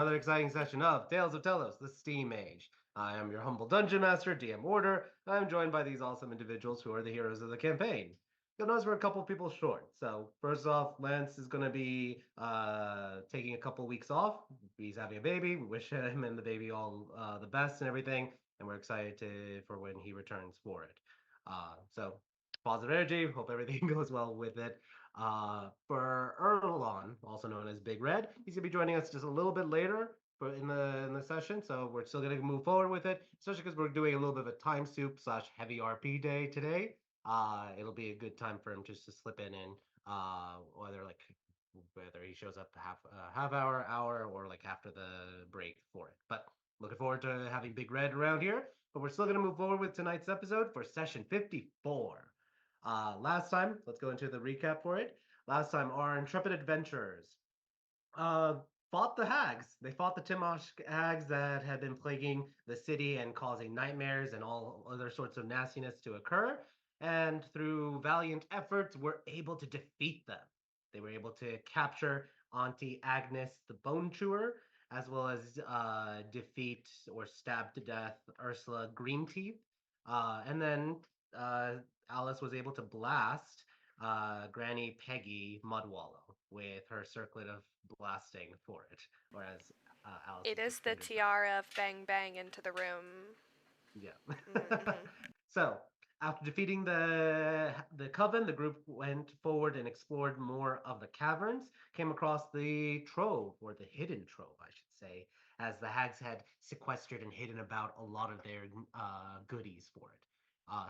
another exciting session of Tales of Tellos, the Steam Age. I am your humble dungeon master, DM Order. I'm joined by these awesome individuals who are the heroes of the campaign. You'll notice we're a couple people short. So first off, Lance is going to be taking a couple weeks off. He's having a baby. We wish him and the baby all the best and everything, and we're excited for when he returns for it. So positive energy. Hope everything goes well with it. For Erlon, also known as Big Red, he's gonna be joining us just a little bit later for in the session. So we're still gonna move forward with it, especially because we're doing a little bit of a time soup slash heavy RP day today. It'll be a good time for him just to slip in and whether he shows up half hour, or like after the break for it. But looking forward to having Big Red around here. But we're still gonna move forward with tonight's episode for session 54. Last time, let's go into the recap for it. Last time, our intrepid adventurers uh, fought the hags. They fought the Timosh hags that had been plaguing the city and causing nightmares and all other sorts of nastiness to occur. And through valiant efforts, were able to defeat them. They were able to capture Auntie Agnes the Bone Chewer, as well as defeat or stab to death Ursula Greenteeth. And then uh, Alice was able to blast Granny Peggy Mudwallow with her circlet of blasting for it, or as Alice It has is the depicted. tiara of bang bang into the room. Yeah. Mm-hmm. So after defeating the coven, the group went forward and explored more of the caverns. Came across the trove, or the hidden trove, I should say, as the hags had sequestered and hidden about a lot of their goodies for it.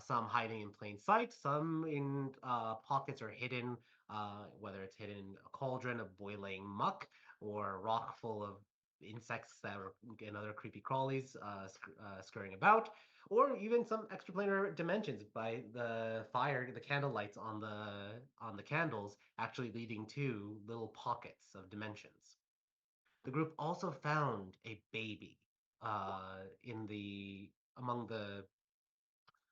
Some hiding in plain sight, some in pockets or hidden, whether it's hidden in a cauldron of boiling muck or a rock full of insects that are and other creepy crawlies scurrying about, or even some extraplanar dimensions by the fire, the candle lights on the candles actually leading to little pockets of dimensions. The group also found a baby in the among the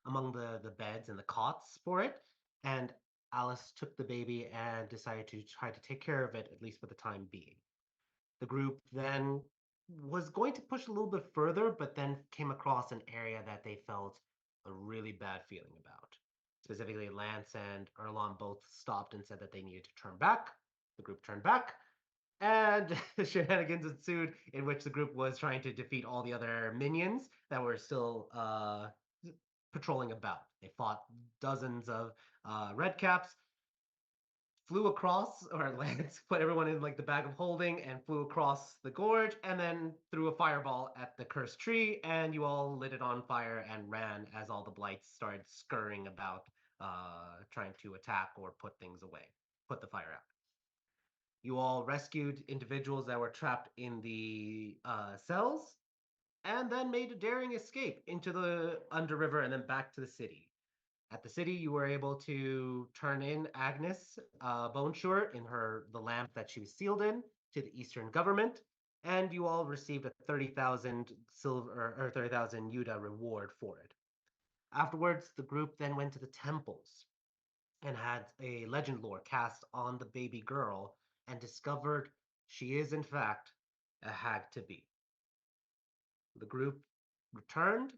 among the beds and the cots for it, and Alice took the baby and decided to try to take care of it at least for the time being. The group then was going to push a little bit further, but then came across an area that they felt a really bad feeling about. Specifically, Lance and Erlon both stopped and said that they needed to turn back. The group turned back, and shenanigans ensued in which the group was trying to defeat all the other minions that were still patrolling about. They fought dozens of red caps, flew across, or Lance put everyone in like the bag of holding and flew across the gorge, and then threw a fireball at the cursed tree, and you all lit it on fire and ran as all the blights started scurrying about, trying to attack or put things away, put the fire out. You all rescued individuals that were trapped in the cells, and then made a daring escape into the underriver and then back to the city. At the city, you were able to turn in Agnes Bonesure in the lamp that she was sealed in to the Eastern government, and you all received a 30,000 silver or 30,000 Yuda reward for it. Afterwards, the group then went to the temples and had a legend lore cast on the baby girl and discovered she is in fact a hag to be. The group returned,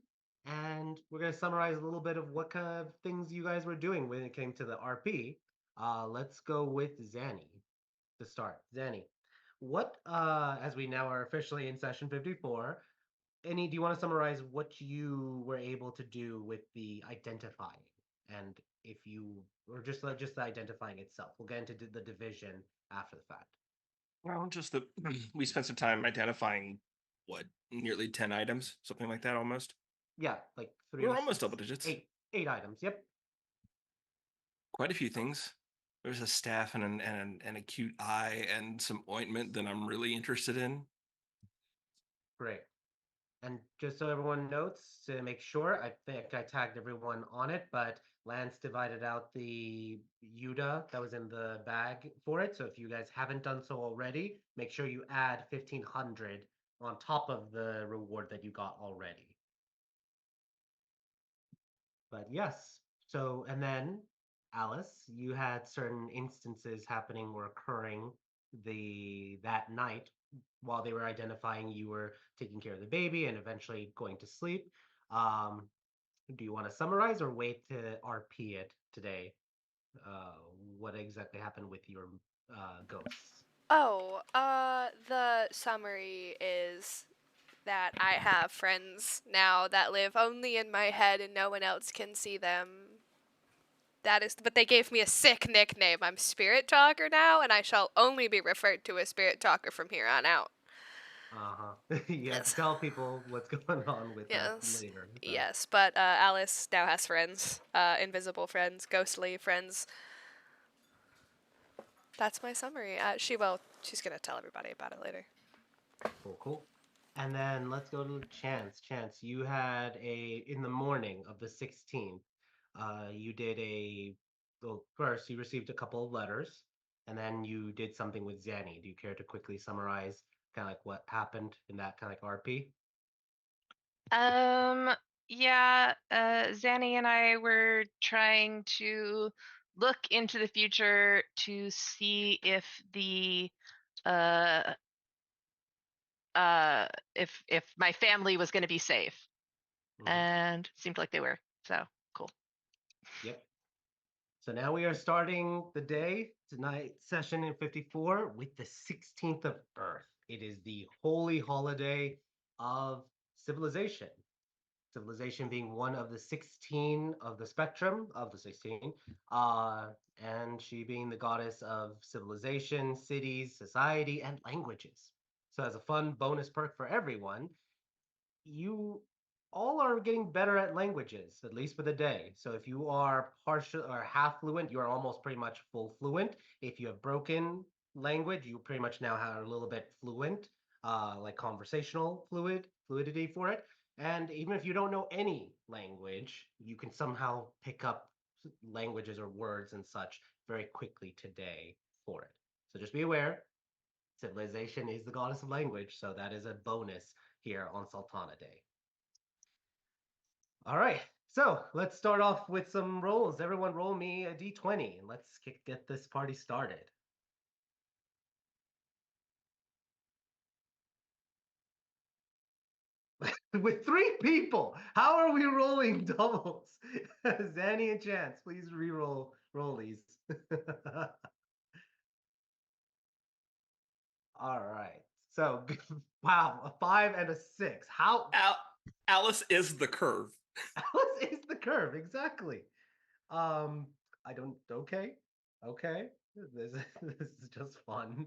and we're going to summarize a little bit of what kind of things you guys were doing when it came to the RP. Let's go with Zanny to start. Zanny, as we now are officially in session 54, do you want to summarize what you were able to do with the identifying? And if you, or just the identifying itself, we'll get into the division after the fact. Well, just that we spent some time identifying what nearly 10 items, something like that almost. Yeah, like three. We're almost double digits. Eight items. Yep. Quite a few things. There's a staff and an acute eye and some ointment that I'm really interested in. Great. And just so everyone notes, to make sure, I think I tagged everyone on it, but Lance divided out the Yuda that was in the bag for it. So if you guys haven't done so already, make sure you add 1,500 on top of the reward that you got already. But yes, so, and then Alice, you had certain instances happening or occurring that night while they were identifying you were taking care of the baby and eventually going to sleep. Um, do you want to summarize or wait to RP it today? Uh, what exactly happened with your ghosts? Oh, the summary is that I have friends now that live only in my head and no one else can see them. That is, but they gave me a sick nickname. I'm Spirit Talker now, and I shall only be referred to as Spirit Talker from here on out. Uh-huh. You have to Yes. tell people what's going on with that Yes. later. So, Yes, but Alice now has friends. Invisible friends, ghostly friends. That's my summary. She's gonna tell everybody about it later. cool, cool. And then let's go to Chance. Chance, you had in the morning of the 16th, you did well, first you received a couple of letters, and then you did something with Zanny. Do you care to quickly summarize kind of like what happened in that kind of like RP? Um, yeah, Zanny and I were trying to look into the future to see if the uh if my family was going to be safe, Hmm. and seemed like they were. So cool. Yep. So now we are starting the day, tonight session in 54 with the 16th of Earth. It is the holy holiday of civilization. Civilization being one of the 16 of the spectrum of the 16, uh, and she being the goddess of civilization, cities, society, and languages. So, as a fun bonus perk for everyone, you all are getting better at languages, at least for the day. So if you are partial or half fluent, you are almost pretty much full fluent. If you have broken language, you pretty much now have a little bit fluent, like conversational fluidity for it. And even if you don't know any language, you can somehow pick up languages or words and such very quickly today for it. So just be aware, civilization is the goddess of language, so that is a bonus here on Sultana Day. All right, so let's start off with some rolls. Everyone, roll me a d20 and let's get this party started. With three people, how are we rolling doubles? Zanny and Chance, please re-roll rollies. All right, so wow, a 5 and a 6. How Al- Alice is the curve. Alice is the curve exactly. Um, I don't. Okay, okay. This this is just fun.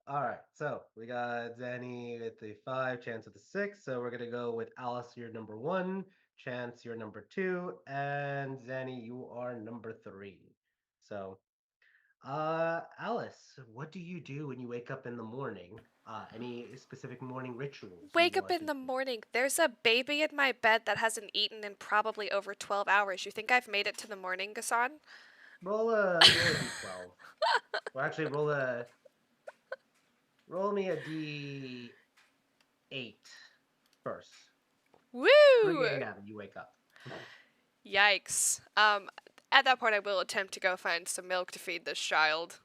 All right, so we got Zanny with the 5, Chance with the 6. So we're gonna go with Alice, you're number 1, Chance, you're number 2, and Zanny, you are number 3. So, Alice, what do you do when you wake up in the morning? Any specific morning rituals you Wake up want to in the do? morning. There's a baby in my bed that hasn't eaten in probably over 12 hours. You think I've made it to the morning, Gassan? Roll a d12, or actually roll me a d8 first. Woo! 3 a.m. You wake up. Yikes. At that point, I will attempt to go find some milk to feed this child.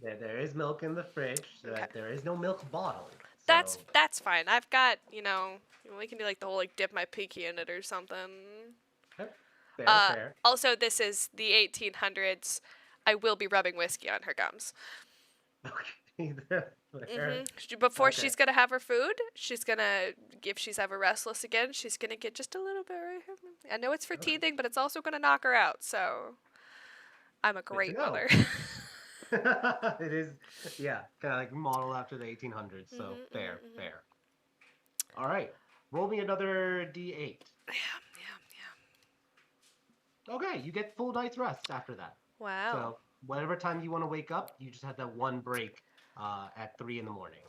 There is milk in the fridge, Okay. but there is no milk bottle. That's So, that's fine. I've got, we can do like the whole like dip my pinky in it or something. okay, fair, fair. Also, this is the 1800s. I will be rubbing whiskey on her gums. Okay, fair. Before Okay. she's gonna have her food, she's gonna, if she's ever restless again, she's gonna get just a little bit right here. I know it's for Okay. teething, but it's also gonna knock her out. So I'm a Good to great know. mother. It is, yeah, kind of like modeled after the 1800s. Mhm, So mhm, fair, mhm. fair. All right, roll me another d8. Yeah, yeah, yeah. Okay, you get full night's rest after that. Wow. So whatever time you want to wake up, you just had that one break at 3 in the morning.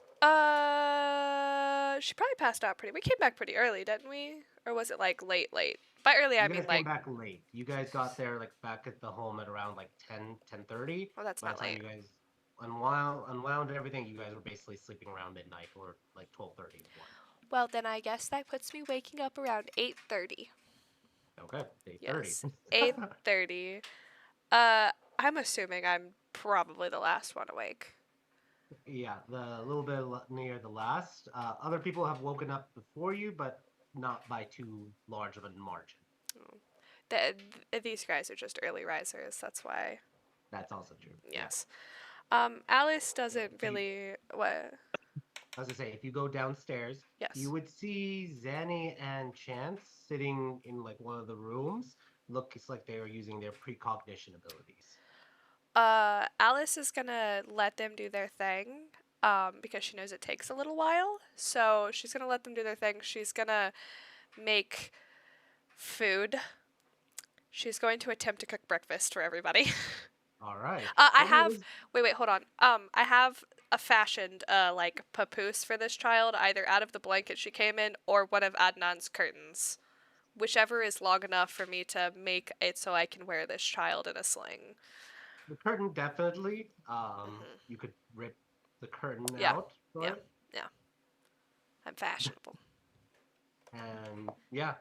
She probably passed out pretty. We came back pretty early, didn't we? Or was it like late, late? By early, I You mean guys came like, back late. You guys got there like back at the home at around like 10:30. well, that's By the not time late. you guys unwound everything, you guys were basically sleeping around midnight or like 12:30 1. Well, then I guess that puts me waking up around 8:30. Okay, 8:30. Yes, 8:30. Uh, I'm assuming I'm probably the last one awake. Yeah, the little bit near the last. Other people have woken up before you, but not by too large of a margin. These guys are just early risers. That's why. That's also true. Yeah. Yes. Alice doesn't If you, really. What? as I say, if you go downstairs, you Yes. would see Zanny and Chance sitting in like one of the rooms. Looks like they are using their precognition abilities. Alice is gonna let them do their thing. Because she knows it takes a little while. So she's gonna let them do their thing. She's gonna make food. She's going to attempt to cook breakfast for everybody. All right. I Roll me a have. wis- Wait, hold on. I have a fashioned like papoose for this child, either out of the blanket she came in or one of Adnan's curtains, whichever is long enough for me to make it so I can wear this child in a sling. The curtain definitely. Hmm. You could rip the curtain Yeah, out for yeah, it, yeah. I'm fashionable. and yeah.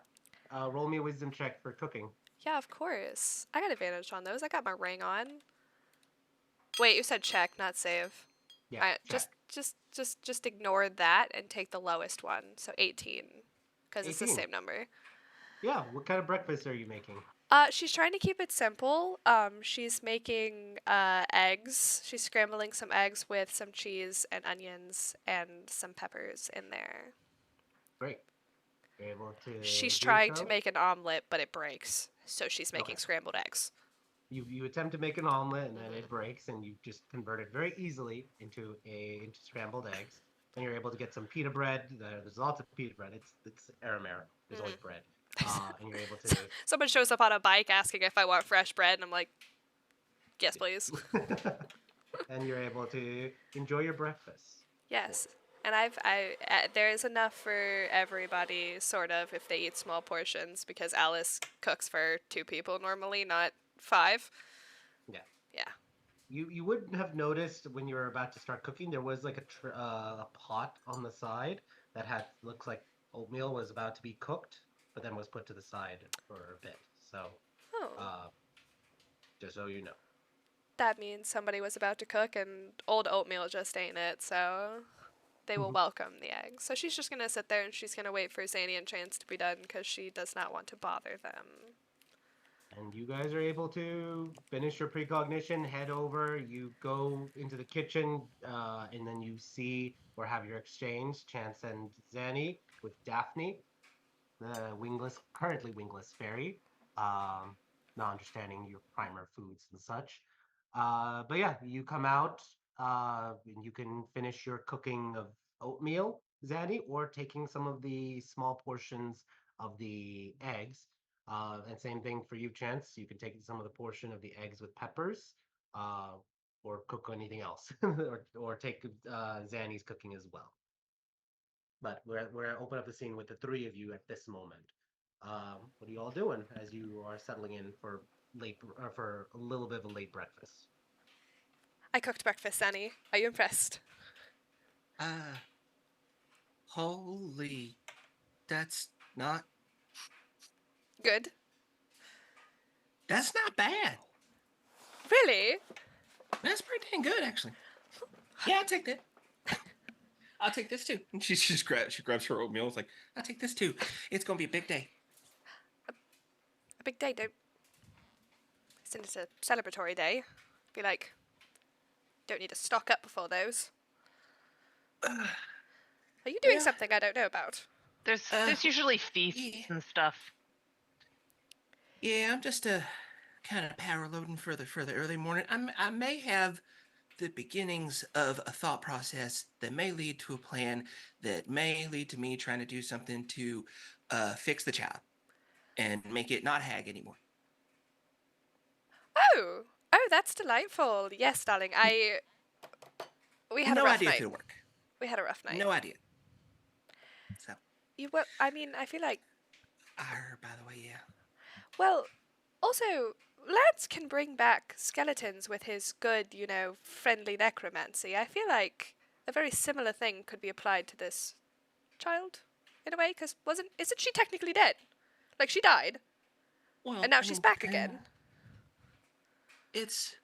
Roll me a wisdom check for cooking. Yeah, of course. I got advantage on those. I got my ring on. Wait, you said check, not save. Yeah, I check. just ignore that and take the lowest one. So 18, because it's the 18. same number. Yeah, what kind of breakfast are you making? She's trying to keep it simple. She's making eggs. She's scrambling some eggs with some cheese and onions and some peppers in there. Great. You're able to She's do trying to so? make an omelet, but it breaks. So she's Okay. making scrambled eggs. You attempt to make an omelet and then it Hmm. breaks and you just convert it very easily into scrambled eggs. And you're able to get some pita bread. There's lots of pita bread. It's aramara. There's always Hmm. bread. And you're able to Someone shows up on a bike asking if I want fresh bread, and I'm like, yes, please. and you're able to enjoy your breakfast. Yes. And there is enough for everybody, sort of, if they eat small portions, because Alice cooks for 2 people normally, not 5. Yeah. Yeah. You would have noticed when you were about to start cooking, there was like a pot on the side that had looks like oatmeal was about to be cooked, but then was put to the side for a bit. So, Oh. uh, just so you know. That means somebody was about to cook, and old oatmeal just ain't it, so they will Mhm. welcome the eggs. So she's just gonna sit there and she's gonna wait for Zany and Chance to be done because she does not want to bother them. And you guys are able to finish your precognition, head over, you go into the kitchen, and then you see or have your exchange, Chance and Zanny with Daphne, the currently wingless fairy, um, not understanding your primer foods and such. But yeah, you come out, and you can finish your cooking of oatmeal, Zaddy, or taking some of the small portions of the eggs. And same thing for you, Chance. You can take some of the portion of the eggs with peppers, uh, or cook anything else, or take Zanny's cooking as well. But we're open up the scene with the three of you at this moment. What are you all doing as you are settling in for for a little bit of a late breakfast? I cooked breakfast, Zany. Are you impressed? Uh, holy, that's not Good. that's not bad. Really? That's pretty dang good, actually. Yeah, I'll take that. I'll take this too. And she grabs her oatmeal. It's like, I'll take this too. It's gonna be a big day. A big day, don't. Since it's a celebratory day, be like, don't need to stock up before those. Are you doing Well, something I don't know about? uh, There's usually feasts yeah, and stuff. yeah. I'm just kind of power loading for the early morning. I may have the beginnings of a thought process that may lead to a plan that may lead to me trying to do something to fix the child and make it not hag anymore. Oh, oh, that's delightful. Yes, darling. We had a No rough idea if night. it'll work. We had a rough night. No idea. So, You well, I mean, I feel like I heard, by the way, yeah. well, also Lance can bring back skeletons with his good, friendly necromancy. I feel like a very similar thing could be applied to this child in a way because isn't she technically dead? Like she died and Well, now I she's mean, back again. it's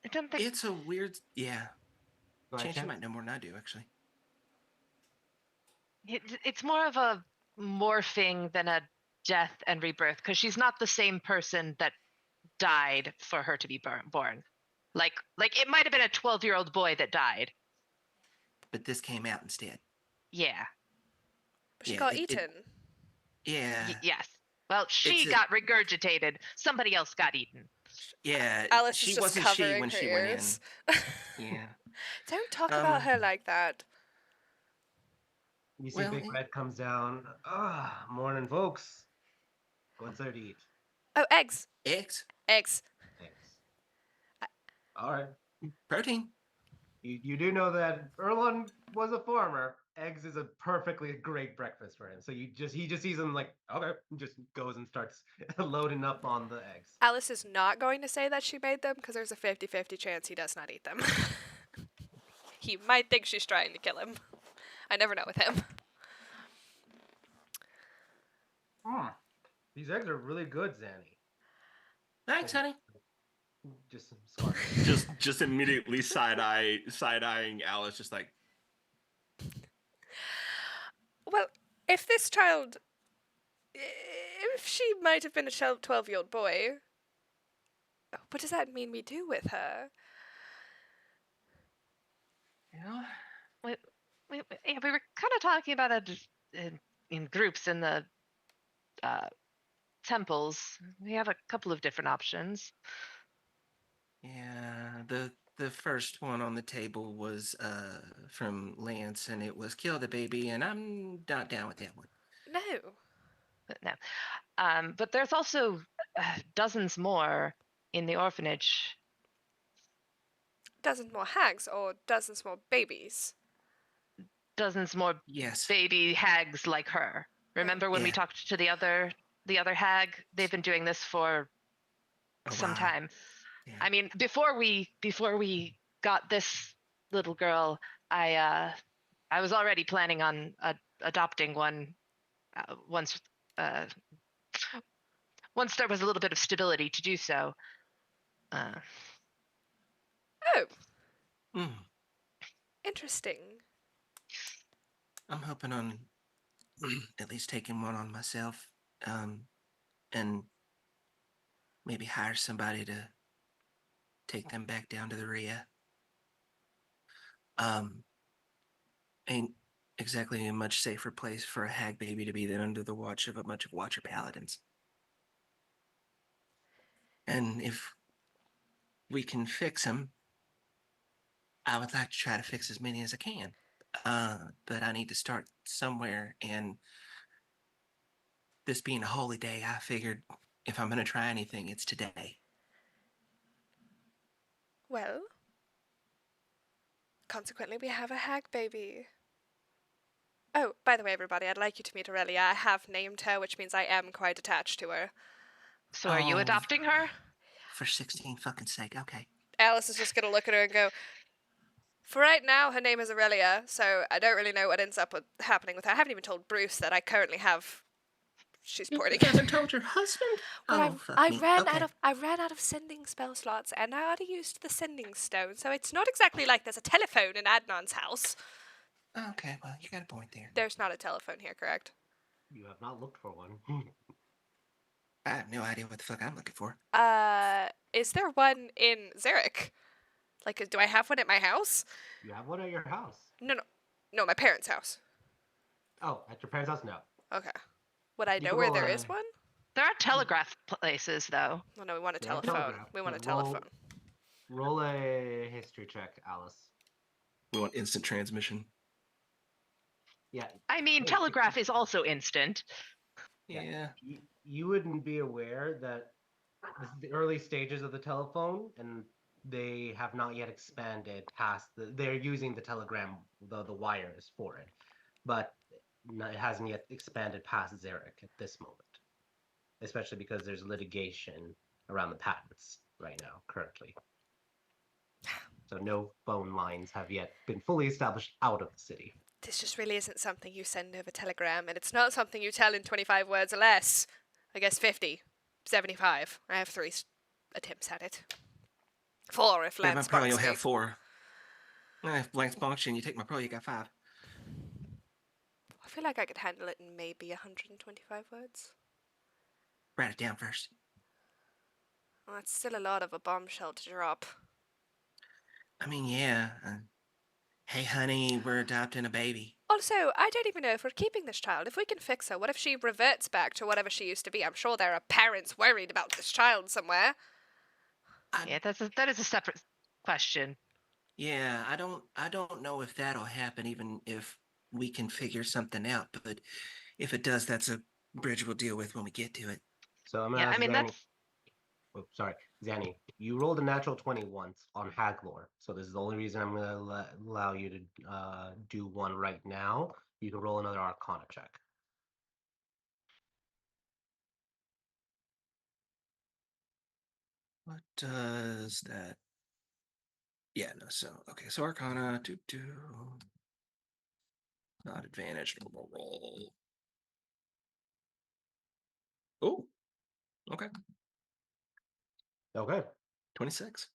I don't think it's a weird, yeah. Go ahead, Chance, you Chance. might know more than I do, actually. It's more of a morphing than a death and rebirth because she's not the same person that died for her to be born. Like it might have been a 12-year-old boy that died. But this came out instead. Yeah. But she Yeah, got eaten. yeah, Yes. Well, it's she a, got regurgitated. Somebody else got eaten. yeah. Alice is She just wasn't she covering when her she went in. ears. Yeah. Don't talk about Um. her like that. You see Well, Big Red comes down. Ah, morning, folks. What's there to eat? Oh, eggs. eggs, Eggs. Eggs. All right. protein. You do know that Erlon was a farmer. Eggs is a perfectly great breakfast for him. So he just sees them like, okay, just goes and starts loading up on the eggs. Alice is not going to say that she made them because there's a 50-50 chance he does not eat them. He might think she's trying to kill him. I never know with him. Mm, these eggs are really good, Zanny. Thanks, honey. Just some scar. Just immediately side eyeing Alice, just like, Well, if this child. If she might have been a 12-year-old boy, what does that mean we do with her? You know, we were kind of talking about it in groups in the uh, temples. We have a couple of different options. Yeah, the first one on the table was from Lance, and it was kill the baby, and I'm not down with that one. No. But no. But there's also dozens more in the orphanage. Dozens more hags or dozens more babies. Dozens more Yes. baby hags like her. Remember when we Yeah. talked to the other hag? They've been doing this for A some while. time. Yeah. I mean, before we got this little girl, I was already planning on adopting one once uh, once there was a little bit of stability to do so. Oh, Mm, interesting. I'm hoping on at least taking one on myself, and maybe hire somebody to take them back down to the Rhea. Ain't exactly a much safer place for a hag baby to be than under the watch of a bunch of Watcher Paladins. And if we can fix them, I would like to try to fix as many as I can. But I need to start somewhere, and this being a holy day, I figured if I'm going to try anything, it's today. Well, consequently, we have a hag baby. Oh, by the way, everybody, I'd like you to meet Aurelia. I have named her, which means I am quite attached to her. So are you Oh. adopting her? For 16 fucking sake, okay. Alice is just going to look at her and go, for right now, her name is Aurelia, so I don't really know what ends up happening with her. I haven't even told Bruce that I currently have. She's You pointing. haven't told your husband? Well, Oh, fuck I me. ran Okay. out of sending spell slots, and I already used the sending stone, so it's not exactly like there's a telephone in Adnan's house. Okay, well, you got a point there. There's not a telephone here, correct? You have not looked for one. I have no idea what the fuck I'm looking for. Is there one in Zarek? Like, do I have one at my house? You have one at your house. No, my parents' house. Oh, at your parents' house? No. Okay. Would I You know can where roll there a- is one? There are telegraph places though. Well, no, we want a Yeah, telephone. telegraph. We want a Yeah, roll- telephone. Roll a history check, Alice. we want instant transmission. Yeah. I mean, Wait, telegraph is also instant. Yeah. You wouldn't be aware that this is the early stages of the telephone, and they have not yet expanded past they're using the telegram, the wires for it, but it hasn't yet expanded past Zarek at this moment, especially because there's litigation around the patents right now, currently. So no phone lines have yet been fully established out of the city. This just really isn't something you send over telegram, and it's not something you tell in 25 words or less. I guess 50, 75. I have 3 attempts at it. 4 if Yeah, Lance but probably sparks you'll me. have 4. Blank function. You take my pro, you got 5. I feel like I could handle it in maybe 125 words. Write it down first. Well, that's still a lot of a bombshell to drop. I mean, yeah. Hey, honey, we're adopting a baby. Also, I don't even know if we're keeping this child. If we can fix her, what if she reverts back to whatever she used to be? I'm sure there are parents worried about this child somewhere. Yeah, that is a separate question. Yeah, I don't know if that'll happen, even if we can figure something out. But if it does, that's a bridge we'll deal with when we get to it. So I'm gonna Yeah, I ask mean Zanny. that's Oh, sorry, Zanny. You rolled a natural 20 once on Haglor, so this is the only reason I'm gonna allow you to do one right now. You can roll another Arcana check. What does that? Yeah, no. So okay, so Arcana, not advantage, normal roll. Oh, okay, Okay. 26.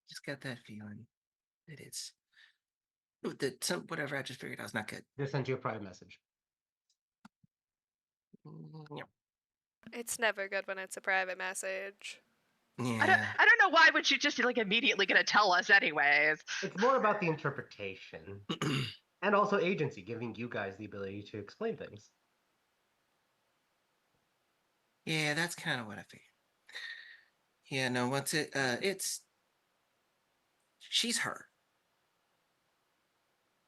Just got that feeling that it's that some whatever I just figured out is not good. Just sent you a private message. Yeah. It's never good when it's a private message. I don't know why would you just like immediately gonna tell us anyways. It's more about the interpretation and also agency, giving you guys the ability to explain things. Yeah, that's kind of what I figured. Yeah, no, what's it? It's she's her.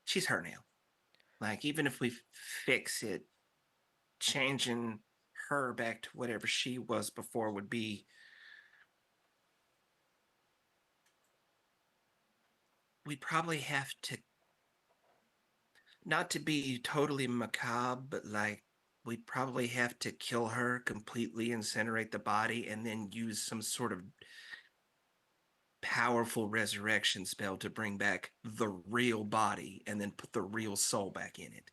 She's her now. Like, even if we fix it, changing her back to whatever she was before would be. We'd probably have to, not to be totally macabre, but like, we'd probably have to kill her completely, incinerate the body, and then use some sort of powerful resurrection spell to bring back the real body and then put the real soul back in it.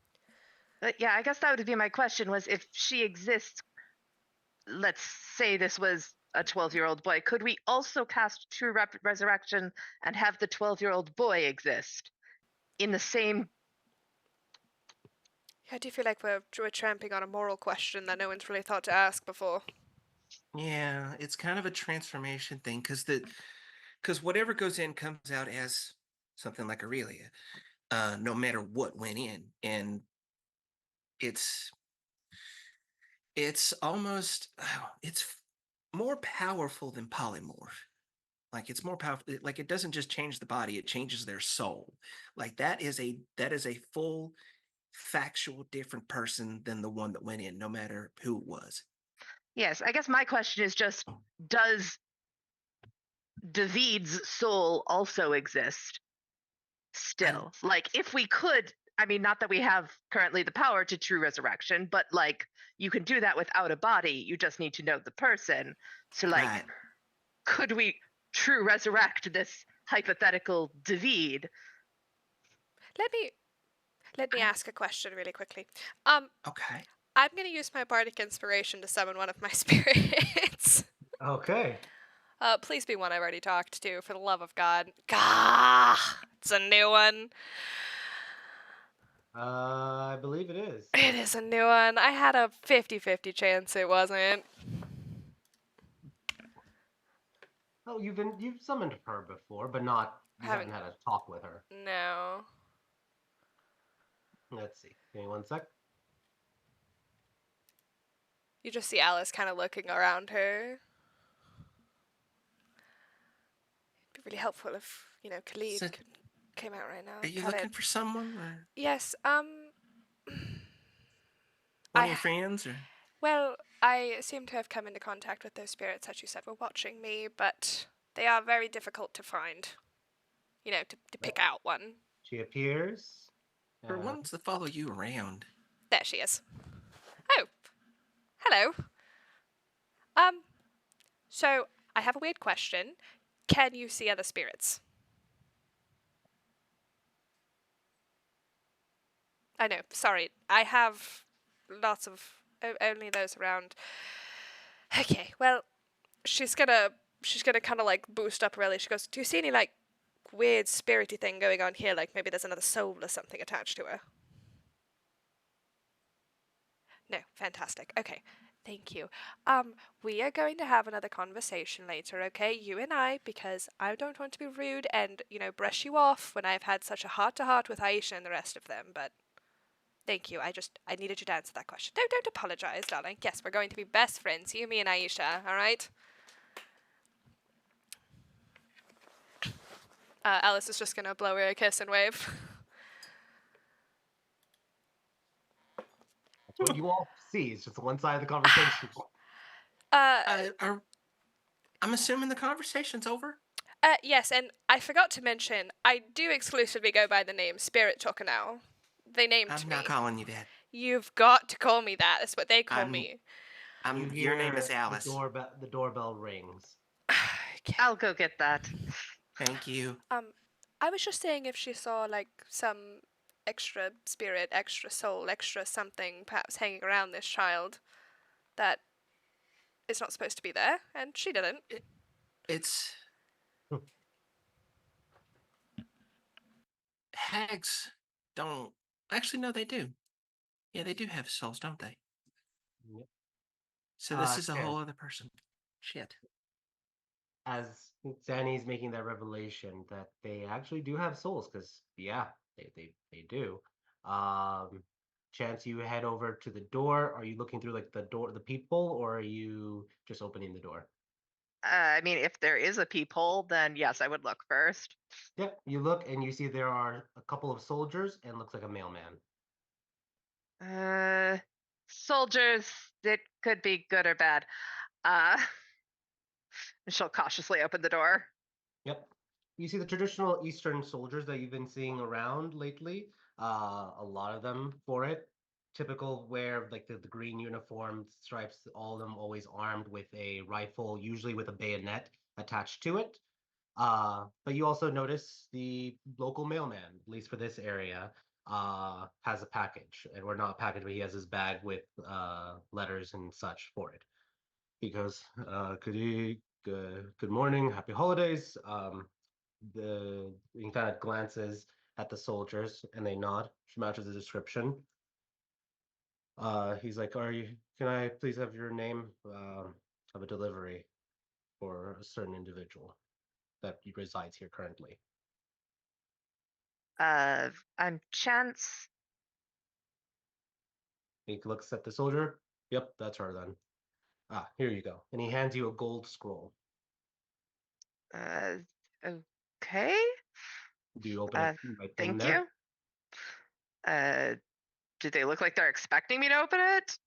But yeah, I guess that would be my question was if she exists, let's say this was a 12-year-old boy, could we also cast true resurrection and have the 12-year-old boy exist in the same? Yeah, I do feel like we're tramping on a moral question that no one's really thought to ask before. Yeah, it's kind of a transformation thing because whatever goes in comes out as something like Aurelia, no matter what went in, and it's almost it's more powerful than polymorph. Like it's more powerful. Like it doesn't just change the body; it changes their soul. Like that is a full factual different person than the one that went in, no matter who it was. Yes, I guess my question is just does David's soul also exist still? Like if we could, I mean, not that we have currently the power to true resurrection, but like you can do that without a body. You just need to know the person. So like, Right. could we true resurrect this hypothetical David? Let me ask a question really quickly. Okay. I'm gonna use my bardic inspiration to summon one of my spirits. Okay. Please be one I've already talked to, for the love of God. Gah! It's a new one. I believe it is. It is a new one. I had a 50-50 chance it wasn't. Oh, you've summoned her before, but not you haven't had a talk with her. No. Let's see. Give me one sec. You just see Alice kind of looking around her. It'd be really helpful if, Khalid So, came out right now. are you Cut looking it. for someone? Or Yes, one I of your friends? Or well, I seem to have come into contact with those spirits that you said were watching me, but they are very difficult to find. To pick out one. She appears. for ones that follow you around? There she is. Oh, hello. So I have a weird question. Can you see other spirits? I know. Sorry, I have lots of only those around. Okay, well, she's gonna she's gonna kind of like boost up really. She goes, "Do you see any like weird spirity thing going on here? Like maybe there's another soul or something attached to her?" No, fantastic. Okay, thank you. We are going to have another conversation later, okay? You and I, because I don't want to be rude and brush you off when I've had such a heart to heart with Aisha and the rest of them. But thank you. I needed you to answer that question. No, don't apologize, darling. Yes, we're going to be best friends, you, me, and Aisha. All right. Alice is just gonna blow her a kiss and wave. That's what you all see. It's just one side of the conversation. uh, I'm assuming the conversation's over. yes, and I forgot to mention, I do exclusively go by the name Spirit Talker now. They named I'm me. not calling you that. You've got to call me that. That's what they call I'm. me. You Your name is hear Alice. the doorbell rings. Okay. I'll go get that. Thank you. I was just saying if she saw like some extra spirit, extra soul, extra something perhaps hanging around this child that is not supposed to be there, and she didn't. It's hags don't actually no they do. Yeah, they do have souls, don't they? Yep. So this is a Here, whole other person. Shit. as Zanny's making that revelation that they actually do have souls, because yeah, they do. Um, Chance, you head over to the door. Are you looking through like the door, the peephole, or are you just opening the door? I mean, if there is a peephole, then yes, I would look first. Yep, you look and you see there are a couple of soldiers and looks like a mailman. Uh, Soldiers, it could be good or bad. Uh, and she'll cautiously open the door. Yep. You see the traditional Eastern soldiers that you've been seeing around lately. A lot of them for it. Typical wear like the green uniform stripes, all of them always armed with a rifle, usually with a bayonet attached to it. But you also notice the local mailman, at least for this area, has a package. And we're not package, but he has his bag with letters and such for it. He goes, good morning, happy holidays. He kind of glances at the soldiers and they nod, which matches the description. He's like, can I please have your name of a delivery for a certain individual that resides here currently? Uh, I'm Chance. He looks at the soldier. Yep, that's her then. Ah, here you go. And he hands you a gold scroll. Uh, okay. Do you open Uh, it right then and Thank there? you. Uh, do they look like they're expecting me to open it?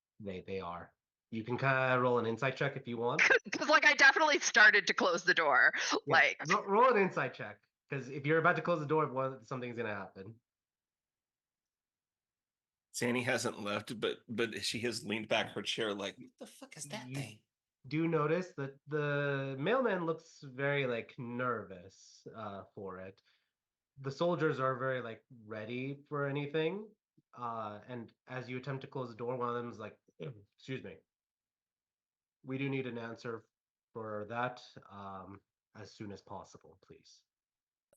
They are. You can kind of roll an insight check if you want. Because like I definitely started to close the door. Yeah, Like roll an insight check because if you're about to close the door, something's gonna happen. Zanny hasn't left, but she has leaned back her chair like, What the fuck is that You thing? do notice that the mailman looks very like nervous for it. The soldiers are very like ready for anything. And as you attempt to close the door, one of them is like, "Excuse me, we do need an answer for that as soon as possible, please.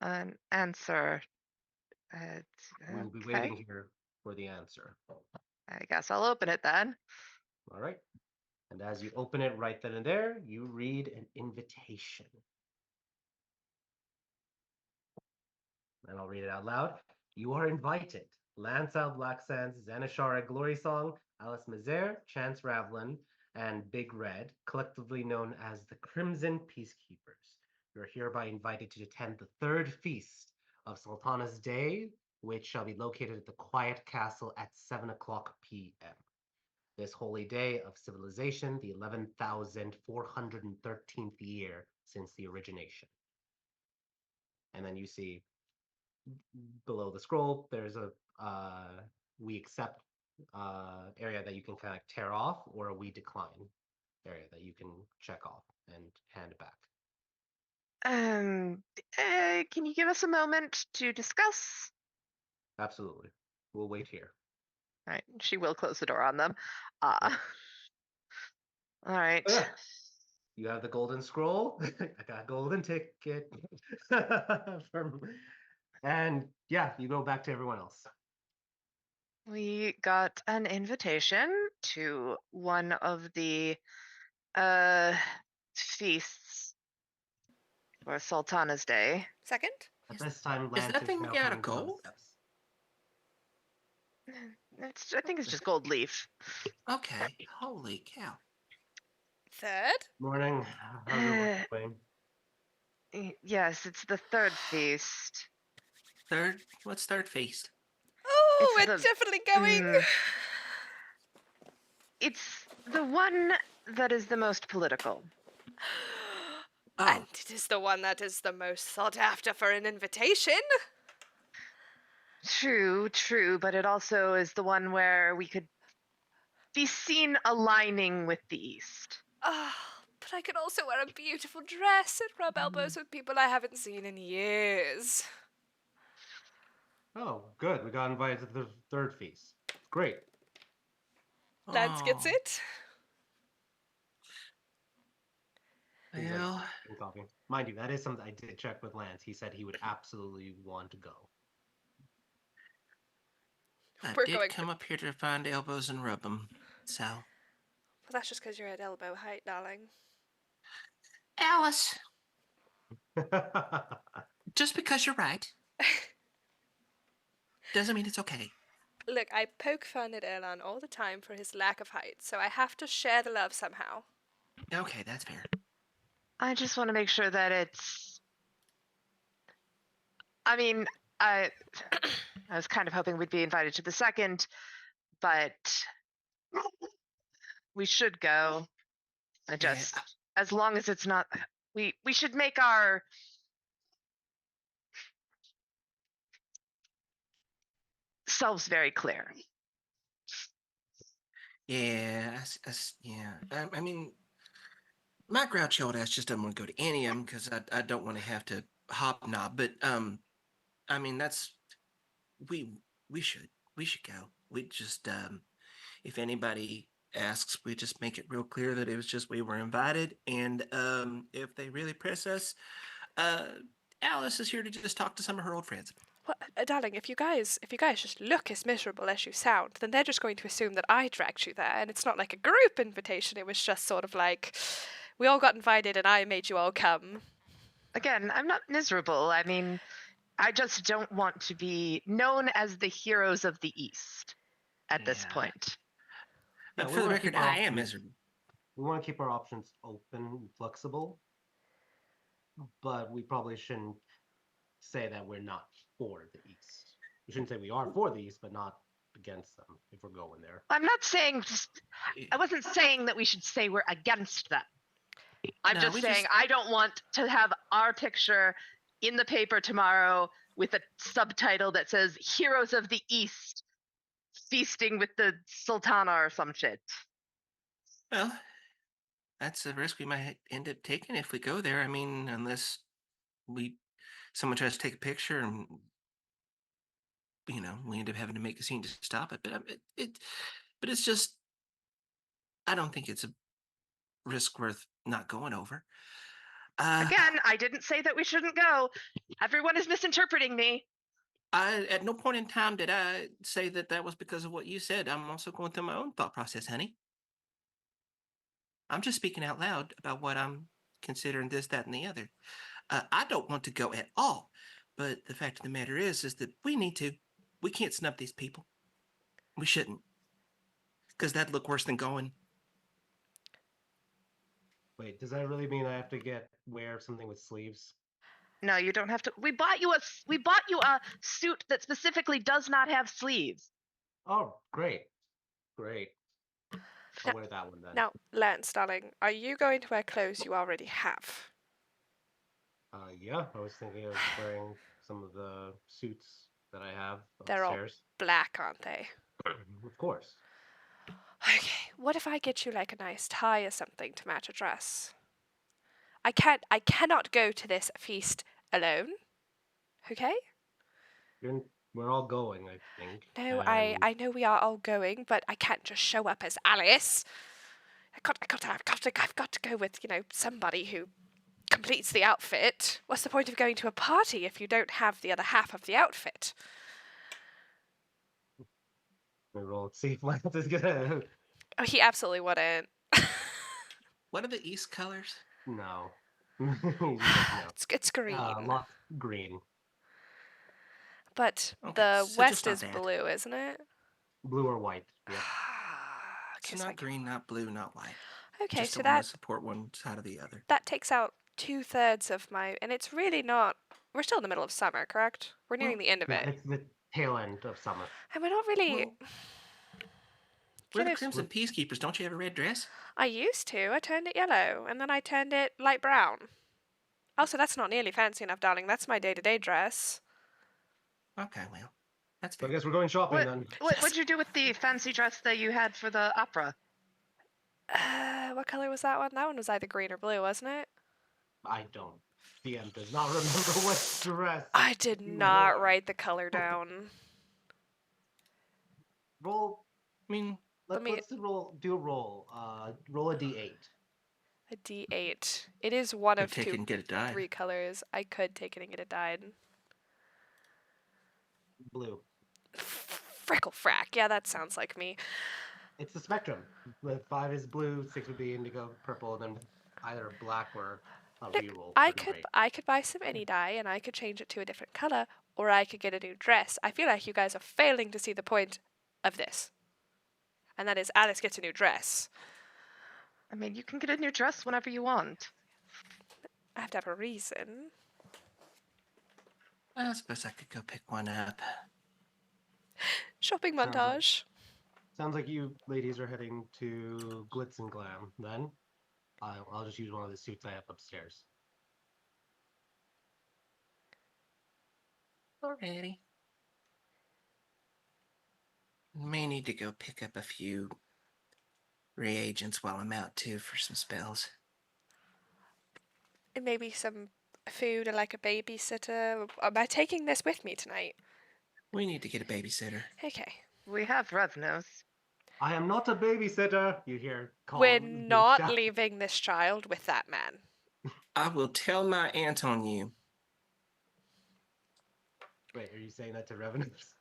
an answer. We will be Okay. waiting here for the answer." I guess I'll open it then. All right. And as you open it right then and there, you read an invitation. And I'll read it out loud. You are invited. Lansal Black Sands, Zanishara Glory Song, Alice Mazer, Chance Ravlin, and Big Red, collectively known as the Crimson Peacekeepers. You are hereby invited to attend the third feast of Sultana's Day, which shall be located at the Quiet Castle at 7 o'clock p.m. This holy day of civilization, the 11,413th year since the origination. And then you see below the scroll, there's a we accept area that you can kind of tear off or we decline. area that you can check off and hand it back. Can you give us a moment to discuss? Absolutely. We'll wait here. All right, she will close the door on them. Yep. All right. Oh, yeah. You have the golden scroll. I got a golden ticket. And yeah, you go back to everyone else. We got an invitation to one of the uh feasts for Sultana's Day. Second? At this time, Is Lance that is thing now made out coming of down the gold? steps. I think it's just gold leaf. Okay. Holy cow. Third? Morning. How's everyone doing? Yes, it's the third feast. Third? What's third feast? Oh, It's we're the- definitely going. It's the one that is the most political. Oh, And it is the one that is the most sought after for an invitation. True, but it also is the one where we could be seen aligning with the East. Oh, but I could also wear a beautiful dress and rub elbows with people I haven't seen in years. Oh, good. We got invited to the third feast. Great. Lance gets oh, it. He's like well, drinking coffee. Mind you, that is something I did check with Lance. He said he would absolutely want to go. I We're did going come for... up here to find elbows and rub them. So, Well, that's just because you're at elbow height, darling. Alice, just because you're right doesn't mean it's okay. Look, I poke fun at Erlan all the time for his lack of height, so I have to share the love somehow. Okay, that's fair. I just want to make sure that it's. I mean, I was kind of hoping we'd be invited to the second, but we should go. I Yeah, just, as long as it's not, we should make our selves very clear. yeah, yeah. I mean, my grouchy old ass just doesn't want to go to any of them because I don't want to have to hobnob. But I mean that's we we should go. We just if anybody asks, we just make it real clear that it was just we were invited, and if they really press us, uh, Alice is here to just talk to some of her old friends. Well, darling, if you guys just look as miserable as you sound, then they're just going to assume that I dragged you there, and it's not like a group invitation. It was just sort of like we all got invited, and I made you all come. Again, I'm not miserable. I mean, I just don't want to be known as the heroes of the East at this Yeah. point. Yeah, But we for the wanna record, keep our I am options- miserable. We want to keep our options open and flexible, but we probably shouldn't say that we're not for the East. We shouldn't say we are for the East, but not against them if we're going there. I'm not saying I wasn't saying that we should say we're against them. I'm No, just we saying just- I don't want to have our picture in the paper tomorrow with a subtitle that says Heroes of the East feasting with the Sultana or some shit. Well, that's a risk we might end up taking if we go there. I mean, unless someone tries to take a picture and we end up having to make a scene to stop it. But but it's just I don't think it's a risk worth not going over. Again, I didn't say that we shouldn't go. Everyone is misinterpreting me. At no point in time did I say that was because of what you said. I'm also going through my own thought process, honey. I'm just speaking out loud about what I'm considering this, that, and the other. I don't want to go at all, but the fact of the matter is that we need to. We can't snub these people. We shouldn't, because that'd look worse than going. Wait, does that really mean I have to wear something with sleeves? No, you don't have to. We bought you a suit that specifically does not have sleeves. Oh, great. Great. I'll Now- wear that one then. Now, Lance, darling, are you going to wear clothes you already have? Yeah, I was thinking of wearing some of the suits that I have They're all upstairs. black, aren't they? Of course. Okay, what if I get you like a nice tie or something to match a dress? I cannot go to this feast alone. Okay? You're, we're all going, I think. No, And I know we are all going, but I can't just show up as Alice. I've got to go with, somebody who completes the outfit. What's the point of going to a party if you don't have the other half of the outfit? we roll see if Lance is gonna. Oh, he absolutely wouldn't. What are the East colors? No. He's like, no. It's green. Lots green. But Okay, the so just west not is that. blue, isn't it? Blue or white. Yep. So Okay, so not green, not blue, not white. okay, Just so don't want that to support one side or the other. that takes out 2/3 of my, and it's really not. We're still in the middle of summer, correct? We're nearing Well, the end of Yeah, it, it's the tail end of summer. and we're not really. Well, we're the Kiddos, Crimson Peacekeepers. Don't you have a red dress? I used to. I turned it yellow, and then I turned it light brown. Also, that's not nearly fancy enough, darling. That's my day-to-day dress. Okay, well, that's So I fair. guess we're going shopping What then. what'd you do with the fancy dress that you had for the opera? What color was that one? That one was either green or blue, wasn't it? I don't. DM does not remember what dress. I did you not wore. write the color down. Roll. I mean, Let me Let's do a roll. Roll a d8. a D8. It is one could of take it two, and get it dyed. 3 colors. I could take it and get it dyed. Blue. Frickle frack. Yeah, that sounds like me. It's the spectrum. The 5 is blue, 6 would be indigo, purple, and then either black or a Look, reroll I for could gray. I could buy some any dye and I could change it to a different color, or I could get a new dress. I feel like you guys are failing to see the point of this. And that is Alice gets a new dress. I mean, you can get a new dress whenever you want. I have to have a reason. I suppose I could go pick one up. Shopping Sounds like- montage. Sounds like you ladies are heading to Glitz and Glam. Then I'll just use one of the suits I have upstairs. Alrighty. May need to go pick up a few reagents while I'm out too for some spells. And maybe some food or like a babysitter. Am I taking this with me tonight? We need to get a babysitter. Okay. We have Revnos. I am not a babysitter. You hear? We're being not shouted. leaving this child with that man. I will tell my aunt on you. Wait, are you saying that to revenues?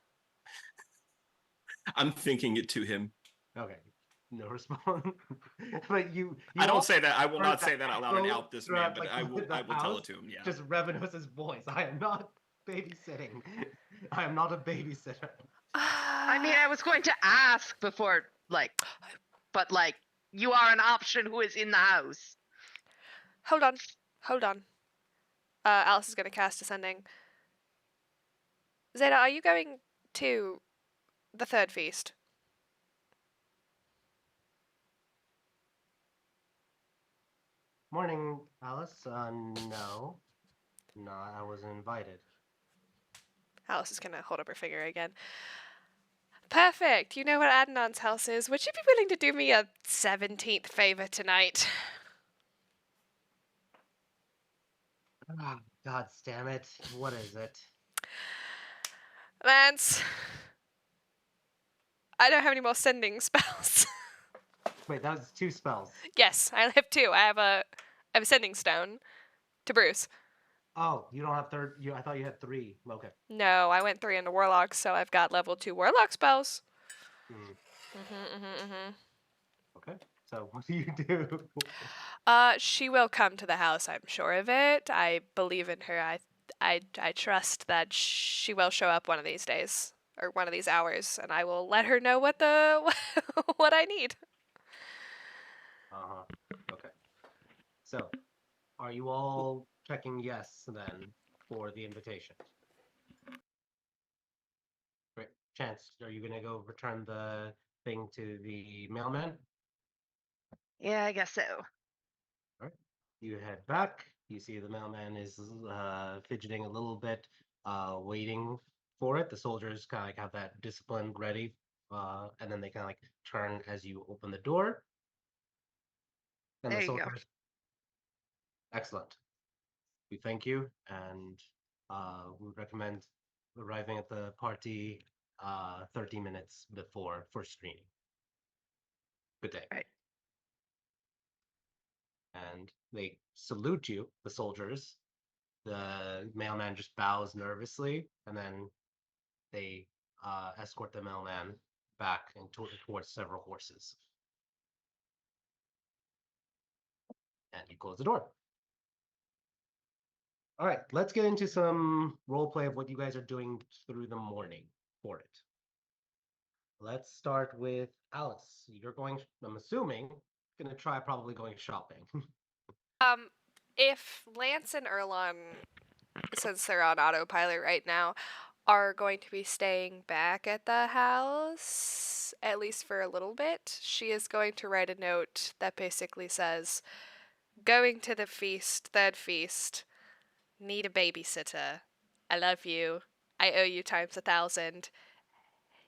I'm thinking it to him. Okay, no response. But you I don't all say that. I will heard not say that out loud and echo out this man, throughout, but like, I will. the I will tell house, it to him. Yeah. Just Revenue's voice. I am not babysitting. I am not a babysitter. I mean, I was going to ask before, but you are an option who is in the house. Hold on. Hold on. Alice is going to cast Ascending. Zeta, are you going to the third feast? Morning, Alice. No, no, I wasn't invited. Alice is going to hold up her finger again. Perfect. You know what Adnan's house is. Would you be willing to do me a 17th favor tonight? Ah, God damn it! What is it? Lance, I don't have any more sending spells. Wait, that was 2 spells. Yes, I have 2. I have a sending stone to Bruce. Oh, you don't have third. I thought you had 3. Okay. No, I went 3 into Warlock, so I've got level 2 Warlock spells. Mm. Okay. So what do you do? She will come to the house, I'm sure of it. I believe in her. I trust that she will show up one of these days or one of these hours, and I will let her know what the what I need. Okay. So, are you all checking yes then for the invitation? Great. Chance, are you gonna go return the thing to the mailman? Yeah, I guess so. All right. You head back. You see the mailman is fidgeting a little bit, waiting for it. The soldiers kind of like have that discipline ready and then they kind of like turn as you open the door. And the There you go. soldiers, excellent. We thank you, and we recommend arriving at the party 30 minutes before for screening. Good day. Right. And they salute you, the soldiers. The mailman just bows nervously, and then they escort the mailman back and towards several horses. And you close the door. All right, let's get into some role play of what you guys are doing through the morning for it. Let's start with Alice. You're going, I'm assuming, going to try probably going shopping. Um, if Lance and Erlon, since they're on autopilot right now, are going to be staying back at the house, at least for a little bit, she is going to write a note that basically says, going to the feast, third feast, need a babysitter. I love you. I owe you times 1,000.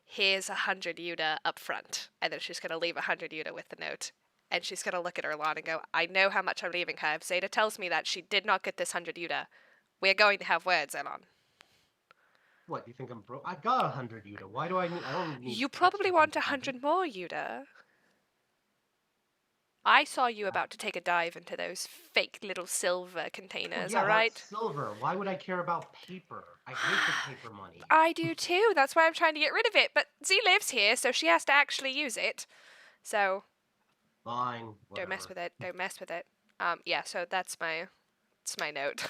Here's 100 Yuta up front. And then she's going to leave 100 Yuta with the note. And she's going to look at Erlon and go, I know how much I'm leaving her. If Zeta tells me that she did not get this 100 Yuta, we're going to have words, Erlon. What, you think I'm broke? I got 100 Yuta. Why do I need, I don't need You probably extra want 100 Yuta. 100 more Yuta. I saw you about to take a dive into those fake little silver Oh, containers, yeah, alright? that's silver. Why would I care about paper? I hate the paper money. I do too. That's why I'm trying to get rid of it. But Z lives here, so she has to actually use it. So Fine, don't mess whatever. with it. Don't mess with it. Yeah. So it's my note.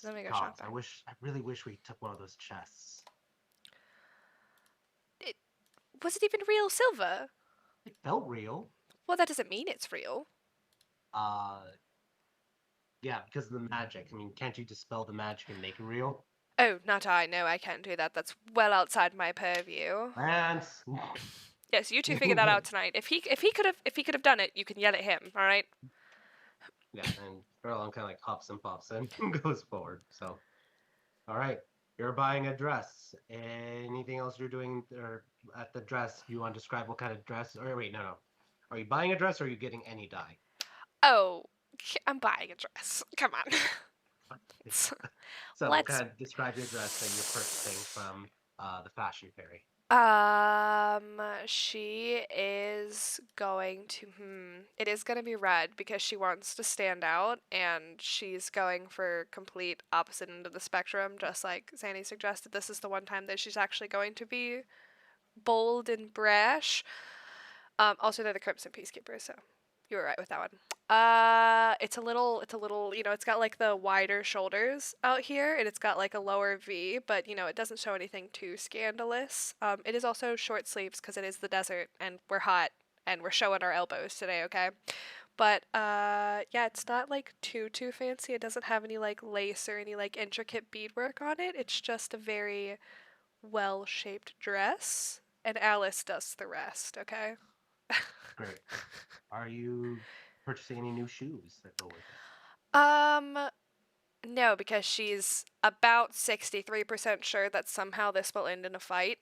Let me go Gods, shopping. I really wish we took one of those chests. Was it even real silver? It felt real. Well, that doesn't mean it's real. Uh, yeah, because of the magic. I mean, can't you dispel the magic and make it real? Oh, not I. No, I can't do that. That's well outside my purview. Lance. Yes, you two figure that out tonight. If he could have done it, you can yell at him. All right. Yeah, and Caroline kind of like hops and pops and goes forward. So, all right, you're buying a dress. Anything else you're doing or at the dress? You want to describe what kind of dress? Or wait, no. Are you buying a dress or are you getting any dye? Oh, I'm buying a dress. Come on. So, Let's. kind of describe your dress that you're purchasing from the fashion fairy. She is going to, it is going to be red because she wants to stand out and she's going for complete opposite end of the spectrum, just like Zanny suggested. This is the one time that she's actually going to be bold and brash. Also, they're the Crimson Peacekeepers, so you were right with that one. It's a little, it's got like the wider shoulders out here, and it's got like a lower V, but it doesn't show anything too scandalous. It is also short sleeves because it is the desert, and we're hot, and we're showing our elbows today, okay? But yeah, it's not like too fancy. It doesn't have any like lace or any like intricate beadwork on it. It's just a very well-shaped dress, and Alice does the rest, okay? Great. Are you purchasing any new shoes that go with it? Um, no, because she's about 63% sure that somehow this will end in a fight.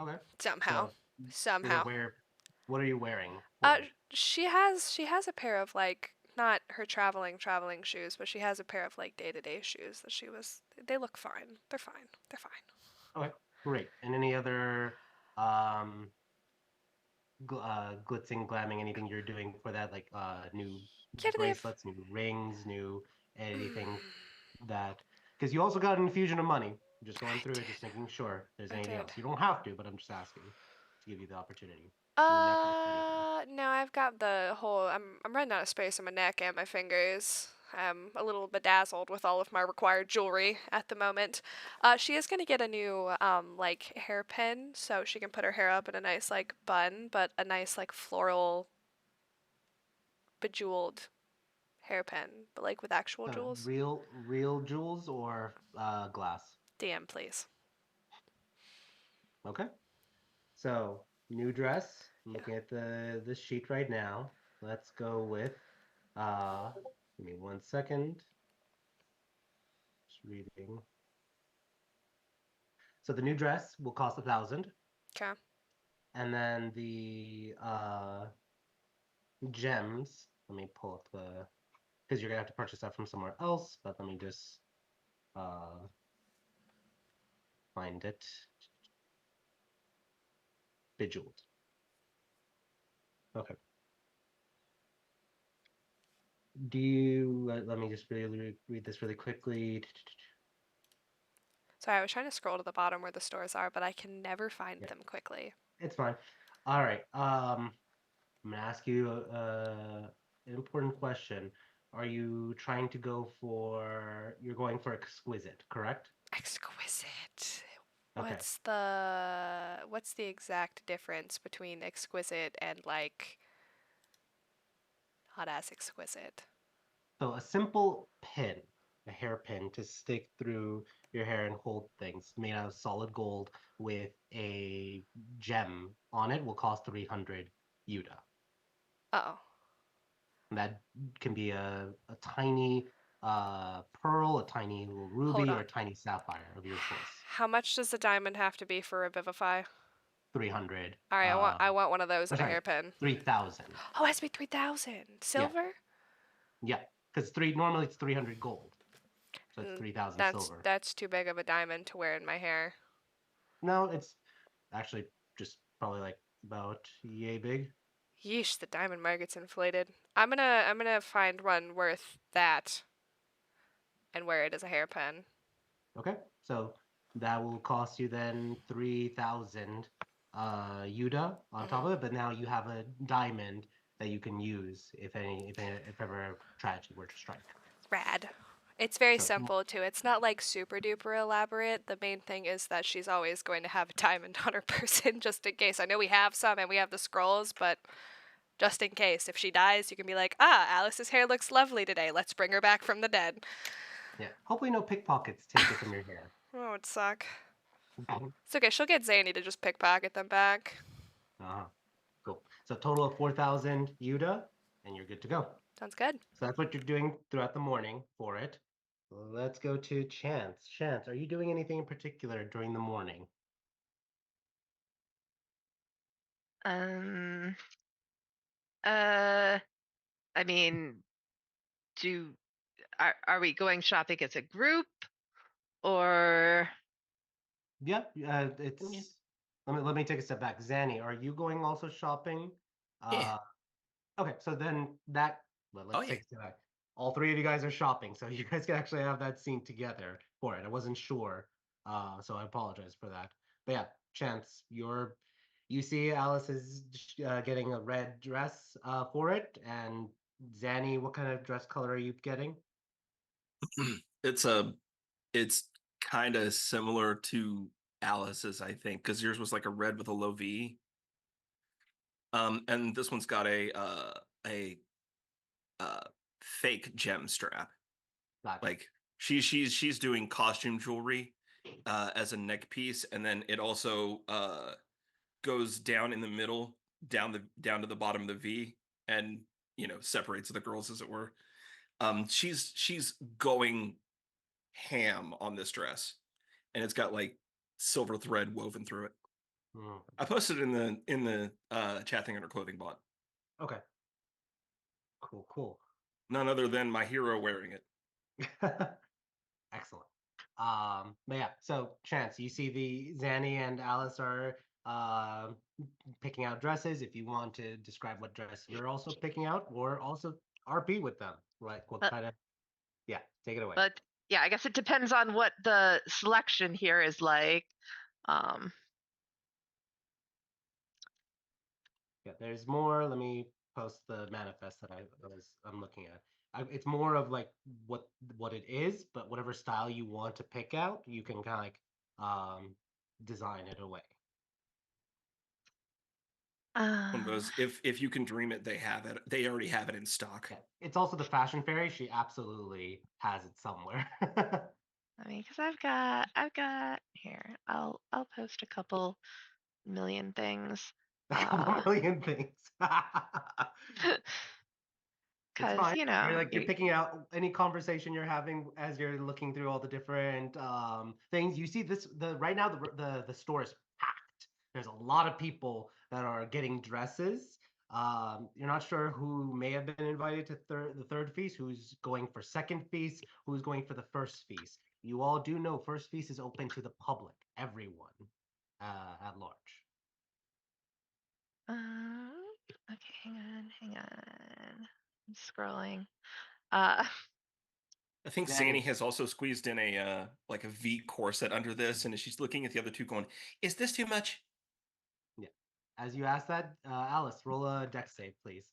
Okay. Somehow. So you're gonna Somehow. wear. What are you wearing Uh, for it? she has a pair of like not her traveling shoes, but she has a pair of like day-to-day shoes that they look fine. They're fine. They're fine. Okay, great. And any other um glitzing, glamming, anything you're doing for that, like new Yeah, do they have bracelets, new rings, new anything that because you also got an infusion of money. Just going I through it, did. just making sure if there's I anything did. else. You don't have to, but I'm just asking to give you the opportunity. New necklace, anything. No, I've got the whole. I'm running out of space on my neck and my fingers. I'm a little bedazzled with all of my required jewelry at the moment. She is gonna get a new like hairpin, so she can put her hair up in a nice like bun, but a nice like floral bejeweled hairpin, but like with actual jewels. Real jewels or glass. DM, please. Okay. So new dress. I'm Yeah. looking at the sheet right now. Let's go with give me 1 second. Just reading. So the new dress will cost 1,000, Okay. and then the gems. Let me pull up the because you're gonna have to purchase that from somewhere else. But let me just uh, find it. Bejeweled. Okay. Do you let me just really read this really quickly. Sorry, I was trying to scroll to the bottom where the stores are, but I can never find Yeah, them quickly. it's fine. All right. I'm gonna ask you an important question. Are you trying to go for? You're going for exquisite, correct? Exquisite. Okay. What's the exact difference between exquisite and like hot ass exquisite? So a simple pin, a hairpin to stick through your hair and hold things, made out of solid gold with a gem on it, will cost 300 Yuta. Oh, And that can be a tiny pearl, a tiny little hold ruby, or on. a tiny sapphire of your choice. How much does a diamond have to be for Revivify? 300. All right, I want one of those Oh, and a sorry, hairpin. 3,000. Oh, it has to be 3,000 Yeah, silver. yeah. Because normally it's 300 gold, so it's Mm, 3,000 That's silver. that's too big of a diamond to wear in my hair. No, it's actually just probably like about yay big. Yeesh, the diamond market's inflated. I'm gonna find one worth that and wear it as a hairpin. Okay, so that will cost you then 3,000 Yuta on top Hmm. of it, but now you have a diamond that you can use if ever tragedy were to strike. Rad. It's very So simple too. It's not like super duper elaborate. The main thing is that she's always going to have a diamond on her person just in case. I know we have some and we have the scrolls, but just in case. If she dies, you can be like, ah, Alice's hair looks lovely today. Let's bring her back from the dead. yeah, hopefully no pickpockets take it from your hair. Oh, it'd suck. Mhm. It's okay. She'll get Zany to just pickpocket them back. Uh-huh. Cool. So total of 4,000 Yuta, and you're good to go. Sounds good. So that's what you're doing throughout the morning for it. Let's go to Chance. Chance, are you doing anything in particular during the morning? Um. Uh. I mean, do are we going shopping as a group or? Yeah, Yeah. it's let me take a step back. Zanny, are you going also shopping? Yeah. Uh, okay, so then Oh let's yeah. take a step back. All three of you guys are shopping, so you guys can actually have that scene together for it. I wasn't sure, so I apologize for that. But yeah, Chance, you see Alice is getting a red dress for it, and Zanny, what kind of dress color are you getting? it's a it's kind of similar to Alice's, I think, because yours was like a red with a low V. And this one's got a uh fake gem strap. Gotcha. Like she's doing costume jewelry as a neck piece, and then it also goes down in the middle, down to the bottom of the V, and separates the girls, as it were. She's going ham on this dress, and it's got like silver thread woven through it. Mm, I posted it in the chat thing under clothing bot. okay, cool, cool. None other than my hero wearing it. Excellent. But yeah, so Chance, you see the Zanny and Alice are picking out dresses. If you want to describe what dress you're also picking out, or also RP with them, like what But, kind of yeah, take it away. but yeah, I guess it depends on what the selection here is like. Um. Yeah, there's more. Let me post the manifest that I'm looking at. It's more of like what it is, but whatever style you want to pick out, you can kind of like design it away. One of Uh, those, if you can dream it, they have it. They already have it in stock. Yeah, it's also the fashion fairy. She absolutely has it somewhere. I mean, because I've got here. I'll post a couple million things. A couple million things. It's because fine. You're like you're you, picking out any conversation you're having as you're looking through all the different things. You see the right now the store is packed. There's a lot of people that are getting dresses. You're not sure who may have been invited to the third feast, who's going for second feast, who's going for the first feast. You all do know first feast is open to the public, everyone at large. okay, hang on. I'm scrolling. Uh, I think Zanny Zanny. has also squeezed in a like a V corset under this, and she's looking at the other two, going, "Is this too much?" Yeah. As you ask that, Alice, roll a dex save, please.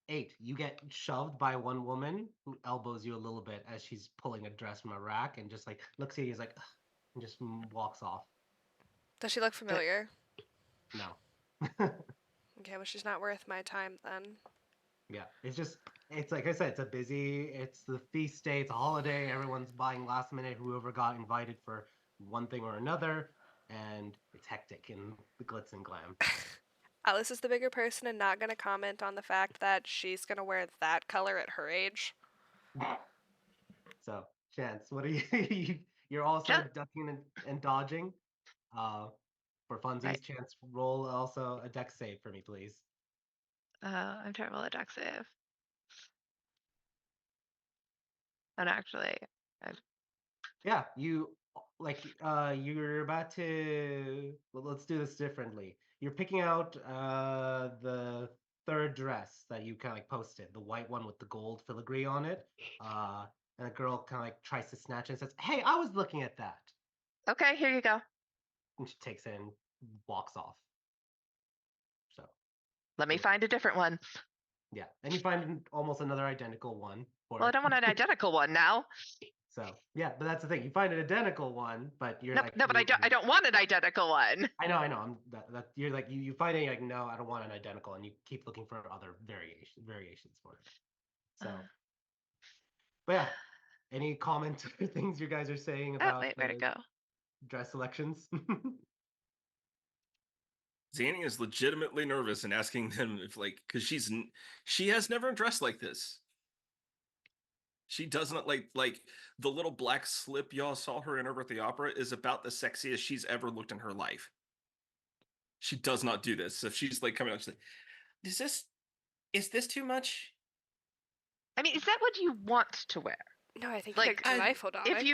8. You get shoved by one woman who elbows you a little bit as she's pulling a dress from a rack and just like looks at you, is like, "Ugh," and just walks off. Does she look familiar? No. Okay, well, she's not worth my time then. Yeah, it's like I said, it's the feast day, it's a holiday, everyone's buying last minute, whoever got invited for one thing or another, and it's hectic in the glitz and glam. Alice is the bigger person and not going to comment on the fact that she's going to wear that color at her age. So, Chance, what are you're also ducking and dodging. For right. funsies, Chance, roll also a dex save for me, please. I'm terrible at deck save. And actually, I, Yeah, you're about to let's do this differently. You're picking out the third dress that you kind of like posted, the white one with the gold filigree on it. Uh and a girl kind of like tries to snatch it and says, "Hey, I was looking at that." okay, here you go. And she takes it and walks off. So, Let me yeah. find a different one. Yeah, and you find almost another identical one for Well, I it. don't want an identical one now. So yeah, but that's the thing. You find an identical one, but you're No, like no, but I don't want an identical one. I know. That you're like you find it, you're like, no, I don't want an identical, and you keep looking for other variations for it. So, but yeah, any comments or things you guys are saying Oh, about wait, where'd it the go? dress selections? Zanny is legitimately nervous and asking them if, like, because she has never dressed like this. She doesn't like the little black slip y'all saw her in over at the opera is about the sexiest she's ever looked in her life. She does not do this. So if she's like coming up, she's like, is this too much? I mean, is that what you want to wear? No, I think you Like, picked delightful, if darling.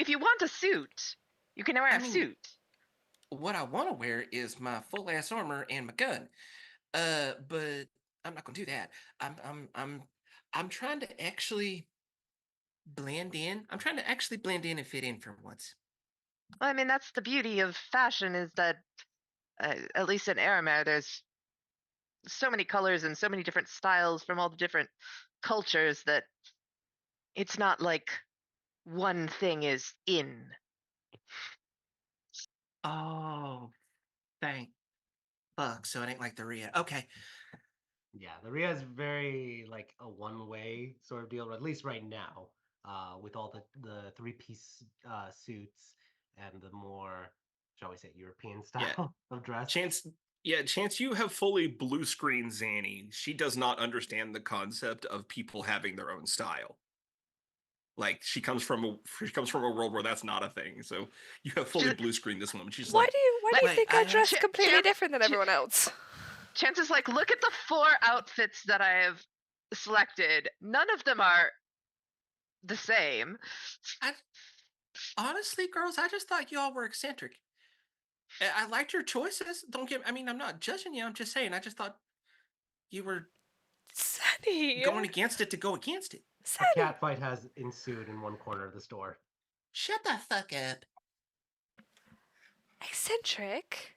you want a suit, you can wear I a mean, suit. what I want to wear is my full ass armor and my gun. But I'm not gonna do that. I'm trying to actually blend in. I'm trying to actually blend in and fit in for once. Well, I mean, that's the beauty of fashion is that, at least in Aramare, there's so many colors and so many different styles from all the different cultures that it's not like one thing is in. Oh, thank fuck. So it ain't like the Ria. Okay. Yeah, the Ria is very like a one-way sort of deal, or at least right now, with all the three-piece suits and the more, shall we say, European Yeah, style of dress. Chance. Yeah, Chance, you have fully blue screen Zanny. She does not understand the concept of people having their own style. Like she comes from a world where that's not a thing. So you have fully She's, blue screen this woman. She's Why like, do you Wait, think I dress Ch- completely Chance, different than Ch- everyone else? Chances like, look at the 4 outfits that I have selected. None of them are the same. I honestly, girls, I just thought y'all were eccentric. I liked your choices. Don't get. I mean, I'm not judging you. I'm just saying. I just thought you were Sunny! going against it to go against it. A Sunny! cat fight has ensued in one corner of the store. Shut the fuck up. Eccentric?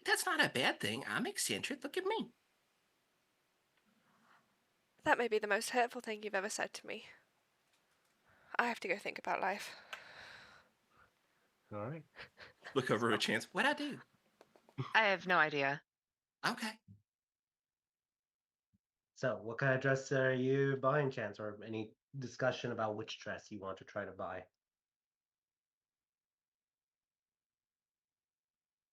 That's not a bad thing. I'm eccentric. Look at me. That may be the most hurtful thing you've ever said to me. I have to go think about life. All right. look over at Chance. What'd I do? I have no idea. Okay. So, what kind of dress are you buying, Chance, or any discussion about which dress you want to try to buy?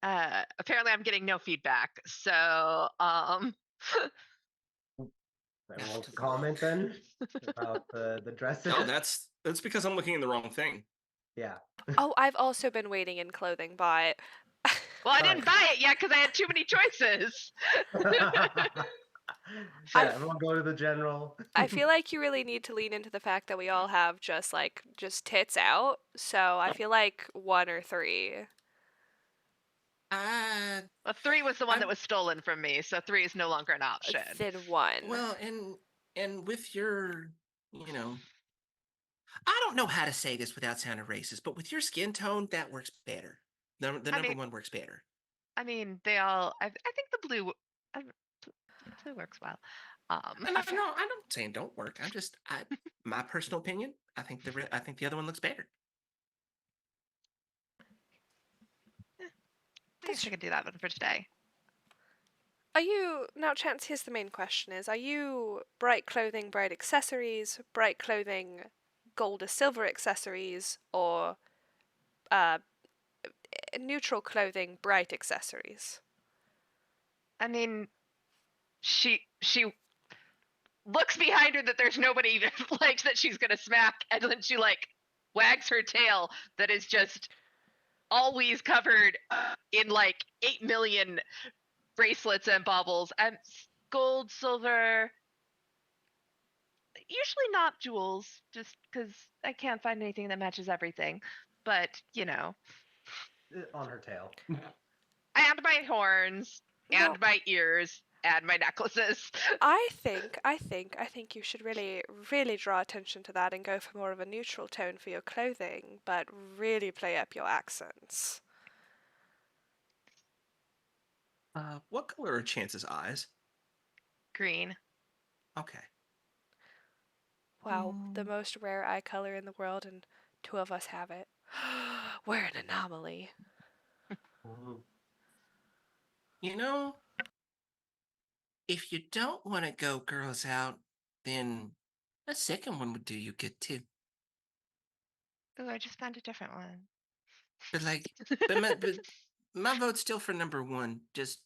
Apparently, I'm getting no feedback. So, I want to comment then about the dresses. No, that's because I'm looking in the wrong thing. Yeah. Oh, I've also been waiting in clothing, but well, I didn't buy it yet because I had too many choices. Yeah, everyone go to the general. I feel like you really need to lean into the fact that we all have just tits out. So I feel like 1 or 3. Well, 3 was the one I'm- that was stolen from me, so 3 is no longer an option. Then 1. Well, and with your, I don't know how to say this without sounding racist, but with your skin tone, that works better. The number mean- one works better. I mean, they all. I think the blue. Blue works well. No, I'm not saying don't work. I'm just, my personal opinion. I think the other one looks better. I guess I could do that one for today. Are you now, Chance? Here's the main question: are you bright clothing, bright accessories, bright clothing, gold or silver accessories, or neutral clothing, bright accessories? I mean, she looks behind her that there's nobody like that she's gonna smack, and then she like wags her tail that is just always covered in like 8 million bracelets and baubles and gold, silver. Usually not jewels, just because I can't find anything that matches everything. But On her tail. and my horns, No. and my ears, and my necklaces. I think you should really, really draw attention to that and go for more of a neutral tone for your clothing, but really play up your accents. What color are Chance's eyes? Green. Okay. Wow, the most rare eye color in the world, and 2 of us have it. We're an anomaly. Mhm. If you don't want to go girls out, then a second one would do you good too. Oh, I just found a different one. But my vote's still for number 1, just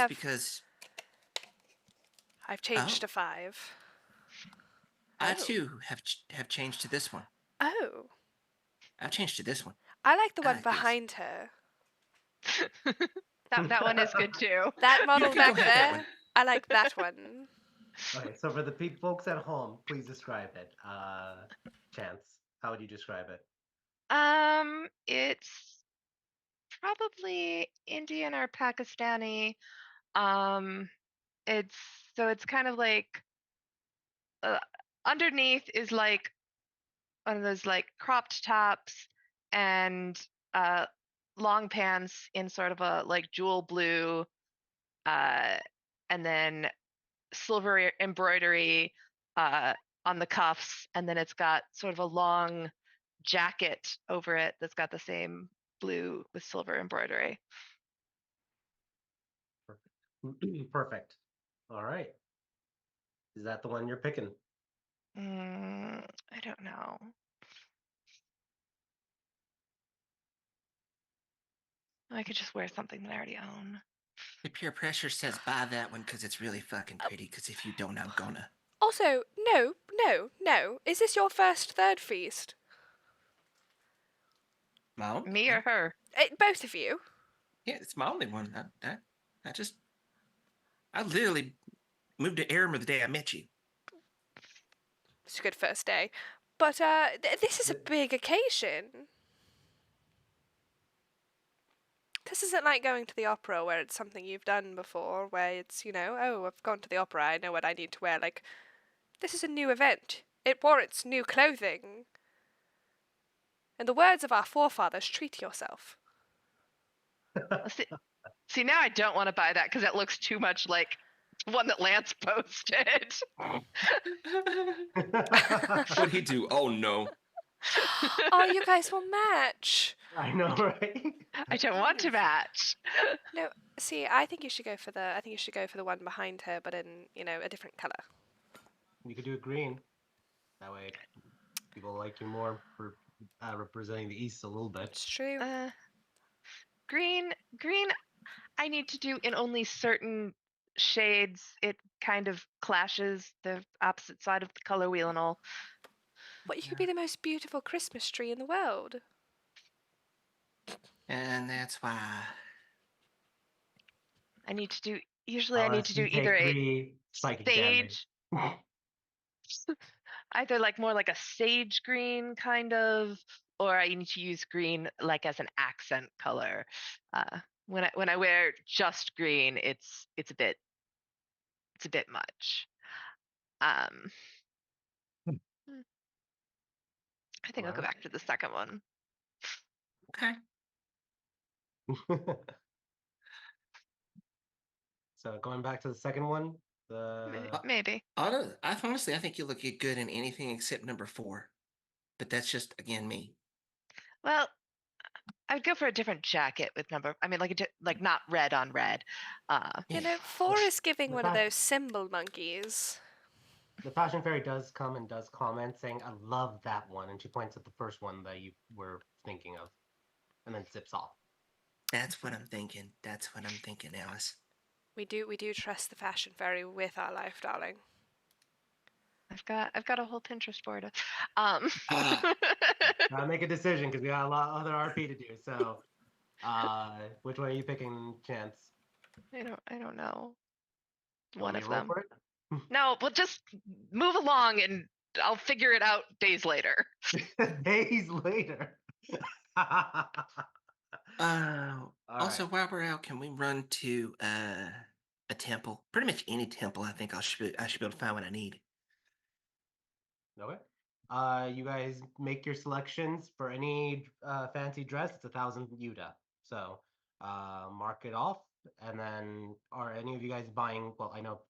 because I've changed Oh. to 5. I Oh. too have changed to this one. Oh, I've changed to this one. I like the I one like this. behind her. that one is good too. That model can back go have that there. one. I like that one. Okay, so for the folks at home, please describe it. Chance, how would you describe it? It's probably Indian or Pakistani. It's it's kind of like underneath is like one of those like cropped tops and long pants in sort of a like jewel blue, and then silver embroidery on the cuffs, and then it's got sort of a long jacket over it that's got the same blue with silver embroidery. Perfect. All right. Is that the one you're picking? I don't know. I could just wear something that I already own. The peer pressure says buy that one because it's really fucking pretty. Because if you don't, I'm gonna. Also, no. Is this your first third feast? My only Me one. or her? Both of you. Yeah, it's my only one. I literally moved to Aramir the day I met you. It's a good first day. But this is a big occasion. This isn't like going to the opera where it's something you've done before, where it's, oh, I've gone to the opera, I know what I need to wear. Like, this is a new event. It warrants new clothing. In the words of our forefathers, treat yourself. See, now I don't want to buy that because it looks too much like one that Lance posted. What'd he do? Oh no. Oh, you guys will match. I know, right? I don't want to match. No, see, I think you should go for the one behind her, but in, a different color. You could do it green. That way, people like you more for representing the East a little bit. It's true. Green, I need to do in only certain shades. It kind of clashes the opposite side of the color wheel and all. What, you could be the most beautiful Christmas tree in the world. And that's why. I need to do. Usually, I need Unless to do you either take a 3 psychic damage. sage, either like more like a sage green kind of, or I need to use green like as an accent color. When I wear just green, it's a bit much. Um, hmm, I think I'll go Alright. back to the second one. Okay. So going back to the second one, the Maybe. Honestly, I think you look good in anything except number 4. But that's just, again, me. Well, I'd go for a different jacket with number. I mean, like not red on red. You Yeah. know, 4 is giving the one of fact- those symbol monkeys. the fashion fairy does come and does comment saying, "I love that one," and she points at the first one that you were thinking of, and then zips off. That's what I'm thinking. That's what I'm thinking, Alice. We do trust the fashion fairy with our life, darling. I've got a whole Pinterest board. Ah. Gotta make a decision because we got a lot of other RP to do. So, which one are you picking, Chance? I don't know. You want One me of to roll them. for it? No, but just move along and I'll figure it out days later. Days later. All Also, right. while we're out, can we run to a temple? Pretty much any temple. I think I should be able to find what I need. Okay. You guys make your selections for any fancy dress. It's 1,000 Yuta. So, mark it off. And then, are any of you guys buying? Well, I know,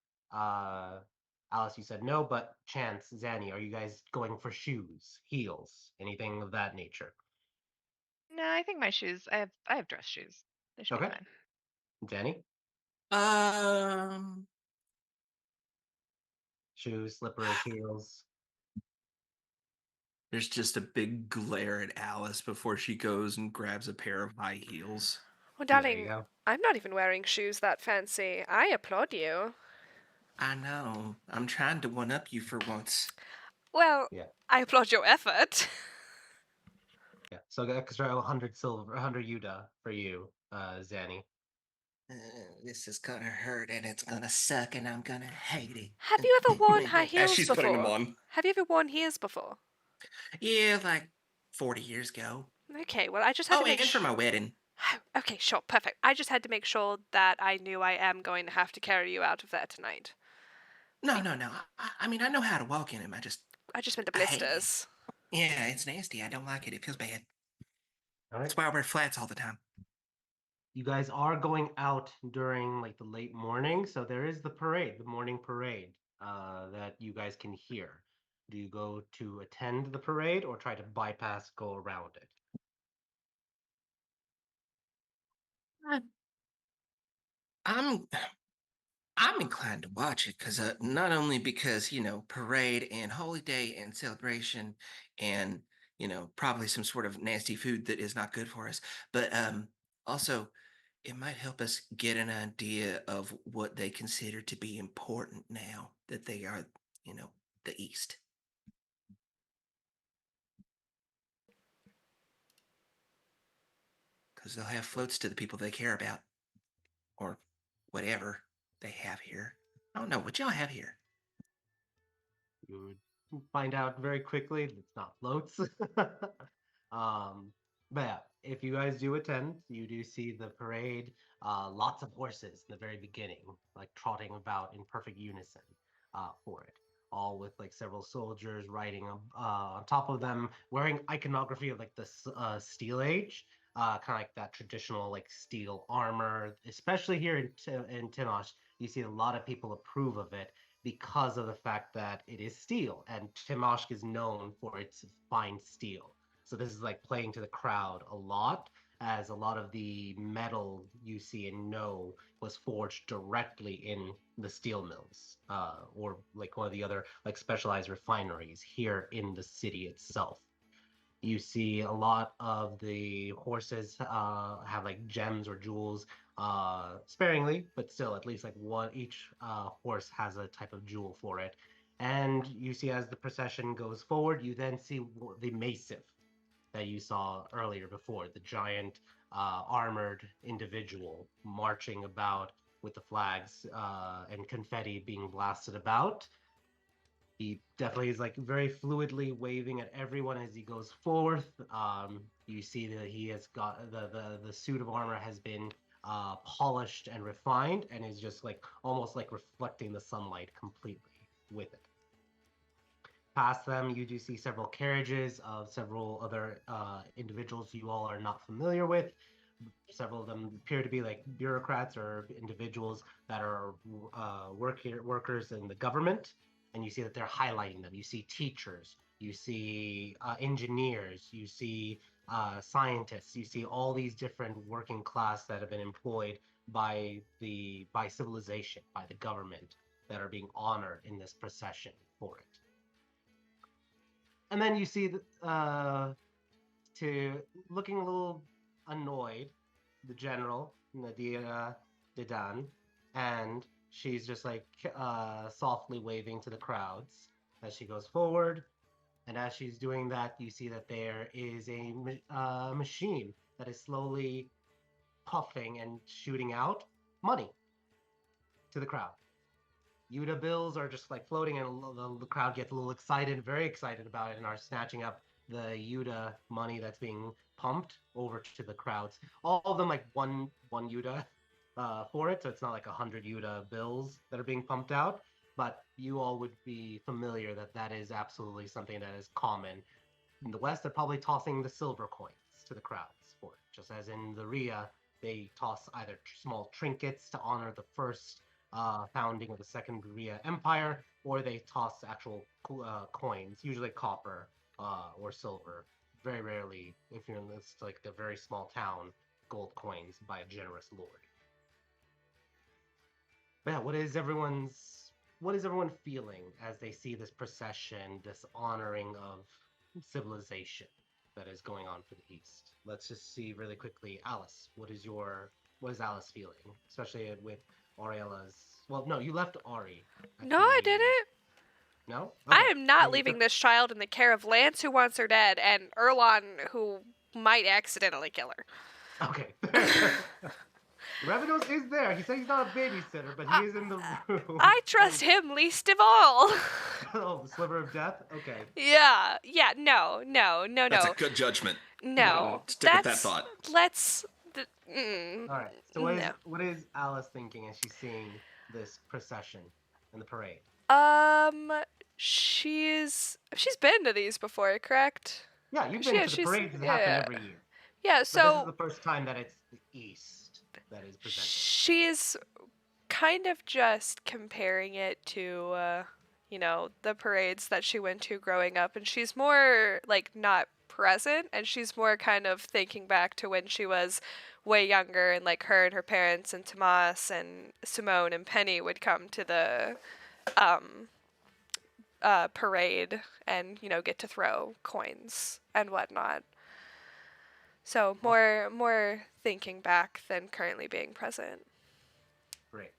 Alice, you said no, but Chance, Zanny, are you guys going for shoes, heels, anything of that nature? No, I think my shoes. I have dress shoes. They should be Okay. fine. Zanny, Um, shoes, slippers, heels. There's just a big glare at Alice before she goes and grabs a pair of high heels. Well, There you darling, go. I'm not even wearing shoes that fancy. I applaud you. I know. I'm trying to one up you for once. Well, Yeah. I applaud your effort. Yeah. So extra 100 silver, 100 Yuta for you, Zanny. Uh, this is gonna hurt and it's gonna suck and I'm gonna hate it. Have you ever worn high As heels she's putting them before? on. Have you ever worn heels before? Yeah, like 40 years ago. Okay, well, I just had Oh, to make and for my wedding. Okay, sure, perfect. I just had to make sure that I knew I am going to have to carry you out of there tonight. No, no, no. I mean, I know how to walk in them. I just meant the I hate it. blisters. Yeah, it's nasty. I don't like it. It feels bad. All right. That's why I wear flats all the time. You guys are going out during like the late morning, so there is the parade, the morning parade, that you guys can hear. Do you go to attend the parade or try to bypass, go around it? I- I'm I'm inclined to watch it because not only because parade and holy day and celebration and probably some sort of nasty food that is not good for us, but also it might help us get an idea of what they consider to be important now that they are you know the East. Because they'll have floats to the people they care about or whatever they have here. I don't know what y'all have here. You would find out very quickly that it's not floats. But yeah, if you guys do attend, you do see the parade. Lots of horses in the very beginning, like trotting about in perfect unison for it. All with like several soldiers riding on top of them, wearing iconography of like the Steel Age, kind of like that traditional like steel armor. Especially here in Tinosh, you see a lot of people approve of it because of the fact that it is steel, and Timoshk is known for its fine steel. So this is like playing to the crowd a lot, as a lot of the metal you see and know was forged directly in the steel mills, or like one of the other like specialized refineries here in the city itself. You see a lot of the horses have like gems or jewels, sparingly, but still at least like one each horse has a type of jewel for it. And you see as the procession goes forward, you then see the macive that you saw earlier before, the giant armored individual marching about with the flags and confetti being blasted about. He definitely is like very fluidly waving at everyone as he goes forth. You see that he has got the suit of armor has been polished and refined, and is just like almost like reflecting the sunlight completely with it. Past them, you do see several carriages of several other individuals you all are not familiar with. Several of them appear to be like bureaucrats or individuals that are workers in the government, and you see that they're highlighting them. You see teachers, you see engineers, you see scientists, you see all these different working class that have been employed by civilization, by the government, that are being honored in this procession for it. And then you see to looking a little annoyed, the general Nadia Dedan, and she's just like softly waving to the crowds as she goes forward. And as she's doing that, you see that there is a machine that is slowly puffing and shooting out money to the crowd. Yuta bills are just like floating, and the crowd gets a little excited, very excited about it, and are snatching up the Yuta money that's being pumped over to the crowds. All of them like one Yuta for it, so it's not like 100 Yuta bills that are being pumped out. But you all would be familiar that that is absolutely something that is common in the West. They're probably tossing the silver coins to the crowds for it, just as in the Ria, they toss either small trinkets to honor the first founding of the Second Ria Empire, or they toss actual coins, usually copper or silver. Very rarely, if you're in this like a very small town, gold coins by a generous lord. But yeah, what is everyone feeling as they see this procession, this honoring of civilization that is going on for the East? Let's just see really quickly, Alice. What is Alice feeling, especially with Ariella's? Well, no, you left Ari at No, I the. didn't. No. I Okay. am not leaving this child in the care of Lance, who wants her dead, and Erlon, who might accidentally kill her. Okay. Revenos is there. He said he's not a babysitter, but he is in the room. I trust him least of all. Oh, the sliver of death. Okay. Yeah, no. That's a good judgment. No, Stick with that thought. Let's. All right. So No. what is Alice thinking as she's seeing this procession and the parade? Um, she's been to these before, correct? Yeah, you've 'Cause been yeah, to the she's parades that happen yeah, every year, yeah. but this is So the first time that it's the East that is presented. she's kind of just comparing it to, the parades that she went to growing up, and she's more like not present, and she's more kind of thinking back to when she was way younger, and like her and her parents and Tomas and Simone and Penny would come to the um parade and get to throw coins and whatnot. So more thinking back than currently being present. Great.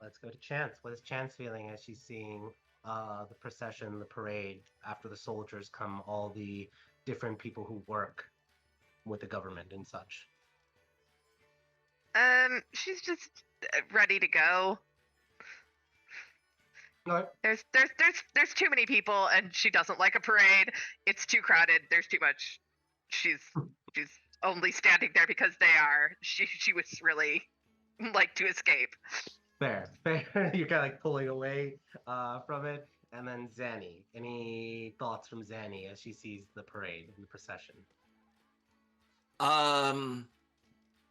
Let's go to Chance. What is Chance feeling as she's seeing the procession, the parade, after the soldiers come, all the different people who work with the government and such? She's just ready to go. No. There's too many people, and she doesn't like a parade. It's too crowded. There's too much. She's she's only standing there because they are. She was really like to escape. Fair. You're kind of like pulling away from it. And then Zanny. Any thoughts from Zanny as she sees the parade and the procession? I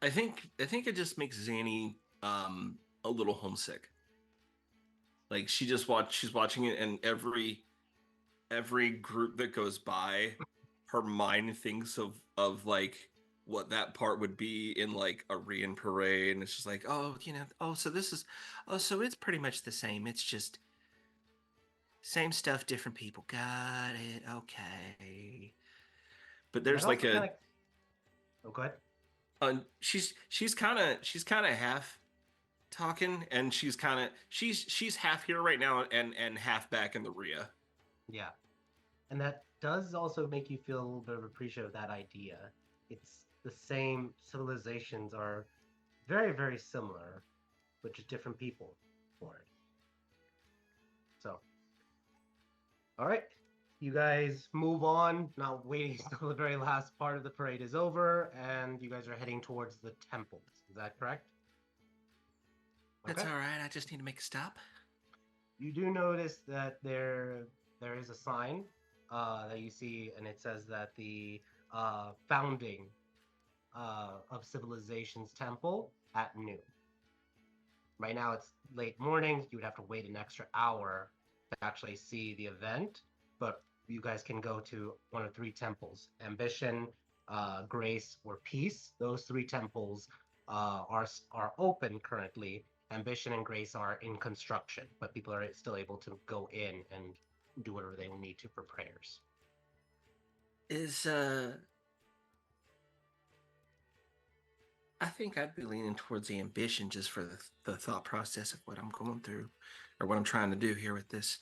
think it just makes Zanny a little homesick. Like she's watching it, and every group that goes by, her mind thinks of like what that part would be in like a Rian parade, and it's just like, so this is, so it's pretty much the same. It's just same stuff, different people. Got it. Okay. But That there's like also a kind of. Oh, go ahead. she's kind of half talking, and she's half here right now and half back in the Rhea. Yeah. And that does also make you feel a little bit of appreciative of that idea. It's the same civilizations are very, very similar, but just different people for it. So, all right. You guys move on, not waiting until the very last part of the parade is over, and you guys are heading towards the temples. Is that correct? That's all right. I just need to make a stop. You do notice that there is a sign that you see, and it says that the founding of Civilization's temple at noon. Right now it's late morning. You would have to wait an extra hour to actually see the event, but you guys can go to one of three temples: Ambition, Grace, or Peace. Those three temples are open currently. Ambition and Grace are in construction, but people are still able to go in and do whatever they need to for prayers. Is I think I'd be leaning towards the ambition just for the thought process of what I'm going through or what I'm trying to do here with this.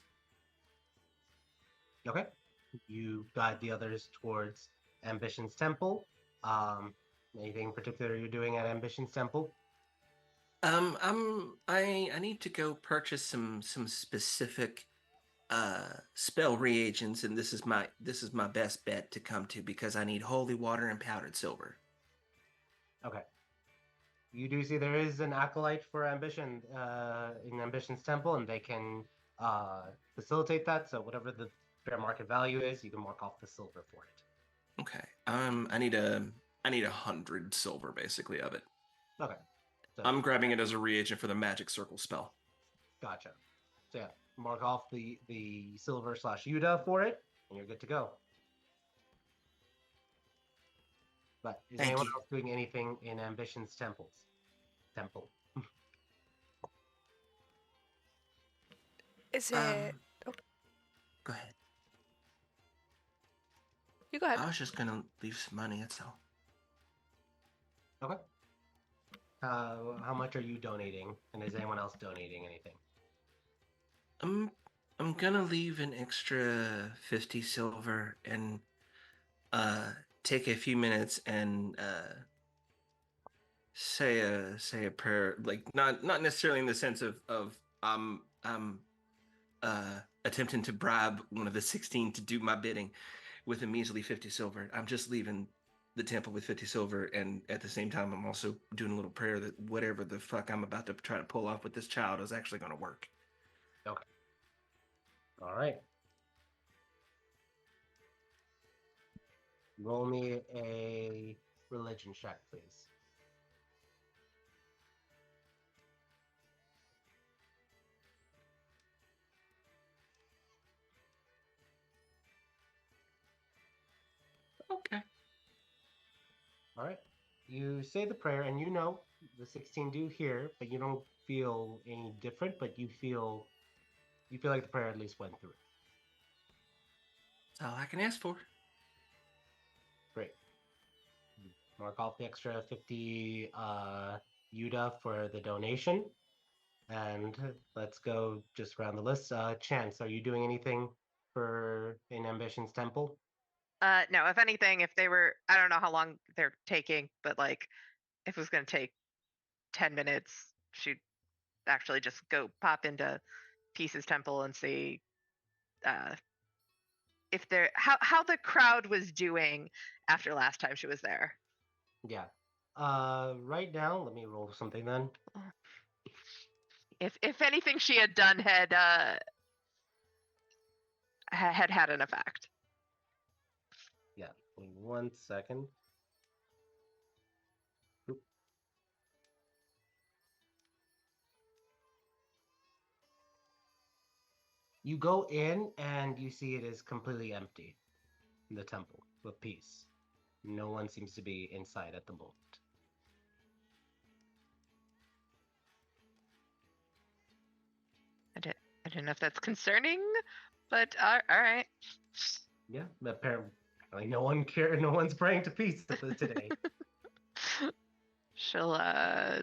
Okay. You guide the others towards Ambition's temple. Anything in particular you're doing at Ambition's temple? I need to go purchase some specific spell reagents, and this is my best bet to come to because I need holy water and powdered silver. Okay. You do see there is an acolyte for Ambition in Ambition's temple, and they can facilitate that. So whatever the fair market value is, you can mark off the silver for it. Okay. I need 100 silver basically of it. Okay. So I'm grabbing it as a reagent for the magic circle spell. gotcha. So yeah, mark off the silver / Yuda for it, and you're good to go. But is Thank anyone you. else doing anything in Ambition's temple? Is it? Oh, Go ahead. you go ahead. I was just gonna leave some money. That's all. Okay. How much are you donating, and is anyone else donating anything? I'm gonna leave an extra 50 silver and take a few minutes and say a prayer, like not necessarily in the sense of I'm attempting to bribe one of the 16 to do my bidding with a measly 50 silver. I'm just leaving the temple with 50 silver, and at the same time I'm also doing a little prayer that whatever the fuck I'm about to try to pull off with this child is actually going to work. Okay. All right. Roll me a religion check, please. Okay. All right. You say the prayer, and you know the 16 do hear, but you don't feel any different. But you feel like the prayer at least went through. That's all I can ask for. Great. Mark off the extra 50 Yuda for the donation. And let's go just around the list. Chance, are you doing anything for in Ambition's temple? No, if anything, if they were, I don't know how long they're taking, but like, if it was going to take 10 minutes, she'd actually just go pop into Peace's temple and see if they're, how the crowd was doing after last time she was there. Yeah. Right now, let me roll something then. If anything she had done had an effect. Yeah, 1 second. Oop. You go in and you see it is completely empty in the temple with peace. No one seems to be inside at the moment. I don't know if that's concerning, but all right. Yeah, Like no one care. No one's praying to peace today. She'll I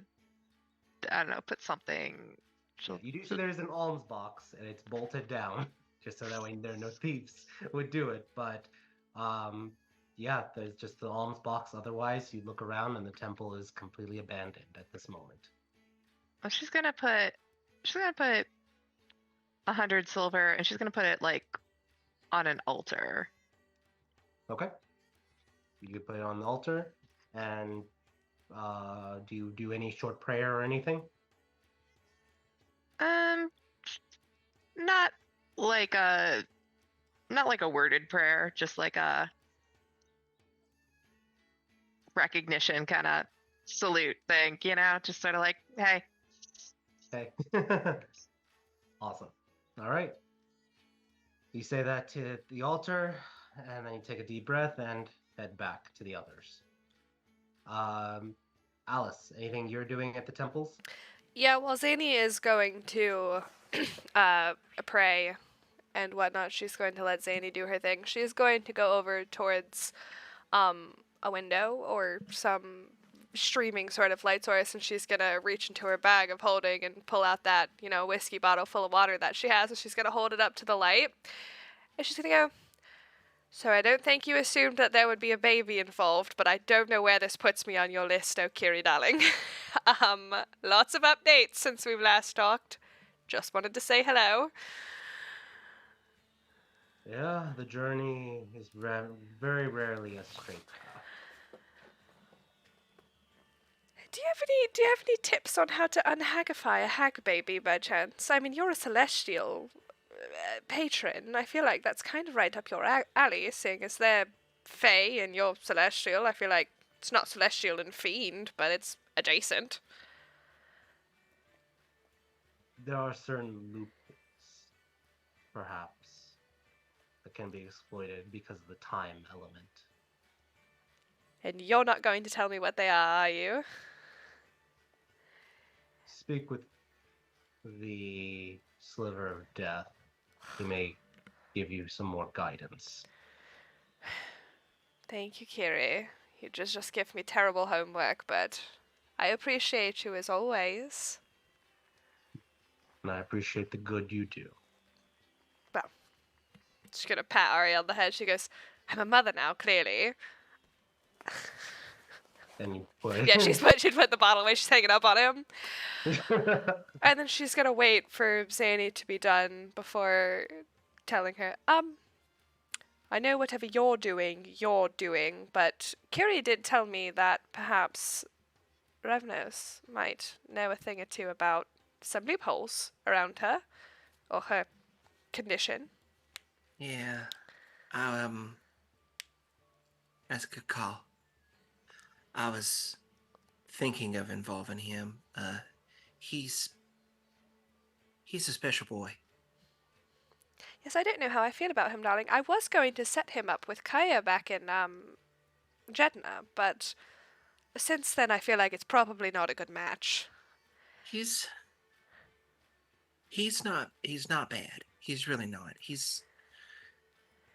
don't know, put something. Yeah, She'll, you do see she'll there's an alms box and it's bolted down, just so that way there are no thieves would do it. But um, yeah, there's just the alms box. Otherwise, you look around and the temple is completely abandoned at this moment. oh, she's gonna put 100 silver, and she's gonna put it like on an altar. Okay, you could put it on the altar. And do you do any short prayer or anything? Um, not like a not like a worded prayer, just like a recognition kind of salute thing, just sort of like, hey. Okay. Awesome. All right. You say that to the altar, and then you take a deep breath and head back to the others. Um, Alice, anything you're doing at the temples? Yeah, well, Zany is going to pray and whatnot. She's going to let Zany do her thing. She's going to go over towards a window or some streaming sort of light source, and she's gonna reach into her bag of holding and pull out that, whiskey bottle full of water that she has, and she's gonna hold it up to the light. And she's gonna go, so I don't think you assumed that there would be a baby involved, but I don't know where this puts me on your list, oh Kiri darling. Lots of updates since we've last talked. Just wanted to say hello. Yeah, the journey is very rarely a straight path. Do you have any tips on how to unhagify a hag baby by chance? I mean, you're a celestial patron. I feel like that's kind of right up your alley, seeing as they're fae and you're celestial. I feel like it's not celestial and fiend, but it's adjacent. There are certain loopholes, perhaps, that can be exploited because of the time element. And you're not going to tell me what they are you? Speak with the sliver of death. He may give you some more guidance. Thank you, Kiri. You just give me terrible homework, but I appreciate you as always. And I appreciate the good you do. Well, she's gonna pat Ari on the head. She goes, I'm a mother now, clearly. And you put Yeah, she'd put the bottle away. She's hanging up on him. And then she's gonna wait for Zanny to be done before telling her, I know whatever you're doing, but Kiri did tell me that perhaps Revnos might know a thing or two about some loopholes around her, or her condition. Yeah. That's a good call. I was thinking of involving him. He's a special boy. Yes, I don't know how I feel about him, darling. I was going to set him up with Kaya back in, Jedna, but since then I feel like it's probably not a good match. He's not bad. He's really not.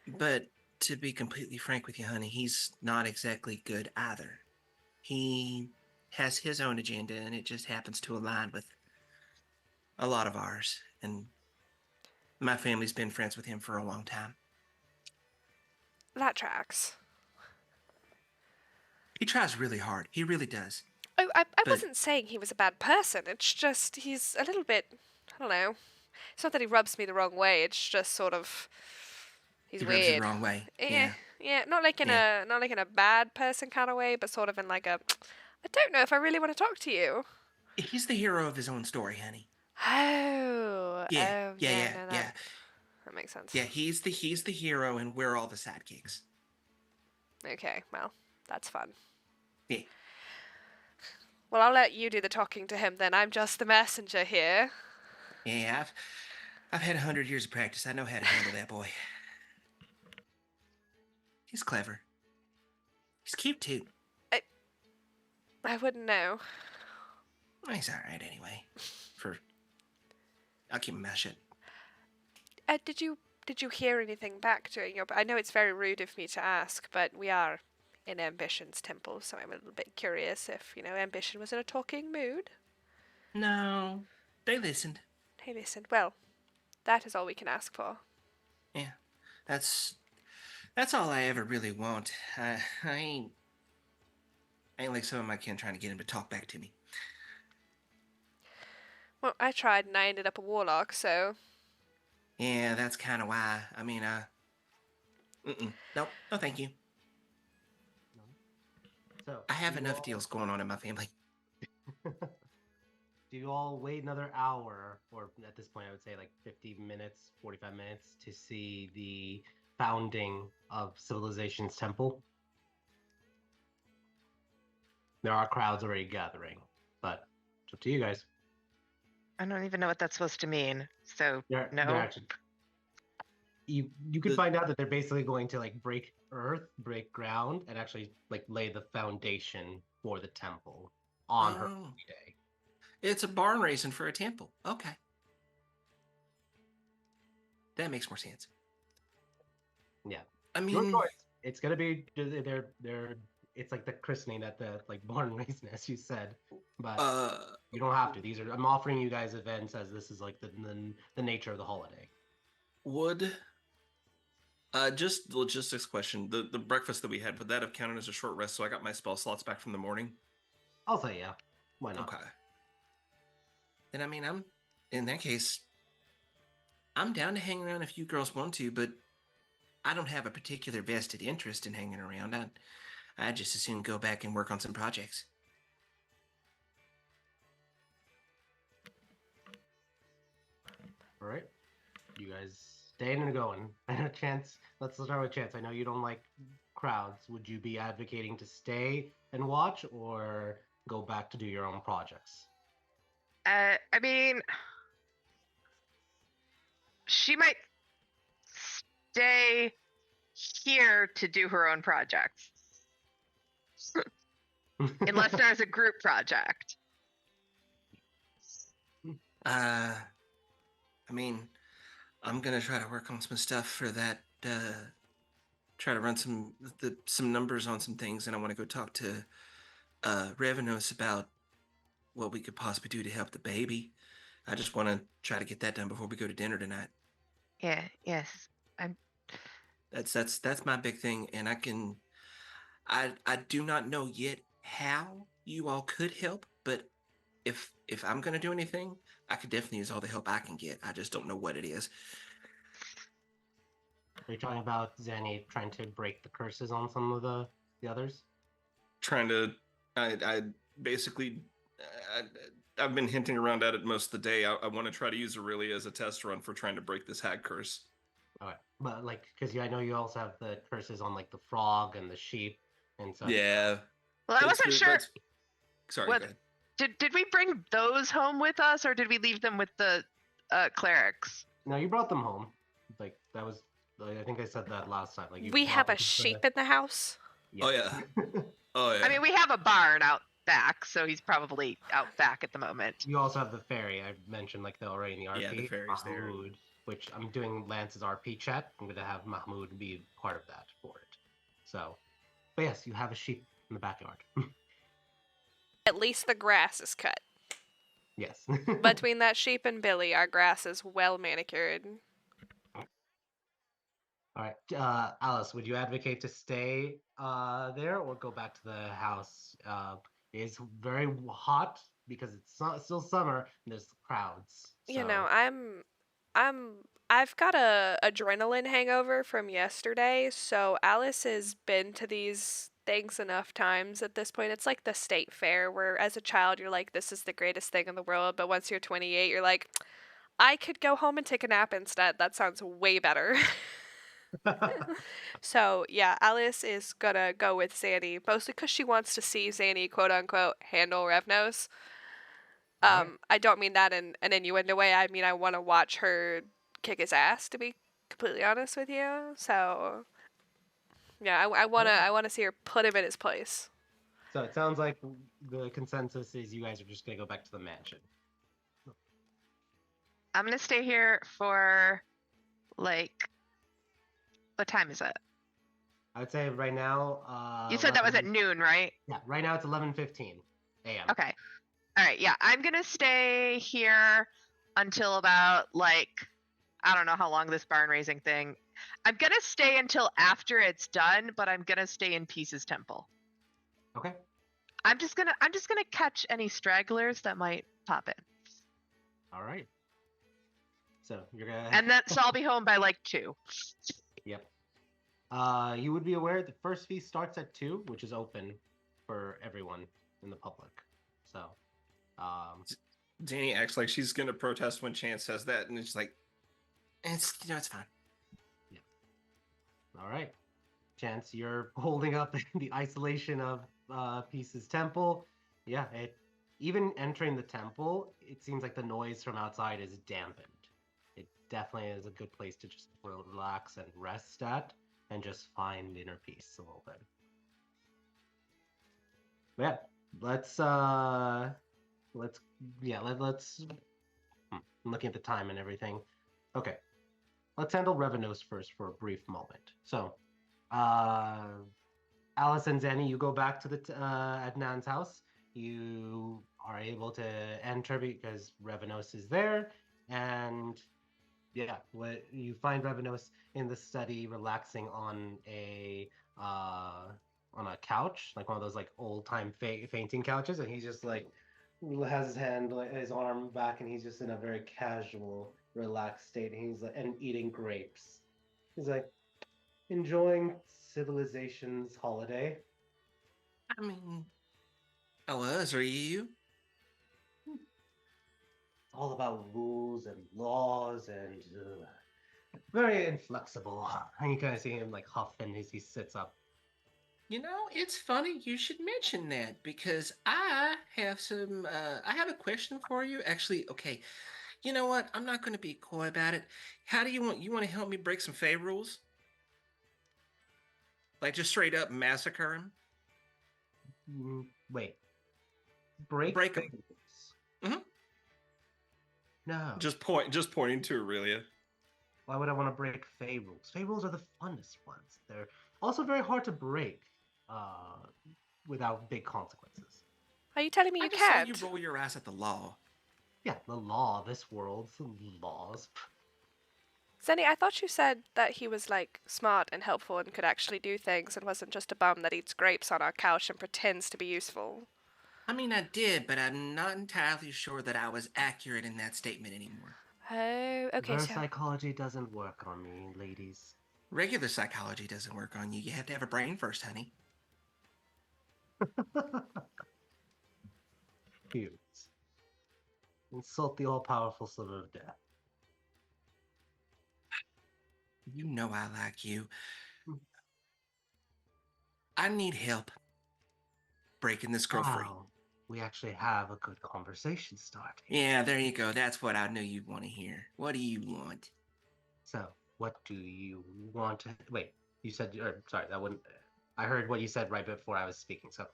But to be completely frank with you, honey, he's not exactly good either. He has his own agenda, and it just happens to align with a lot of ours. And my family's been friends with him for a long time. That tracks. He tries really hard. He really does. Oh, I But- wasn't saying he was a bad person. It's just he's a little bit, I don't know. It's not that he rubs me the wrong way. It's just sort of he's He weird. rubs you the wrong way. Yeah, not like in a bad person kind of way, but sort of in like a I don't know if I really want to talk to you. He's the hero of his own story, honey. Oh, Yeah, oh, yeah, no, yeah. that makes sense. Yeah, he's the hero, and we're all the sidekicks. Okay, well, that's fun. Yeah. Well, I'll let you do the talking to him then. I'm just the messenger here. Yeah, I've had 100 years of practice. I know how to handle that boy. He's clever. He's cute too. I wouldn't know. He's all right anyway. I'll keep my mouth shut. Did you did you hear anything back during your? I know it's very rude of me to ask, but we are in Ambition's temple, so I'm a little bit curious if Ambition was in a talking mood. No, they listened. Hey, listen. Well, that is all we can ask for. Yeah, that's all I ever really want. I ain't like some of my kin trying to get him to talk back to me. Well, I tried and I ended up a warlock, so Yeah, that's kind of why. I mean, nope, no, thank you. So I have do you enough all, deals going on in my family. do you all wait another hour, or at this point, I would say like 50 minutes, 45 minutes, to see the founding of Civilization's temple? There are crowds already gathering, but it's up to you guys. I don't even know what that's supposed to mean. So They're no. actually you could The- find out that they're basically going to like break earth, break ground, and actually like lay the foundation for the temple on her Oh, day. it's a barn raising for a temple. Okay, that makes more sense. Yeah, I your mean, choice. It's gonna be they're it's like the christening at the like barn raising, as you said, but uh, you don't have to. These are I'm offering you guys events as this is like the nature of the holiday. would just logistics question. The breakfast that we had, would that have counted as a short rest? So I got my spell slots back from the morning. I'll say yeah. Why not? Okay. then I mean, I'm in that case, I'm down to hang around if you girls want to, but I don't have a particular vested interest in hanging around. I'd just as soon go back and work on some projects. All right. You guys staying and going. Chance, let's start with Chance. I know you don't like crowds. Would you be advocating to stay and watch or go back to do your own projects? I mean, she might stay here to do her own projects, unless there's a group project. I mean, I'm gonna try to work on some stuff for that. Try to run some numbers on some things, and I want to go talk to Revenos about what we could possibly do to help the baby. I just want to try to get that done before we go to dinner tonight. Yeah. Yes. I'm. That's my big thing, and I do not know yet how you all could help, but if I'm gonna do anything, I could definitely use all the help I can get. I just don't know what it is. Are you talking about Zanny trying to break the curses on some of the others? Trying to, I basically, I've been hinting around at it most of the day. I want to try to use Aurelia as a test run for trying to break this hag curse. Okay, but like because I know you also have the curses on like the frog and the sheep and such. Yeah. Well, I wasn't sure. Sorry, What- go ahead. Did we bring those home with us, or did we leave them with the clerics? No, you brought them home. Like that was. Like, I think I said that last time. Like you. we have brought a them to sheep in the house. Oh, yeah. Oh, yeah. I mean, we have a barn out back, so he's probably out back at the moment. You also have the fairy. I mentioned like the already in the RP. Yeah, the fairy's there. Mahmoud, which I'm doing Lance's RP chat. I'm going to have Mahmoud be part of that for it. So, but yes, you have a sheep in the backyard. At least the grass is cut. Yes. Between that sheep and Billy, our grass is well manicured. All right, Alice, would you advocate to stay there or go back to the house? It's very hot because it's still summer and there's crowds. You so- know, I've got a adrenaline hangover from yesterday, so Alice has been to these things enough times at this point. It's like the state fair where as a child you're like, this is the greatest thing in the world, but once you're 28, you're like, I could go home and take a nap instead. That sounds way better. So yeah, Alice is gonna go with Zanny, mostly because she wants to see Zanny quote unquote handle Revnos. Alright. I don't mean that in an innuendo way. I mean I want to watch her kick his ass. To be completely honest with you, so yeah, I wanna see her put him in his place. So it sounds like the consensus is you guys are just gonna go back to the mansion. I'm gonna stay here for like What time is it? I'd say right now. You said that was at 11 noon, right? Yeah, right now it's 11:15 a.m. Okay. All right. Yeah, I'm gonna stay here until about like I don't know how long this barn raising thing. I'm gonna stay until after it's done, but I'm gonna stay in Peace's temple. Okay. I'm just gonna catch any stragglers that might pop in, All right. So you're gonna. and then so I'll be home by like 2. Yep. You would be aware the first feast starts at 2, which is open for everyone in the public. So, Danny acts like she's gonna protest when Chance says that, and it's like, It's it's fine. all right. Chance, you're holding up the isolation of Peace's temple. Yeah, even entering the temple, it seems like the noise from outside is dampened. It definitely is a good place to just relax and rest at, and just find inner peace a little bit. But yeah, let's let's. I'm looking at the time and everything. Okay, let's handle Revenos first for a brief moment. So, uh, Alice and Zenny, you go back to the Adnan's house. You are able to enter because Revenos is there, and yeah, what you find Revenos in the study, relaxing on a couch, like one of those like old time fainting couches, and he's just like has his hand, like his arm back, and he's just in a very casual, relaxed state. And he's like and eating grapes. He's like enjoying civilization's holiday. I mean, I was, are you? It's all about rules and laws and very inflexible. And you kind of see him like huffing as he sits up. You know, it's funny you should mention that because I have I have a question for you. Actually, okay, you know what? I'm not going to be coy about it. How do you want to help me break some Fey rules? Like just straight up massacre him? Wait, break Break 'em. fables. Mhm. No. just pointing to Aurelia. Why would I want to break Fey rules? Fey rules are the funnest ones. They're also very hard to break uh, without big consequences. Are you telling me I you just saw you can't? roll your ass at the law. Yeah, the law, this world's laws. Zenny, I thought you said that he was like smart and helpful and could actually do things and wasn't just a bum that eats grapes on our couch and pretends to be useful. I mean, I did, but I'm not entirely sure that I was accurate in that statement anymore. Oh, okay, Reverse so psychology doesn't work on me, ladies. Regular psychology doesn't work on you. You have to have a brain first, honey. Humans. Insult the all-powerful son of death. You know I like you. I need help breaking this girl free. Wow. We actually have a good conversation starting. Yeah, there you go. That's what I knew you'd want to hear. What do you want? So, what do you want to... Wait, you said... Or, sorry, that wouldn't... I heard what you said right before I was speaking, so...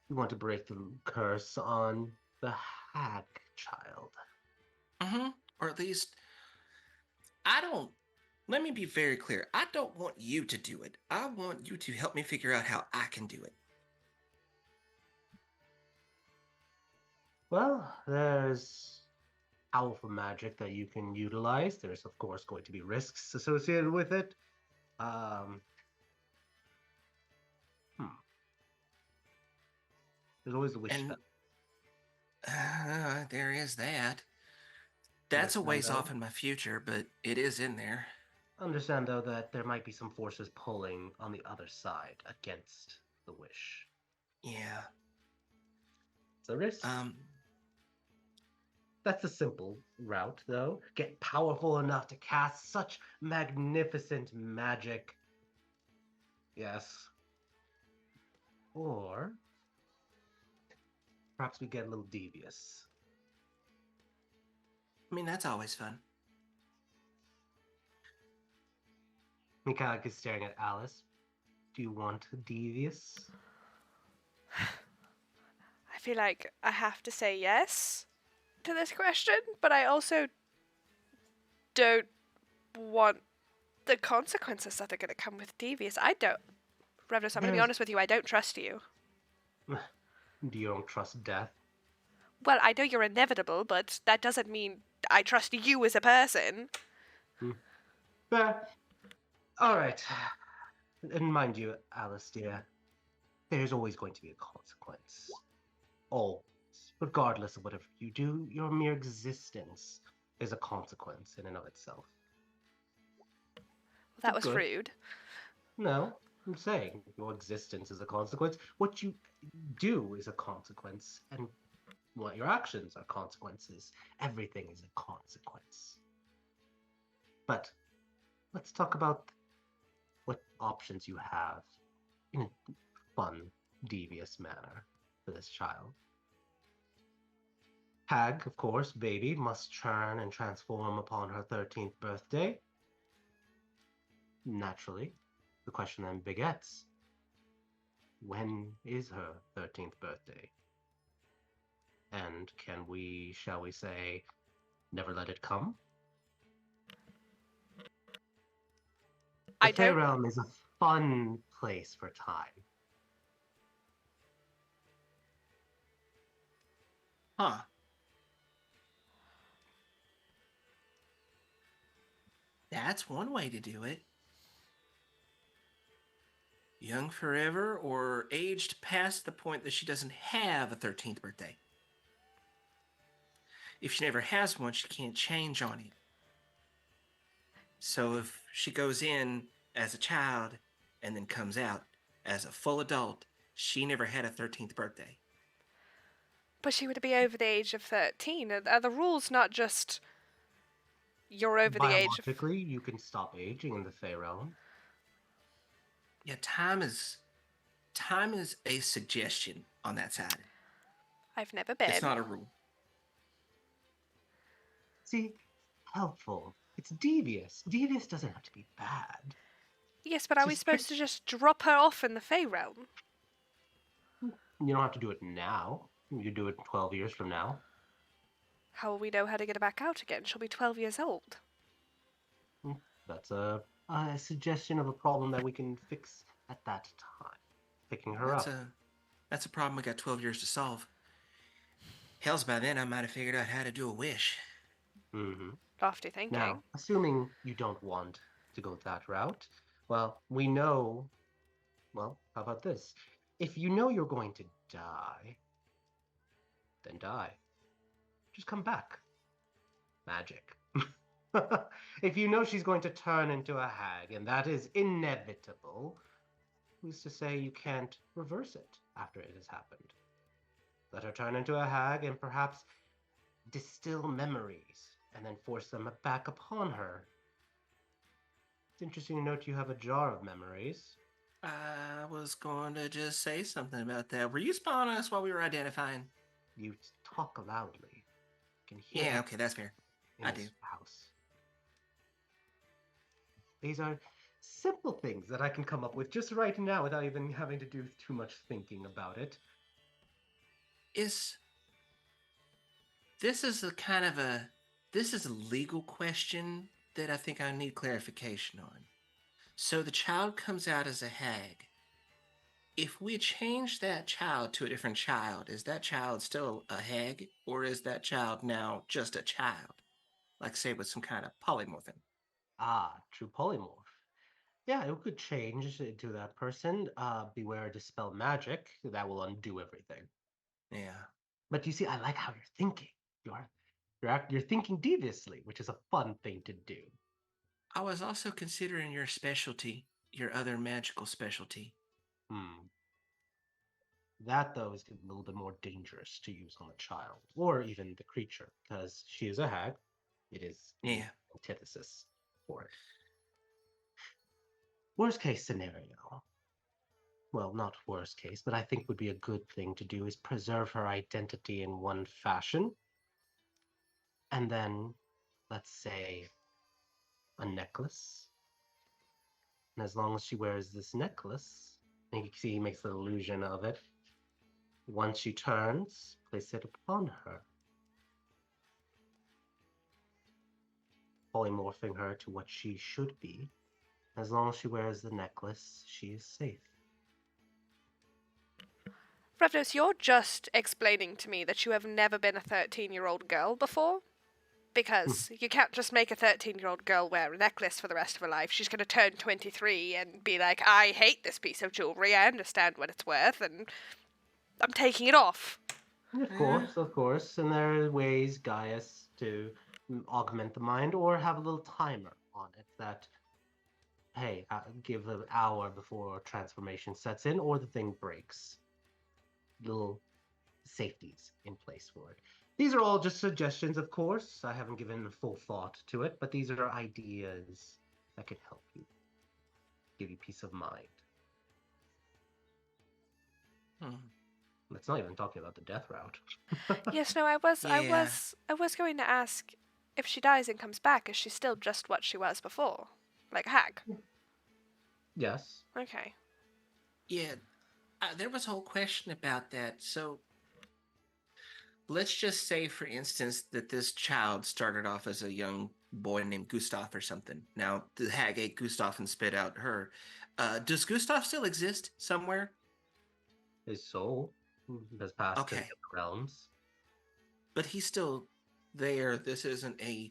You want to break the curse on the hag child. Mm-hmm. Or at least, I don't... Let me be very clear. I don't want you to do it. I want you to help me figure out how I can do it. Well, there's powerful magic that you can utilize. There's, of course, going to be risks associated with it. Um, There's always the wish And spell. there is that. That's a Understand, ways though. off in my future, but it is in there. Understand, though, that there might be some forces pulling on the other side against the wish. Yeah. It's a risk. That's the simple route, though. Get powerful enough to cast such magnificent magic. Yes. Or perhaps we get a little devious. I mean, that's always fun. Mikhail is staring at Alice. Do you want devious? I feel like I have to say yes to this question, but I also don't want The consequences that are going to come with devious. I don't. Revnus, I'm going to be There's- honest with you. I don't trust you. Do you don't trust death? Well, I know you're inevitable, but that doesn't mean I trust you as a person. Fair. All right. And mind you, Alice, dear, there's always going to be a consequence. Always. Regardless of whatever you do, your mere existence is a consequence in and of itself. Well, that was Good. rude. No, I'm saying your existence is a consequence. What you do is a consequence, and what your actions are consequences. Everything is a consequence. But let's talk about what options you have in a fun, devious manner for this child. Hag, of course, baby, must churn and transform upon her 13th birthday. Naturally, the question then begets, when is her 13th birthday? And can we, shall we say, never let it come? The I Fey don't. Realm is a fun place for time. Huh. That's one way to do it. Young forever or aged past the point that she doesn't have a 13th birthday. If she never has one, she can't change on it. So if she goes in as a child and then comes out as a full adult, she never had a 13th birthday. But she would be over the age of 13. Are the rules not just you're over the age of. Biologically, you can stop aging in the Fey Realm. Yeah, time is a suggestion on that side. I've never been. It's not a rule. See, helpful. It's devious. Devious doesn't have to be bad. Yes, but are we Just supposed to just drop her off in the Fey realm? You don't have to do it now. You do it 12 years from now. How will we know how to get her back out again? She'll be 12 years old. That's a suggestion of a problem that we can fix at that time. Picking her up. That's a problem we got 12 years to solve. Hell's by then I might have figured out how to do a wish. Mm-hmm. Lofty thinking. Now, assuming you don't want to go that route, well, we know. Well, how about this? If you know you're going to die, then die. Just come back. Magic. If you know she's going to turn into a hag, and that is inevitable, who's to say you can't reverse it after it has happened? Let her turn into a hag and perhaps distill memories and then force them back upon her. It's interesting to note you have a jar of memories. I was going to just say something about that. Were you spying on us while we were identifying? You talk loudly. You can hear Yeah, it okay, that's fair. in I this do. house. These are simple things that I can come up with just right now without even having to do too much thinking about it. This is this is a legal question that I think I need clarification on. So the child comes out as a hag. If we change that child to a different child, is that child still a hag, or is that child now just a child? Like, say, with some kind of polymorphin? Ah, true polymorph. Yeah, it could change into that person. Beware dispel magic. That will undo everything. Yeah. But you see, I like how you're thinking. You're thinking deviously, which is a fun thing to do. I was also considering your specialty, your other magical specialty. Hmm. That, though, is a little bit more dangerous to use on the child, or even the creature, because she is a hag. It is the Yeah. antithesis for it. Worst case scenario. Well, not worst case, but I think would be a good thing to do is preserve her identity in one fashion. And then, let's say, a necklace. And as long as she wears this necklace, and you can see he makes an illusion of it. Once she turns, place it upon her, polymorphing her to what she should be. As long as she wears the necklace, she is safe. Revnos, you're just explaining to me that you have never been a 13-year-old girl before? Because you can't just make a 13-year-old girl wear a necklace for the rest of her life. She's going to turn 23 and be like, I hate this piece of jewelry. I understand what it's worth, and I'm taking it off. Yeah. Of course. And there are ways, Gaius, to augment the mind or have a little timer on it that, hey, give an hour before transformation sets in or the thing breaks. Little safeties in place for it. These are all just suggestions, of course. I haven't given full thought to it, but these are ideas that could help you, give you peace of mind. Hmm. Let's not even talking about the death route. Yes, no, Yeah. I was going to ask, if she dies and comes back, is she still just what she was before? Like a hag? Yes. Okay. Yeah. There was a whole question about that. So let's just say, for instance, that this child started off as a young boy named Gustav or something. Now, the hag ate Gustav and spit out her. Does Gustav still exist somewhere? His soul has passed to the Okay. other realms. But he's still there. This isn't a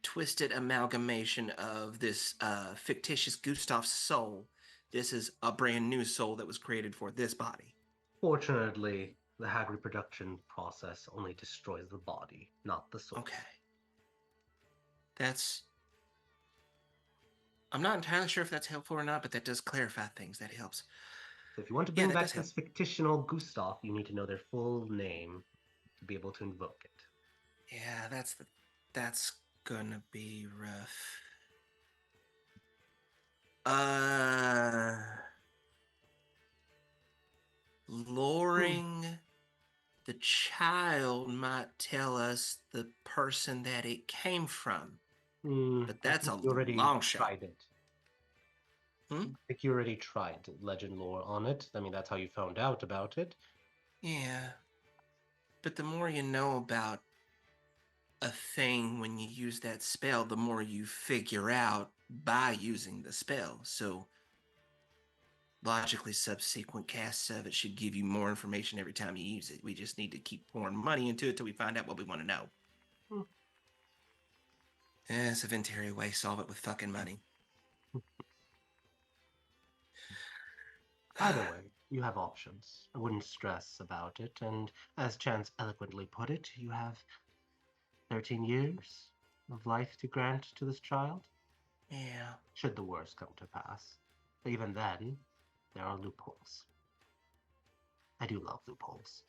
twisted amalgamation of this fictitious Gustav's soul. This is a brand new soul that was created for this body. Fortunately, the hag reproduction process only destroys the body, not the soul. Okay. That's. I'm not entirely sure if that's helpful or not, but that does clarify things. That helps. So if you want to Yeah, bring that does back help. this fictional Gustav, you need to know their full name to be able to invoke it. Yeah, that's gonna be rough. Uh, luring the child might tell us the person that it came from, but I that's think a you already long shot. tried it. Hmm? I think you already tried legend lore on it. I mean, that's how you found out about it. Yeah, but the more you know about a thing when you use that spell, the more you figure out by using the spell. So logically, subsequent casts of it should give you more information every time you use it. We just need to keep pouring money into it till we find out what we want to know. Hmm. It's a Venturi way. Solve it with fucking money. Either way, you have options. I wouldn't stress about it. And as Chance eloquently put it, you have 13 years of life to grant to this child, Yeah. should the worst come to pass. But even then, there are loopholes. I do love loopholes.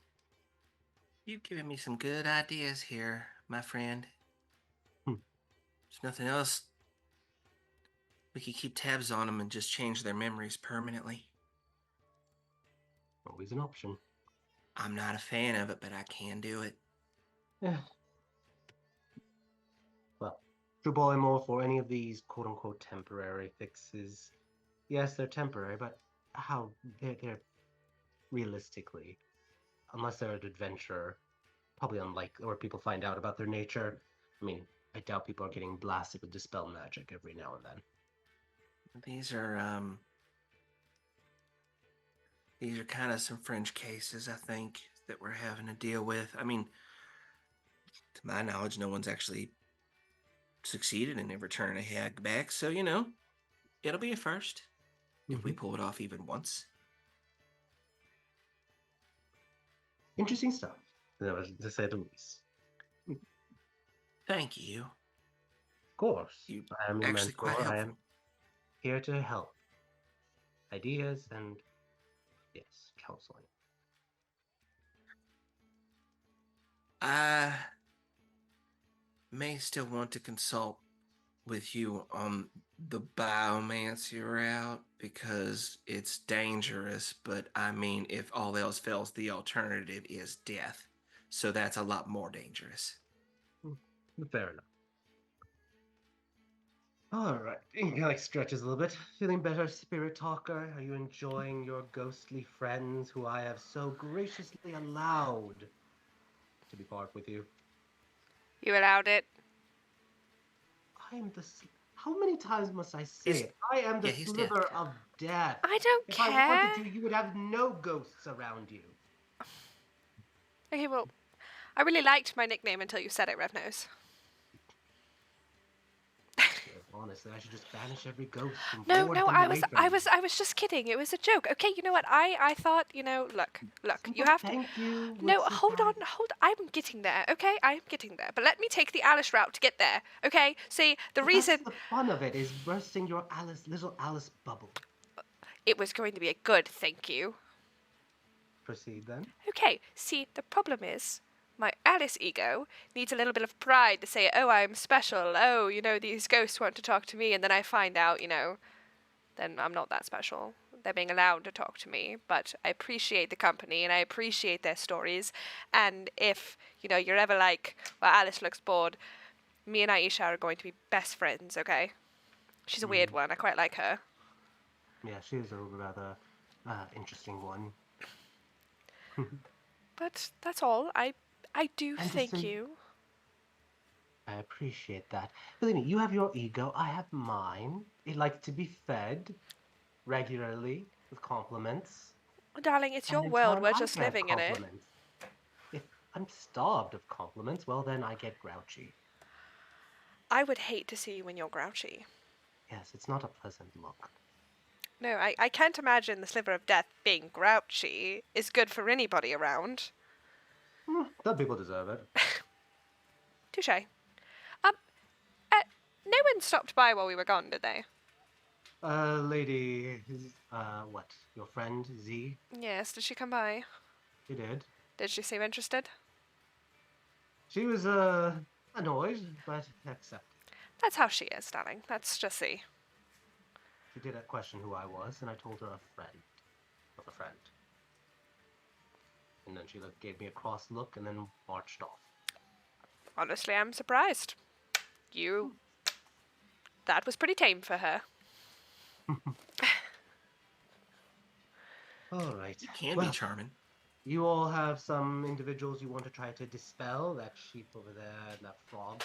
You've given me some good ideas here, my friend. Hmm. There's nothing else. We could keep tabs on them and just change their memories permanently. Always an option. I'm not a fan of it, but I can do it. Yeah. Well, true Polymorph or any of these quote unquote temporary fixes, yes, they're temporary, but how they're realistically, unless they're an adventurer, probably unlikely, or people find out about their nature. I mean, I doubt people are getting blasted with dispel magic every now and then. These are kind of some fringe cases, I think, that we're having to deal with. I mean, to my knowledge, no one's actually succeeded in returning a hag back, so it'll be a first if we Mm-hmm. pull it off even once. Interesting stuff, to say the least. Thank you. Of course, You I am your actually quite mentor. I helpful. am here to help. Ideas and, yes, counseling. I may still want to consult with you on the biomancy route because it's dangerous, but I mean, if all else fails, the alternative is death. So that's a lot more dangerous. Fair enough. All right. He like stretches a little bit. Feeling better, Spirit Talker? Are you enjoying your ghostly friends who I have so graciously allowed to be part with you? You allowed it? I am How many times must I say He's- it? I am the he's dead. sliver of death. I don't If I care. wanted to, you would have no ghosts around you. Okay, well, I really liked my nickname until you said it, Revnose. Honestly, I should just banish every ghost and No, ward no, them away from you. I was just kidding. It was a joke. Okay, you know what? I thought, look, you Simple have to. thank you would No, hold on, suffice. hold. I'm getting there. Okay, I'm getting there. But let me take the Alice route to get there. Okay. See, the But that's reason the fun of it, is bursting your little Alice bubble. it was going to be a good thank you. Proceed then. Okay. See, the problem is my Alice ego needs a little bit of pride to say, oh, I'm special. Oh, these ghosts want to talk to me, and then I find out, then I'm not that special. They're being allowed to talk to me, but I appreciate the company and I appreciate their stories. And if, you're ever like, well, Alice looks bored, me and Aisha are going to be best friends, okay? She's a weird one. I quite like her. Yeah, she is a rather interesting one. But that's all. I do And to thank say, you. I appreciate that. Believe me, you have your ego, I have mine. It likes to be fed regularly with compliments. Darling, it's And your in world. turn, We're I just grant living in it. compliments. If I'm starved of compliments, well, then I get grouchy. I would hate to see you when you're grouchy. Yes, it's not a pleasant look. No, I can't imagine the sliver of death being grouchy is good for anybody around. Some people deserve it. Touche. Um, no one stopped by while we were gone, did they? Lady, what? Your friend, Z? Yes, did she come by? She did. Did she seem interested? She was, annoyed, but accepted. That's how she is, darling. That's just see. She did question who I was, and I told her a friend of a friend. And then she gave me a cross look and then marched off. Honestly, I'm surprised. That was pretty tame for her. All right. He can Well, be charming. you all have some individuals you want to try to dispel. That sheep over there and that frog.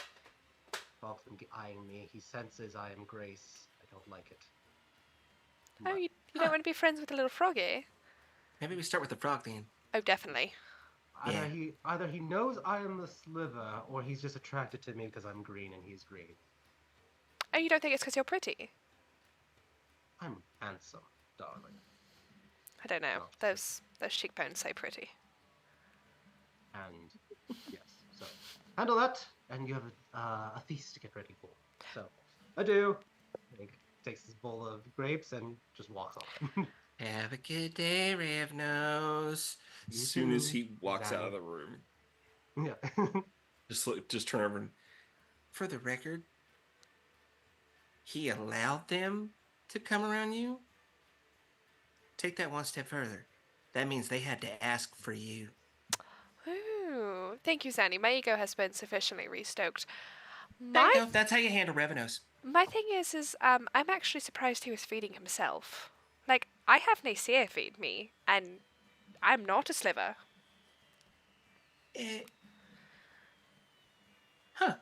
Frog's been eyeing me. He senses I am Grace. I don't like it. Oh, But you don't want to be friends with a little froggy? Maybe we start with the frog then. Oh, definitely. Yeah. either he knows I am the sliver, or he's just attracted to me because I'm green and he's green. Oh, you don't think it's because you're pretty? I'm handsome, darling. I don't know. No. Those cheekbones say pretty. And yes, so handle that, and you have a feast to get ready for. So, adieu. And he takes his bowl of grapes and just walks off. Have a good day, Ravnos. As You soon as too, he walks out Zanny. of the room, Yeah. just turn over and For the record, he allowed them to come around you? Take that one step further. That means they had to ask for you. Ooh, thank you, Zanny. My ego has been sufficiently restoked. There you My go. That's how you handle revenues. my thing is I'm actually surprised he was feeding himself. Like, I have Nacia feed me, and I'm not a sliver. Eh, huh.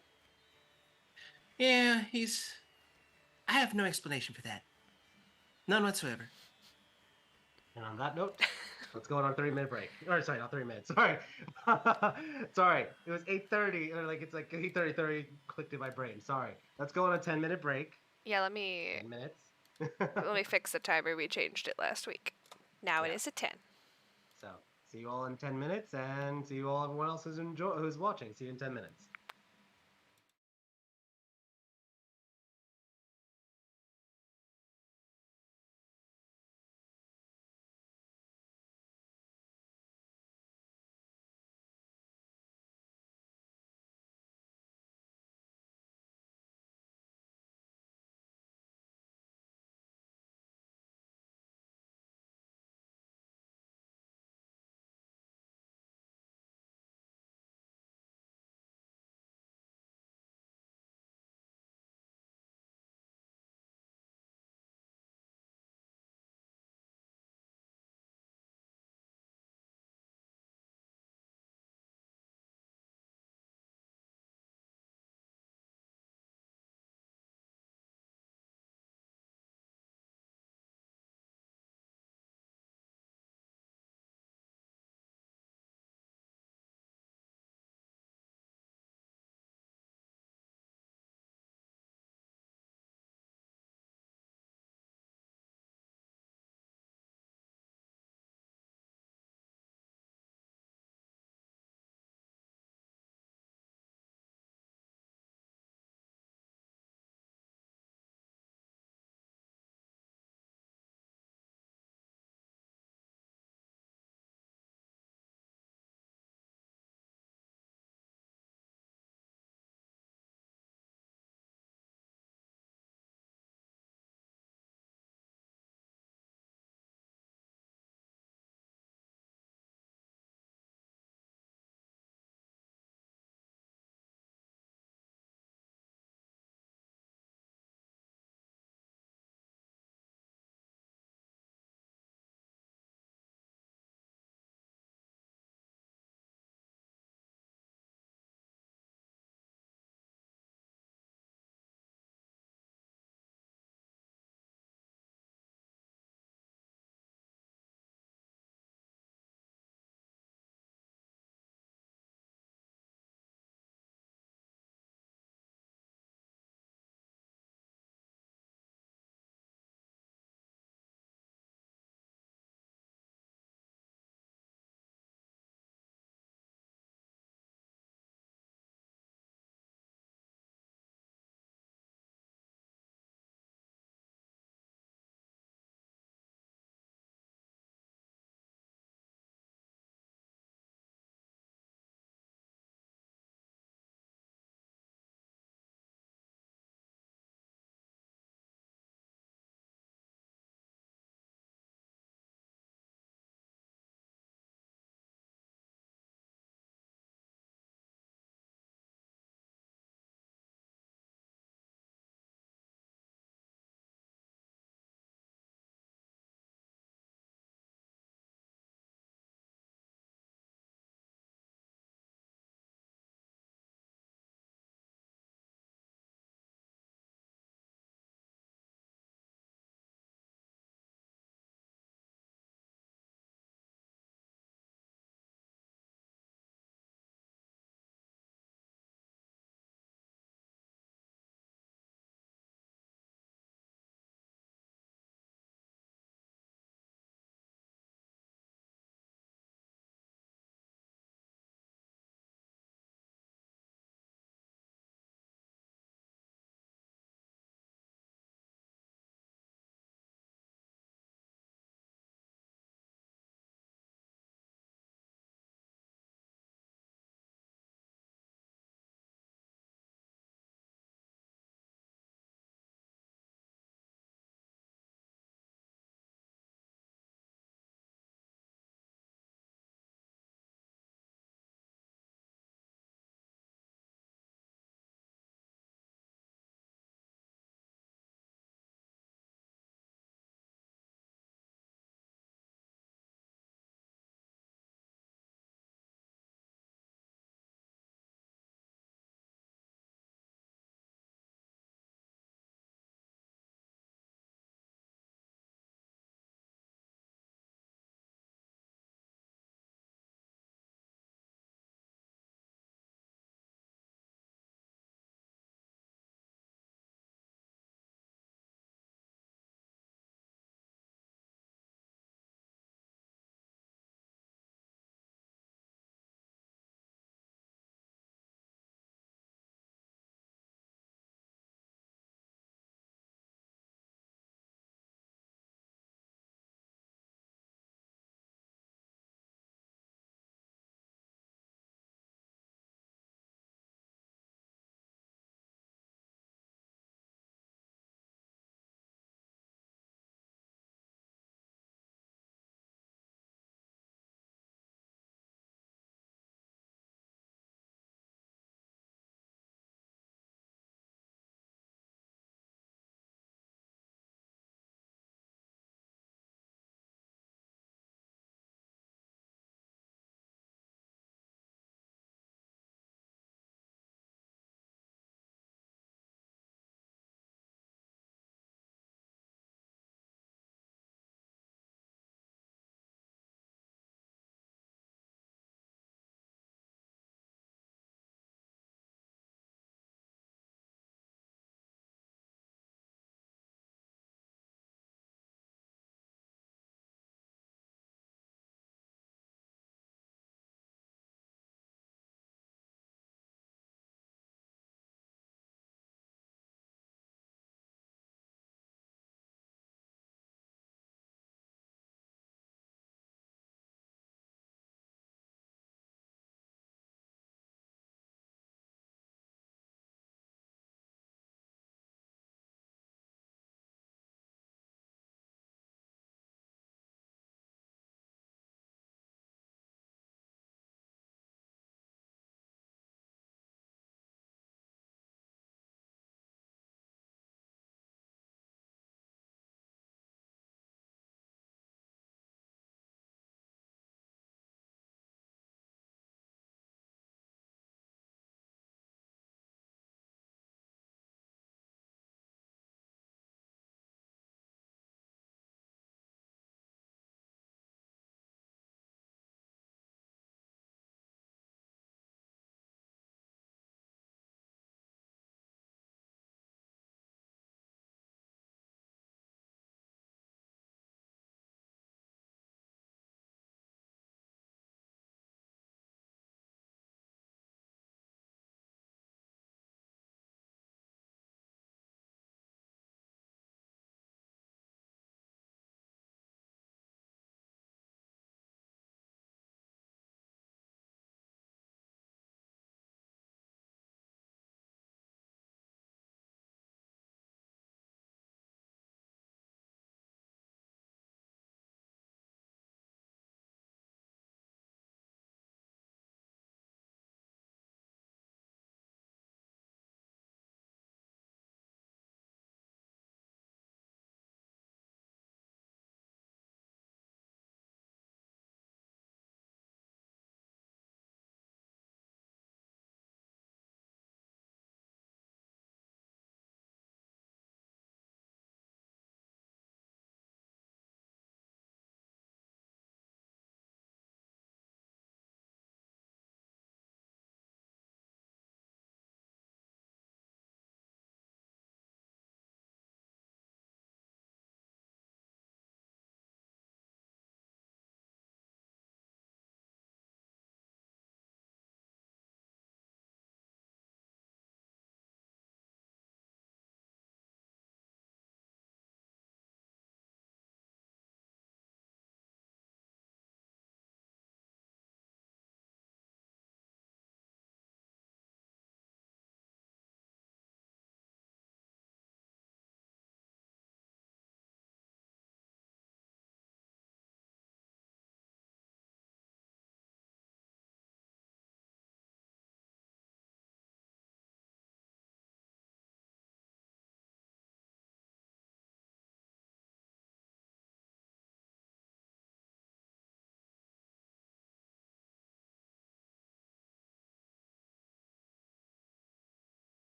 Yeah, he's. I have no explanation for that. None whatsoever. And on that note, let's go on 3-minute break. Or sorry, not 3 minutes. Sorry. Sorry. It was 8:30, or it's like 8:30 clicked in my brain. Sorry. Let's go on a 10-minute break. Yeah, let me 10 minutes. let me fix the timer. We changed it last week. Now it Yeah. is a 10. So, see you all in 10 minutes, and see you all everyone else who's watching. See you in 10 minutes.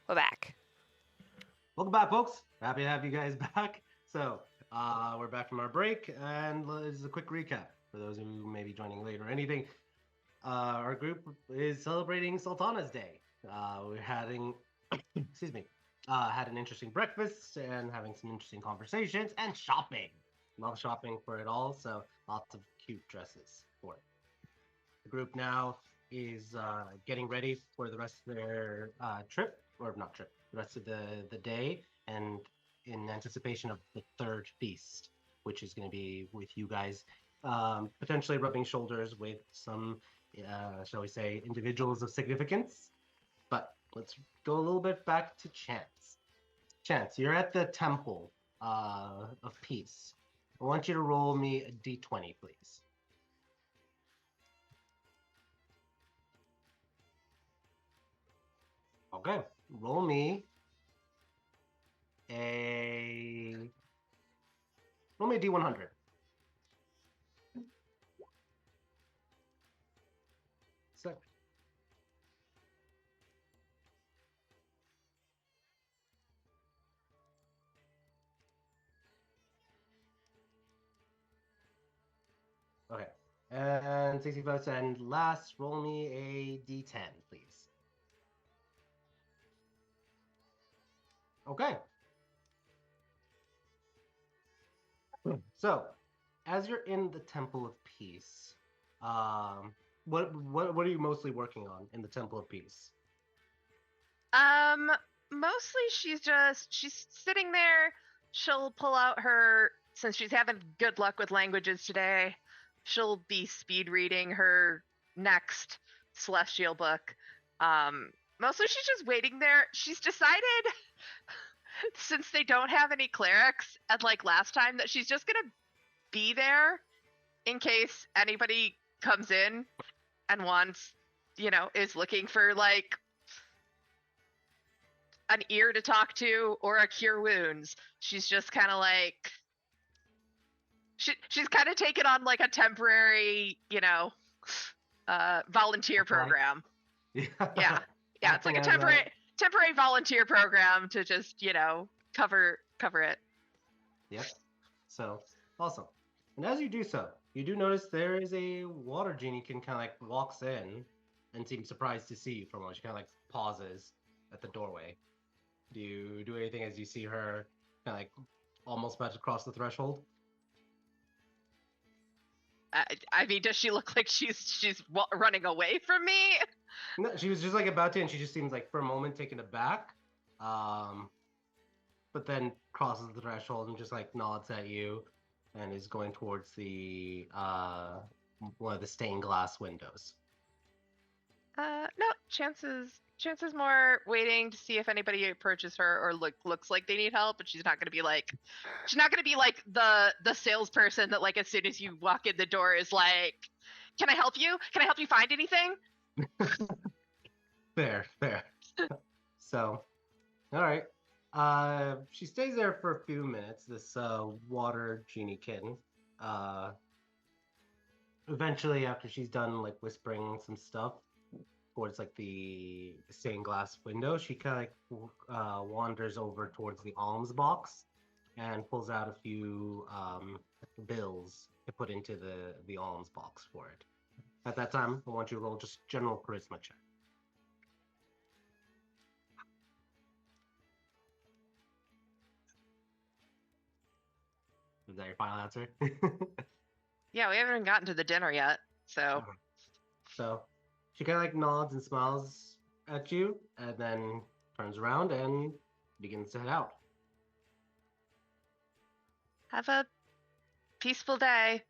We're back. Welcome back, folks. Happy to have you guys back. So, we're back from our break, and this is a quick recap for those who may be joining late or anything. Our group is celebrating Sultana's Day. We're having, excuse me, had an interesting breakfast and having some interesting conversations and shopping. Love shopping for it all, so lots of cute dresses for it. The group now is getting ready for the rest of their trip, or not trip, the rest of the day, and in anticipation of the third feast, which is going to be with you guys potentially rubbing shoulders with some, shall we say, individuals of significance. But let's go a little bit back to Chance. Chance, you're at the Temple of Peace. I want you to roll me a d20, please. Okay, roll me a d100. So, okay, and 65 and last, roll me a d10, please. Okay. So, as you're in the Temple of Peace, what are you mostly working on in the Temple of Peace? Mostly she's sitting there. She'll pull out her, since she's having good luck with languages today, she'll be speed reading her next celestial book. Mostly she's just waiting there. She's decided since they don't have any clerics, and like last time, that she's just gonna be there in case anybody comes in and wants, is looking for like an ear to talk to or a cure wounds. She's just kind of like she's kind of taken on like a temporary, volunteer program. Yeah, it's like a temporary volunteer program to just cover it. Yep. So awesome. And as you do so, you do notice there is a water genie kind of like walks in and seems surprised to see you for a moment. She kind of like pauses at the doorway. Do you do anything as you see her kind of like almost about to cross the threshold? I mean, does she look like she's running away from me? No, she was just like about to, and she just seems like for a moment taken aback, but then crosses the threshold and just like nods at you, and is going towards the one of the stained glass windows. No, chances more waiting to see if anybody approaches her or looks like they need help, but she's not gonna be like the salesperson that like as soon as you walk in the door is like, can I help you? Can I help you find anything? Fair. So, all right. She stays there for a few minutes. This water genie kitten. Eventually, after she's done like whispering some stuff towards like the stained glass window, she kind of like wanders over towards the alms box and pulls out a few bills to put into the alms box for it. At that time, I want you to roll just general charisma check. Is that your final answer? Yeah, we haven't even gotten to the dinner yet, so. So she kind of like nods and smiles at you, and then turns around and begins to head out. Have a peaceful day.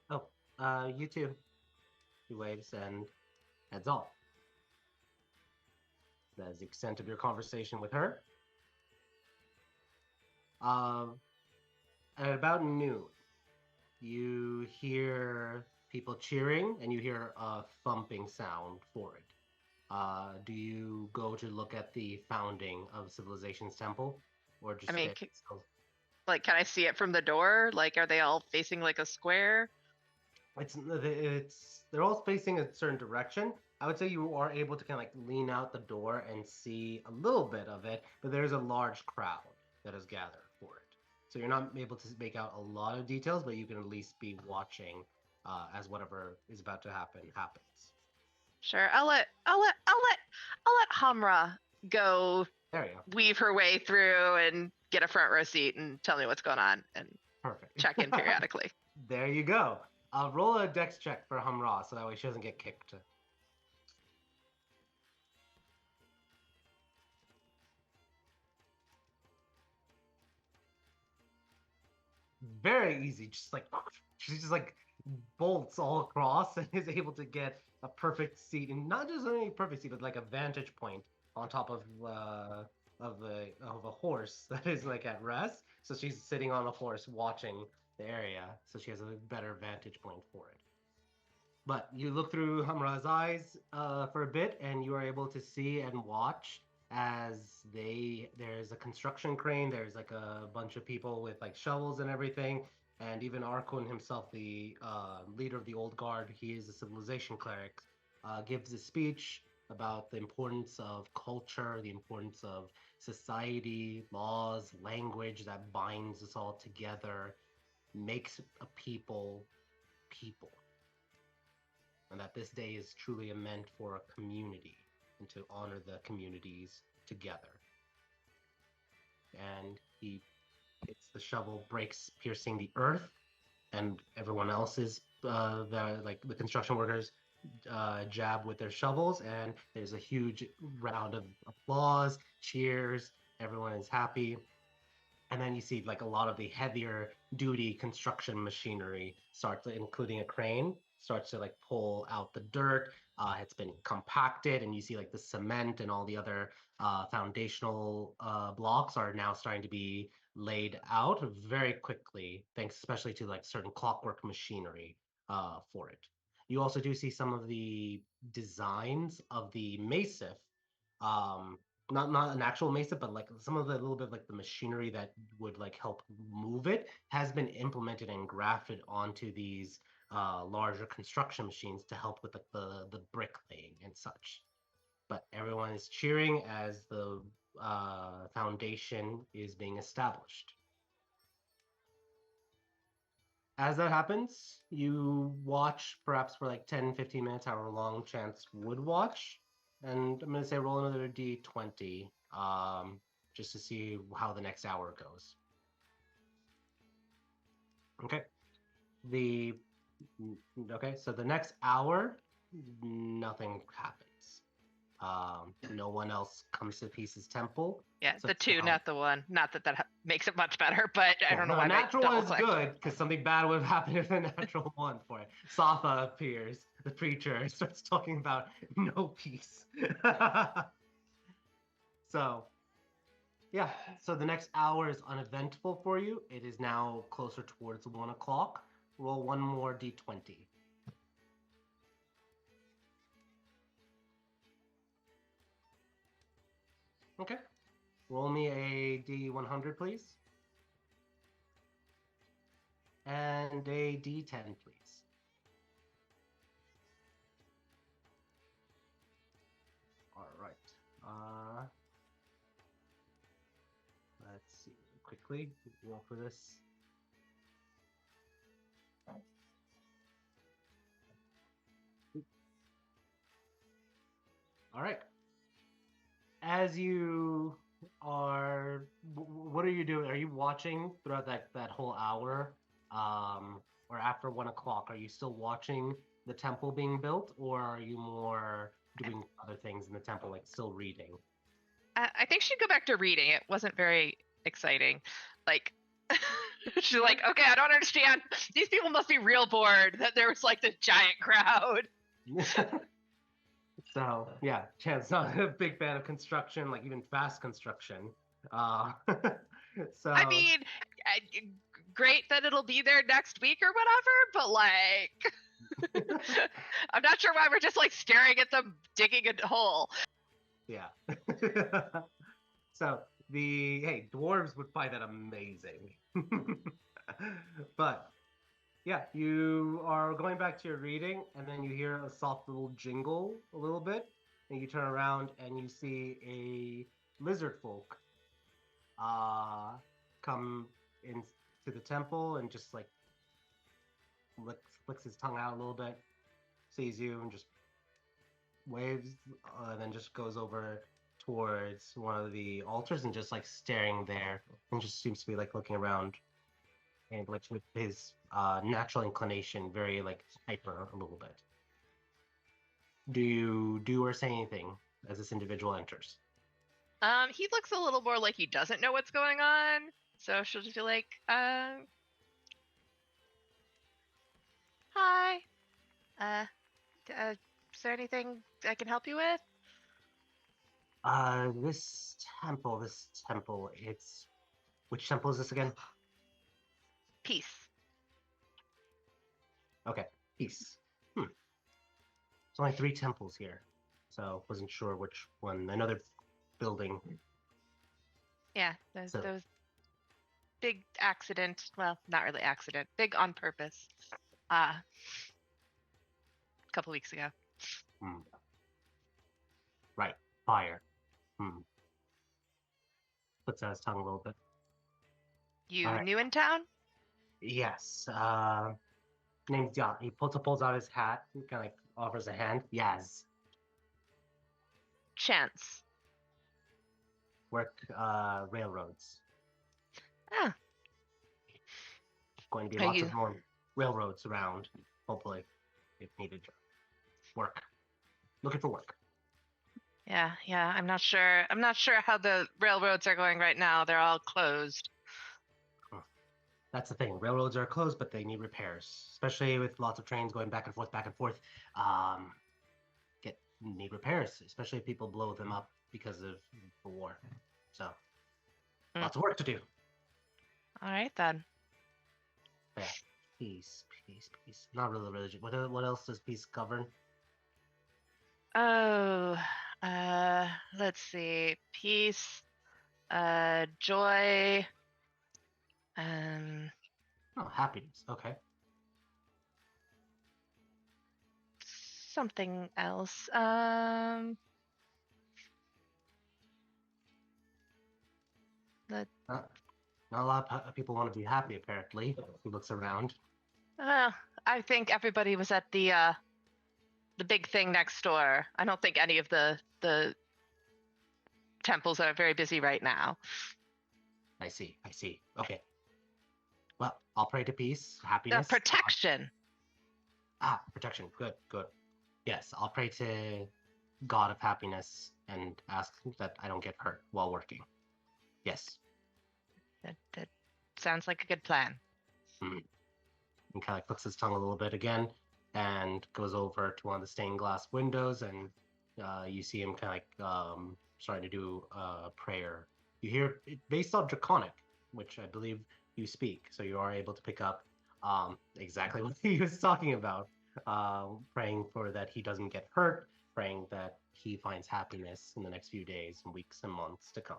Oh, you too. He waves and heads off. That is the extent of your conversation with her. At about noon, you hear people cheering and you hear a thumping sound for it. Do you go to look at the founding of Civilization's temple, or just I mean, stay still? like, can I see it from the door? Like, are they all facing like a square? it's they're all facing a certain direction. I would say you are able to kind of like lean out the door and see a little bit of it, but there's a large crowd that is gathered for it. So you're not able to make out a lot of details, but you can at least be watching as whatever is about to happen happens. Sure. I'll let Hamra go There you go. weave her way through and get a front row seat and tell me what's going on and Perfect. check in periodically. There you go. Roll a dex check for Hamra so that way she doesn't get kicked. Very easy. Just like she's just like bolts all across and is able to get a perfect seat, and not just any perfect seat, but like a vantage point on top of a horse that is like at rest. So she's sitting on a horse watching the area, so she has a better vantage point for it. But you look through Hamra's eyes for a bit, and you are able to see and watch as there's a construction crane. There's like a bunch of people with like shovels and everything, and even Arkun himself, the leader of the old guard, he is a civilization cleric, gives a speech about the importance of culture, the importance of society, laws, language that binds us all together, makes a people people, and that this day is truly meant for a community and to honor the communities together. And he hits the shovel, breaks, piercing the earth, and everyone else's the construction workers jab with their shovels, and there's a huge round of applause, cheers. Everyone is happy, and then you see like a lot of the heavier duty construction machinery starts, including a crane, starts to like pull out the dirt. It's been compacted, and you see like the cement and all the other foundational blocks are now starting to be laid out very quickly, thanks especially to like certain clockwork machinery for it. You also do see some of the designs of the Macif, um, not an actual mesa, but like some of the little bit of like the machinery that would like help move it has been implemented and grafted onto these larger construction machines to help with the bricklaying and such. But everyone is cheering as the foundation is being established. As that happens, you watch perhaps for like 10, 15 minutes, however long Chance would watch. And I'm going to say roll another d20 just to see how the next hour goes. Okay. The okay, so the next hour, nothing happens. No one else comes to Peace's temple. Yeah, So the it's two, now- not the one. Not that makes it much better, but I don't know no, why a I natural one is double-clicked. good because something bad would have happened if a natural one for it. Safa appears, the preacher, and starts talking about no peace. So, yeah, so the next hour is uneventful for you. It is now closer towards 1 o'clock. Roll one more d20. Okay. Roll me a d100, please. And a d10, please. All right. Let's see quickly. Roll for this. All right. As you are, what are you doing? Are you watching throughout that whole hour, or after 1 o'clock? Are you still watching the temple being built, or are you more doing other things in the temple, like still reading? I think she'd go back to reading. It wasn't very exciting. Like, she's like, okay, I don't understand. These people must be real bored that there was like this giant crowd. So yeah, Chan's not a big fan of construction, like even fast construction. So I mean, great that it'll be there next week or whatever, but like, I'm not sure why we're just like staring at them digging a hole. yeah. So dwarves would find that amazing. But Yeah, you are going back to your reading, and then you hear a soft little jingle a little bit, and you turn around and you see a lizard folk uh come into the temple and just like flicks his tongue out a little bit, sees you and just waves, and then just goes over towards one of the altars and just like staring there, and just seems to be like looking around, and like with his natural inclination, very like hyper a little bit. Do you do or say anything as this individual enters? He looks a little more like he doesn't know what's going on. So she'll just be like, hi. Uh, is there anything I can help you with? This temple, it's which temple is this again? Peace. Okay, peace. There's only 3 temples here, so wasn't sure which one. Another building. Yeah, those, So those big accident. Well, not really accident. Big on purpose. A couple weeks ago. hmm. Right, fire. Puts out his tongue a little bit. You Alright. new in town? Yes. Name's Yaz. He pulls out his hat, kind of like offers a hand. Yaz. Chance. Work railroads. Ah, Going to be are lots you? of more railroads around, hopefully, if needed. Work. Looking for work. Yeah. I'm not sure. I'm not sure how the railroads are going right now. They're all closed. That's the thing. Railroads are closed, but they need repairs, especially with lots of trains going back and forth, back and forth. Need repairs, especially if people blow them up because of the war. So, Mm. lots of work to do. All right then. Yeah. Peace. Not really religion. What else does peace govern? Oh, let's see. Peace, joy, um, Oh, happiness. Okay. something else. Let, Not a lot of people want to be happy, apparently. He looks around. I think everybody was at the big thing next door. I don't think any of the temples are very busy right now. I see. Okay. Well, I'll pray to peace, happiness. Protection. Protection. Good. Yes, I'll pray to God of happiness and ask that I don't get hurt while working. Yes. That sounds like a good plan. And kind of like clicks his tongue a little bit again and goes over to one of the stained glass windows, and you see him kind of like starting to do a prayer. You hear it based on Draconic, which I believe you speak, so you are able to pick up exactly what he was talking about. Praying for that he doesn't get hurt, praying that he finds happiness in the next few days and weeks and months to come.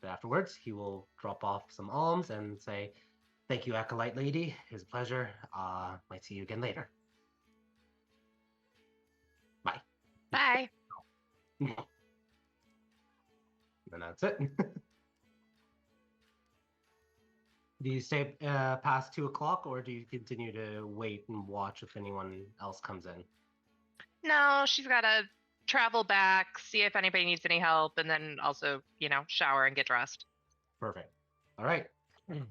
But afterwards, he will drop off some alms and say, "Thank you, Acolyte Lady. It was a pleasure. Might see you again later. Bye." Bye. And that's it. Do you stay past 2 o'clock, or do you continue to wait and watch if anyone else comes in? No, she's got to travel back, see if anybody needs any help, and then also, shower and get dressed. Perfect. All right.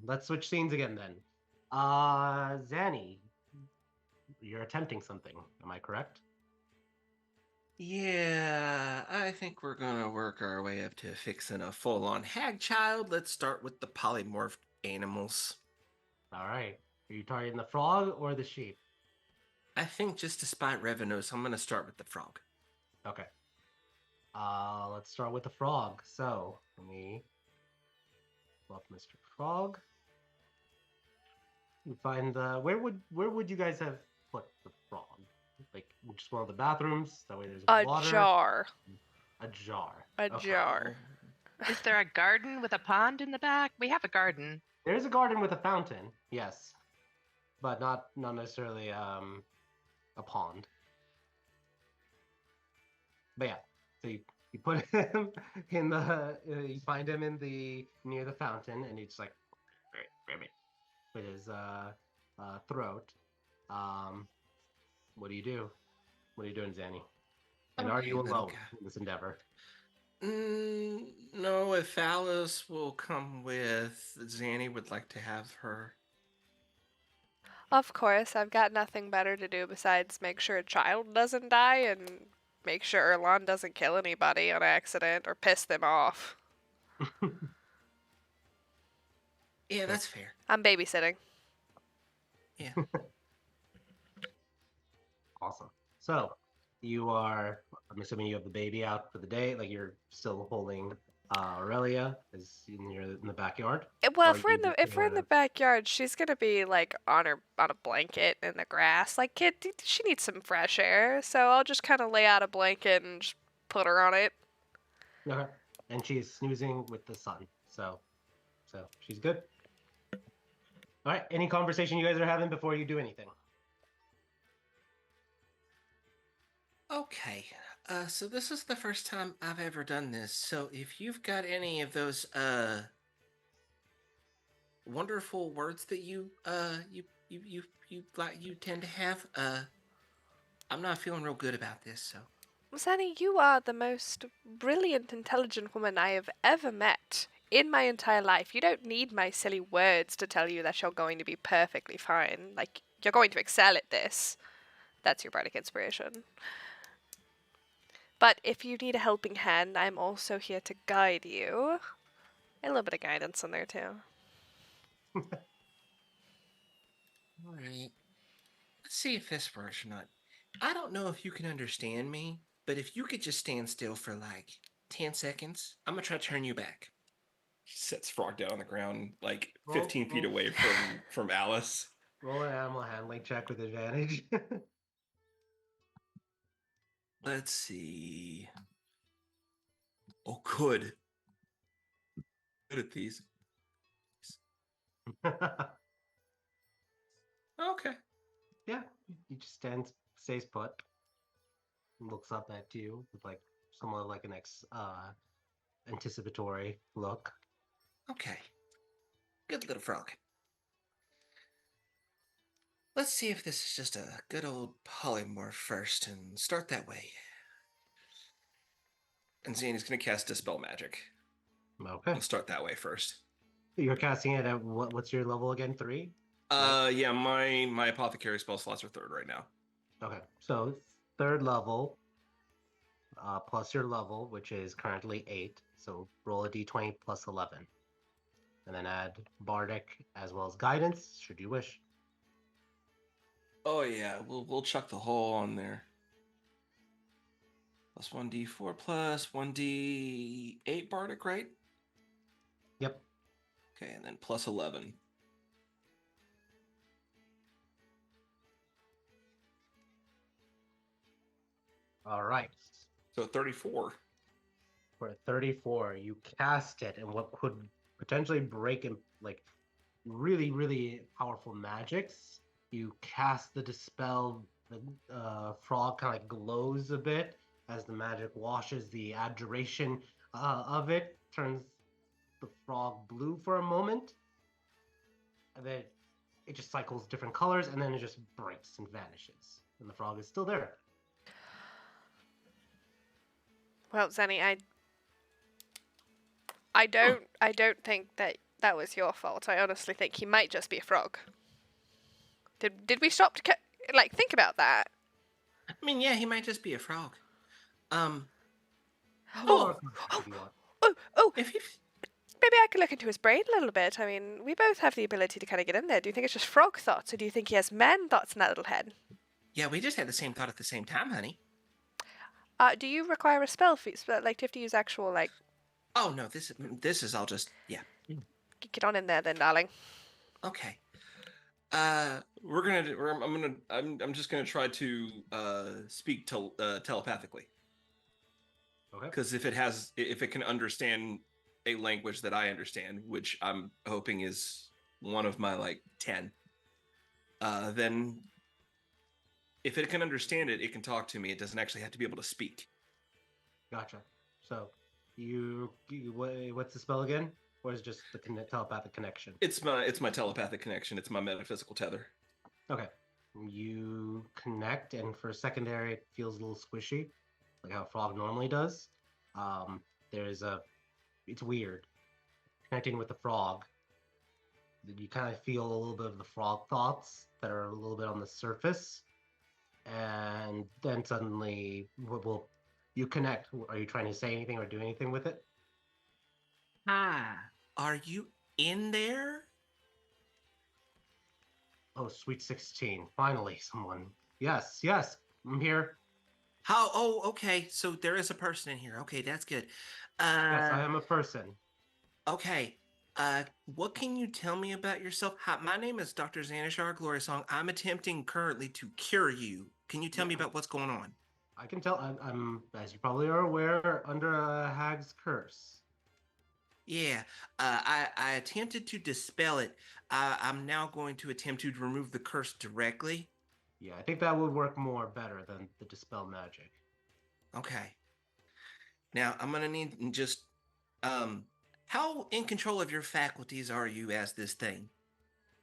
Let's switch scenes again then. Zanny, you're attempting something. Am I correct? Yeah, I think we're gonna work our way up to fixing a full-on hag child. Let's start with the polymorphed animals. All right. Are you targeting the frog or the sheep? I think just to spite revenues, I'm gonna start with the frog. Okay. Let's start with the frog. So let me pull up Mr. Frog. You find the where would you guys have put the frog? Like just one of the bathrooms. That way there's A water. jar. A jar. A Okay. jar. Is there a garden with a pond in the back? We have a garden. There is a garden with a fountain, yes, but not necessarily a pond. But yeah, so you put him in the you find him in the near the fountain, and he's like with his throat. Um, what do you do? What are you doing, Zanny? And are Okay, you little alone guy. in this endeavor? No, if Alice will come with, Zanny would like to have her. Of course, I've got nothing better to do besides make sure a child doesn't die and make sure Erlon doesn't kill anybody on accident or piss them off. Yeah, Okay. that's fair. I'm babysitting. Yeah. Awesome. So you are, I'm assuming you have the baby out for the day, like you're still holding Aurelia is in the backyard, Well, or you just if we're in the backyard, she's gonna be like on a blanket in the grass. Like, kid, she needs some fresh air, so I'll just kind of lay out a blanket and just put her on it. okay. And she's snoozing with the sun, so she's good. All right. Any conversation you guys are having before you do anything? Okay. So this is the first time I've ever done this. So if you've got any of those wonderful words that you tend to have, I'm not feeling real good about this, so Zanny, you are the most brilliant, intelligent woman I have ever met in my entire life. You don't need my silly words to tell you that you're going to be perfectly fine. Like, you're going to excel at this. That's your bardic inspiration. But if you need a helping hand, I'm also here to guide you. A little bit of guidance in there, too. all right. Let's see if this works or not. I don't know if you can understand me, but if you could just stand still for like 10 seconds, I'm gonna try to turn you back. Sets Frog down on the ground, like Roll, 15 feet roll, away from Alice. roll an animal handling check with advantage. Let's see. Oh, good. Good at these. Okay. Yeah, he just stays put, and looks up at you with like somewhat like an anticipatory look. Okay. Good little frog. Let's see if this is just a good old polymorph first and start that way. And Zany's gonna cast Dispel Magic. Okay, We'll start that way first. you're casting it at what's your level again? 3. Right? Yeah, my apothecary spell slots are third right now. Okay, so third level plus your level, which is currently 8. So roll a d20 plus 11, and then add bardic as well as guidance, should you wish. Oh yeah, we'll chuck the whole on there. Plus 1d4 plus 1d8 bardic, right? Yep. Okay, and then plus 11. All right. So 34. For 34, you cast it, and what could potentially break in like really, really powerful magics. You cast the dispel. The frog kind of like glows a bit as the magic washes the abjuration of it, turns the frog blue for a moment, and then it just cycles different colors, and then it just breaks and vanishes, and the frog is still there. Well, Zanny, I don't think that was your fault. I honestly think he might just be a frog. Did we stop to like think about that? I mean, yeah, he might just be a frog. Um, Or Oh, if you want. oh, if he, maybe I could look into his brain a little bit. I mean, we both have the ability to kind of get in there. Do you think it's just frog thoughts, or do you think he has man thoughts in that little head? yeah, we just had the same thought at the same time, honey. Do you require a spell feat? Like, do you have to use actual like? Oh no, this is all just yeah. Get on in there, then, darling. Okay. We're gonna. I'm just gonna try to speak telepathically. Okay. Because if it can understand a language that I understand, which I'm hoping is one of my like 10, then if it can understand it, it can talk to me. It doesn't actually have to be able to speak. Gotcha. So what's the spell again? Or is it just the telepathic connection? It's my telepathic connection. It's my metaphysical tether. Okay. You connect, and for secondary, it feels a little squishy, like how a frog normally does. Um, there's a, it's weird connecting with the frog. You kind of feel a little bit of the frog thoughts that are a little bit on the surface, and then suddenly, well, you connect. Are you trying to say anything or do anything with it? Hi. Are you in there? Oh, sweet 16. Finally, someone. Yes, yes, I'm here. How? Oh, okay. So there is a person in here. Okay, that's good. Yes, I Uh, am a person. okay. What can you tell me about yourself? Hi, my name is Dr. Zanishar Gloriasong. I'm attempting currently to cure you. Can you tell Yeah, me about what's going on? I can tell. I'm, as you probably are aware, under a hag's curse. Yeah, I attempted to dispel it. I'm now going to attempt to remove the curse directly. Yeah, I think that would work more better than the dispel magic. Okay. Now I'm gonna need just um how in control of your faculties are you as this thing?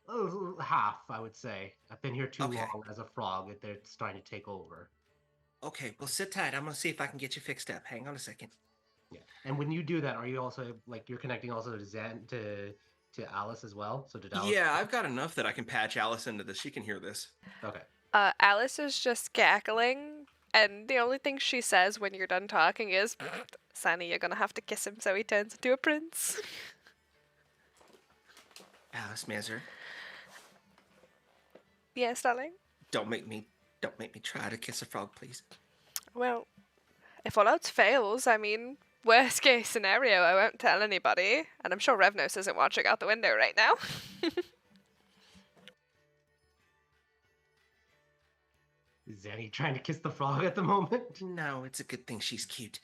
Oh, half, I would say. I've been here too Okay. long as a frog. They're starting to take over. Okay, well sit tight. I'm gonna see if I can get you fixed up. Hang on a second. Yeah, and when you do that, are you also like you're connecting also to Zen to Alice as well? So did Alice? Yeah, I've got enough that I can patch Alice into this. She can hear this. Okay. Alice is just cackling, and the only thing she says when you're done talking is, Sunny, you're gonna have to kiss him so he turns into a prince. Alice Mezer, Yes, darling? don't make me try to kiss a frog, please. Well, if all else fails, I mean, worst case scenario, I won't tell anybody, and I'm sure Revnos isn't watching out the window right now. Is Zanny trying to kiss the frog at the moment? No, it's a good thing she's cute.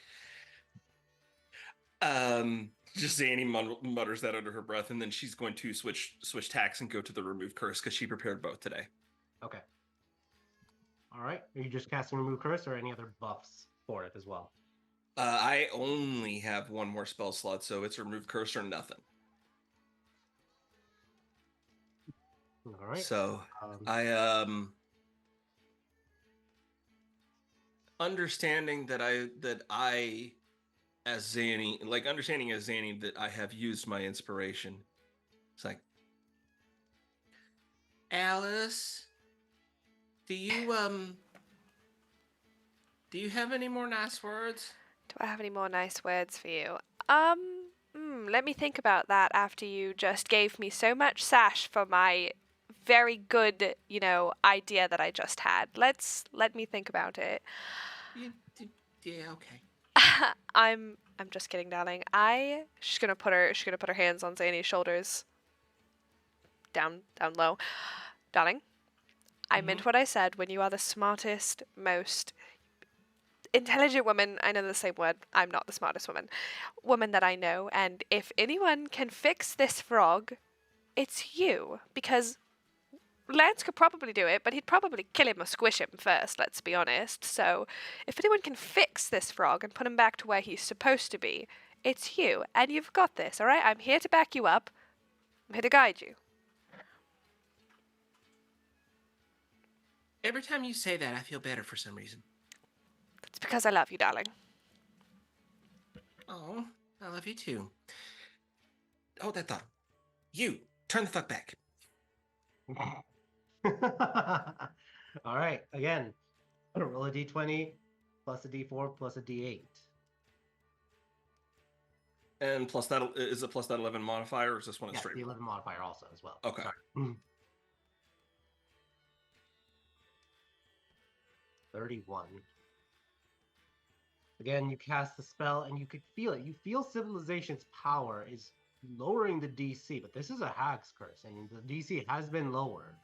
Just Zanny mutters that under her breath, and then she's going to switch tacks and go to the remove curse because she prepared both today. Okay. All right. Are you just casting remove curse or any other buffs for it as well? I only have one more spell slot, so it's remove curse or nothing. All right. So Um, I understanding that I as Zanny, like understanding as Zanny that I have used my inspiration. It's like, Alice, do you have any more nice words? Do I have any more nice words for you? Let me think about that after you just gave me so much sash for my very good, idea that I just had. Let me think about it. Yeah, okay. I'm just kidding, darling. She's gonna put her hands on Zany's shoulders. Down low. Darling, I meant what I said when you are the smartest, most intelligent woman, I know the same word, I'm not the smartest woman that I know, and if anyone can fix this frog, it's you, because Lance could probably do it, but he'd probably kill him or squish him first, let's be honest. So, if anyone can fix this frog and put him back to where he's supposed to be, it's you, and you've got this, alright? I'm here to back you up. I'm here to guide you. Every time you say that, I feel better for some reason. It's because I love you, darling. Oh, I love you too. Hold that thought. You, turn the fuck back. All right. Again, roll a d20 plus a d4 plus a d8. and plus that is it plus that 11 modifier, or is this one a Yes, straight the roll? 11 modifier also as well. Okay. Sorry. 31. Again, you cast the spell and you could feel it. You feel civilization's power is lowering the DC, but this is a hag's curse, and the DC has been lowered.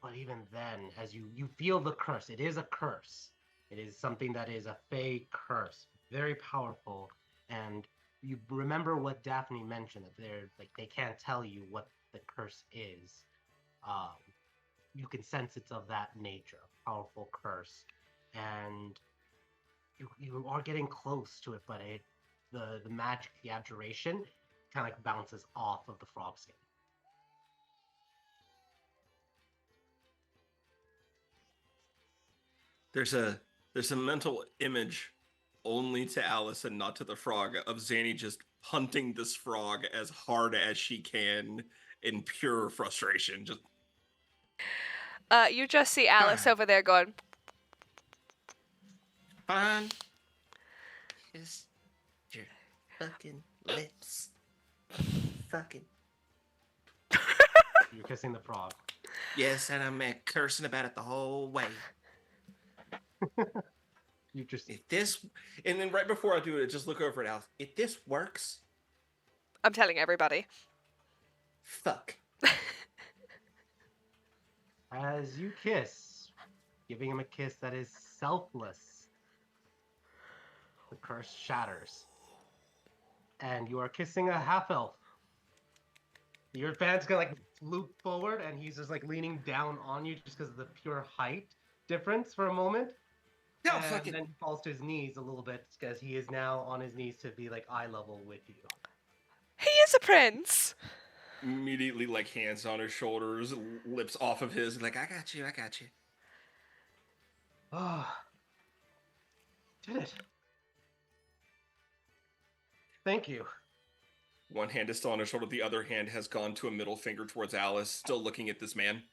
But even then, as you feel the curse, it is a curse. It is something that is a fey curse, very powerful. And you remember what Daphne mentioned, that they're like they can't tell you what the curse is, um, you can sense it's of that nature, powerful curse, and you are getting close to it, but the magic, the abjuration, kind of like bounces off of the frog skin. There's a mental image only to Alice and not to the frog of Zanny just hunting this frog as hard as she can in pure frustration. Just You just see Alice over there going, Fine. Kiss your fucking lips. Fucking. You're kissing the frog. Yes, and I'm cursing about it the whole way. You just if this, and then right before I do it, just look over at Alice. If this works, I'm telling everybody. fuck. as you kiss, giving him a kiss that is selfless, the curse shatters, and you are kissing a half elf. Your fan's gonna like loop forward, and he's just like leaning down on you just because of the pure height difference for a moment. No, And fucking. then he falls to his knees a little bit because he is now on his knees to be like eye level with you. He is a prince. immediately like hands on his shoulders, lips off of his. Like, I got you. Ah, did it. Thank you. One hand is still on his shoulder. The other hand has gone to a middle finger towards Alice, still looking at this man.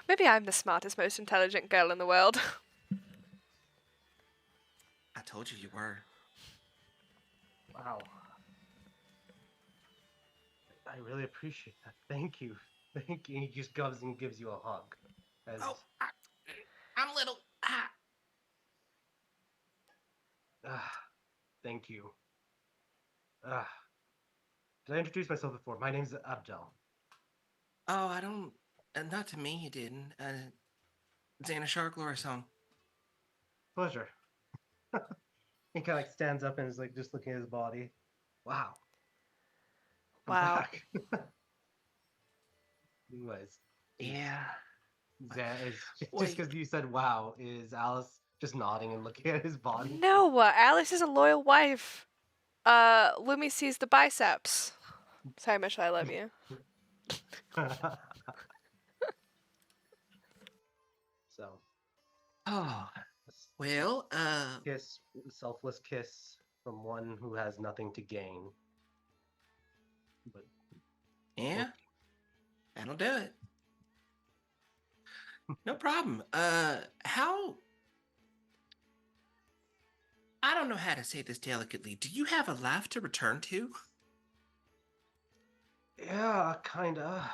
Maybe I'm the smartest, most intelligent girl in the world. I told you you were. Wow. I really appreciate that. Thank you. Thank you. He just goes and gives you a hug. As, Oh, I'm little. ah, thank you. Ah, did I introduce myself before? My name's Abdel. Oh, I don't. Not to me, you didn't. Xana Sharklore song. Pleasure. He kind of like stands up and is like just looking at his body. Wow. I'm Wow. back. Anyways, Yeah. is just Wait. because you said wow, is Alice just nodding and looking at his body? No, Alice is a loyal wife. Lumi sees the biceps. Sorry, Michelle, I love you. So, Oh. Well, kiss, selfless kiss from one who has nothing to gain. But yeah. That'll do it. No problem. How? I don't know how to say this delicately. Do you have a life to return to? yeah, kinda.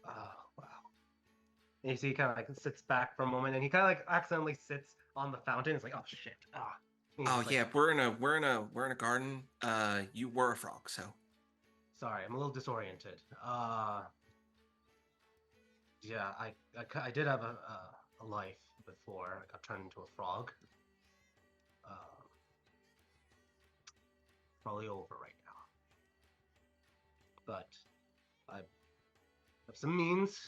Oh, wow. And you see, he kind of like sits back for a moment, and he kind of like accidentally sits on the fountain. It's like, oh shit. Ah. And he's Oh just like, yeah, we're in a garden. You were a frog, so. sorry, I'm a little disoriented. Yeah, I did have a life before I got turned into a frog. Probably over right now. But I have some means.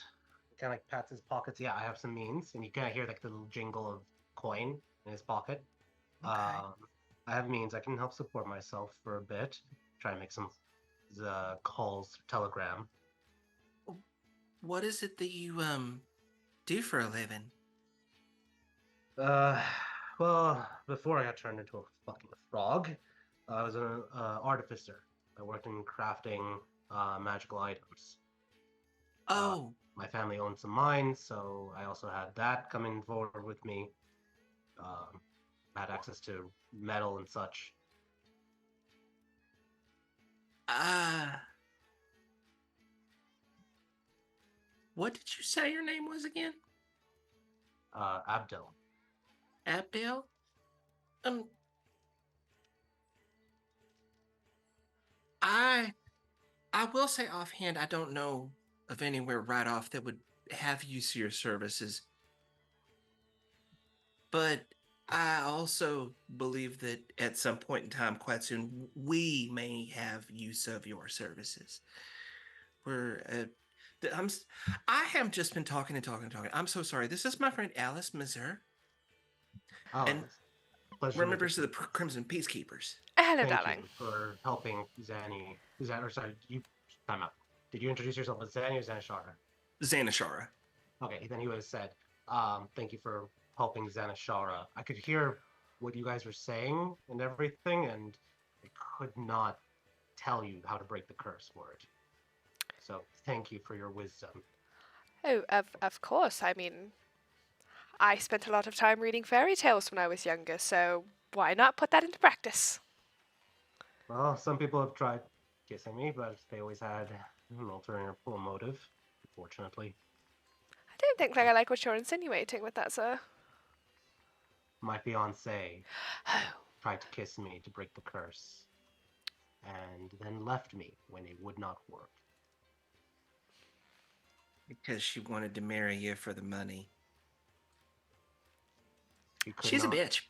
Kind of like pats his pockets. Yeah, I have some means, and you kind of hear like the little jingle of coin in his pocket. Okay. I have means. I can help support myself for a bit. Try to make some calls, telegram. What is it that you do for a living? Uh, well, before I got turned into a fucking frog, I was an artificer. I worked in crafting magical items. Oh, My family owned some mines, so I also had that coming forward with me. Had access to metal and such. what did you say your name was again? Abdel. Abdel? I will say offhand, I don't know of anywhere right off that would have use of your services. But I also believe that at some point in time, quite soon, we may have use of your services. We're, I have just been talking and talking and talking. I'm so sorry. This is my friend Alice Mazur, Oh, and it's a pleasure we're to meet members of the you. Crimson Peacekeepers. Hello, Thank darling. you for helping Zanny. Or sorry, you time out. Did you introduce yourself as Zanny or Zanashara? Zanashara. Okay, then he would have said, thank you for helping Zanashara. I could hear what you guys were saying and everything, and I could not tell you how to break the curse for it. So thank you for your wisdom. Oh, of course. I mean, I spent a lot of time reading fairy tales when I was younger, so why not put that into practice? Well, some people have tried kissing me, but they always had an ulterior motive, unfortunately. I don't think I like what you're insinuating with that, sir. My fiance Oh, tried to kiss me to break the curse, and then left me when it would not work. Because she wanted to marry you for the money. She could She's a not. bitch.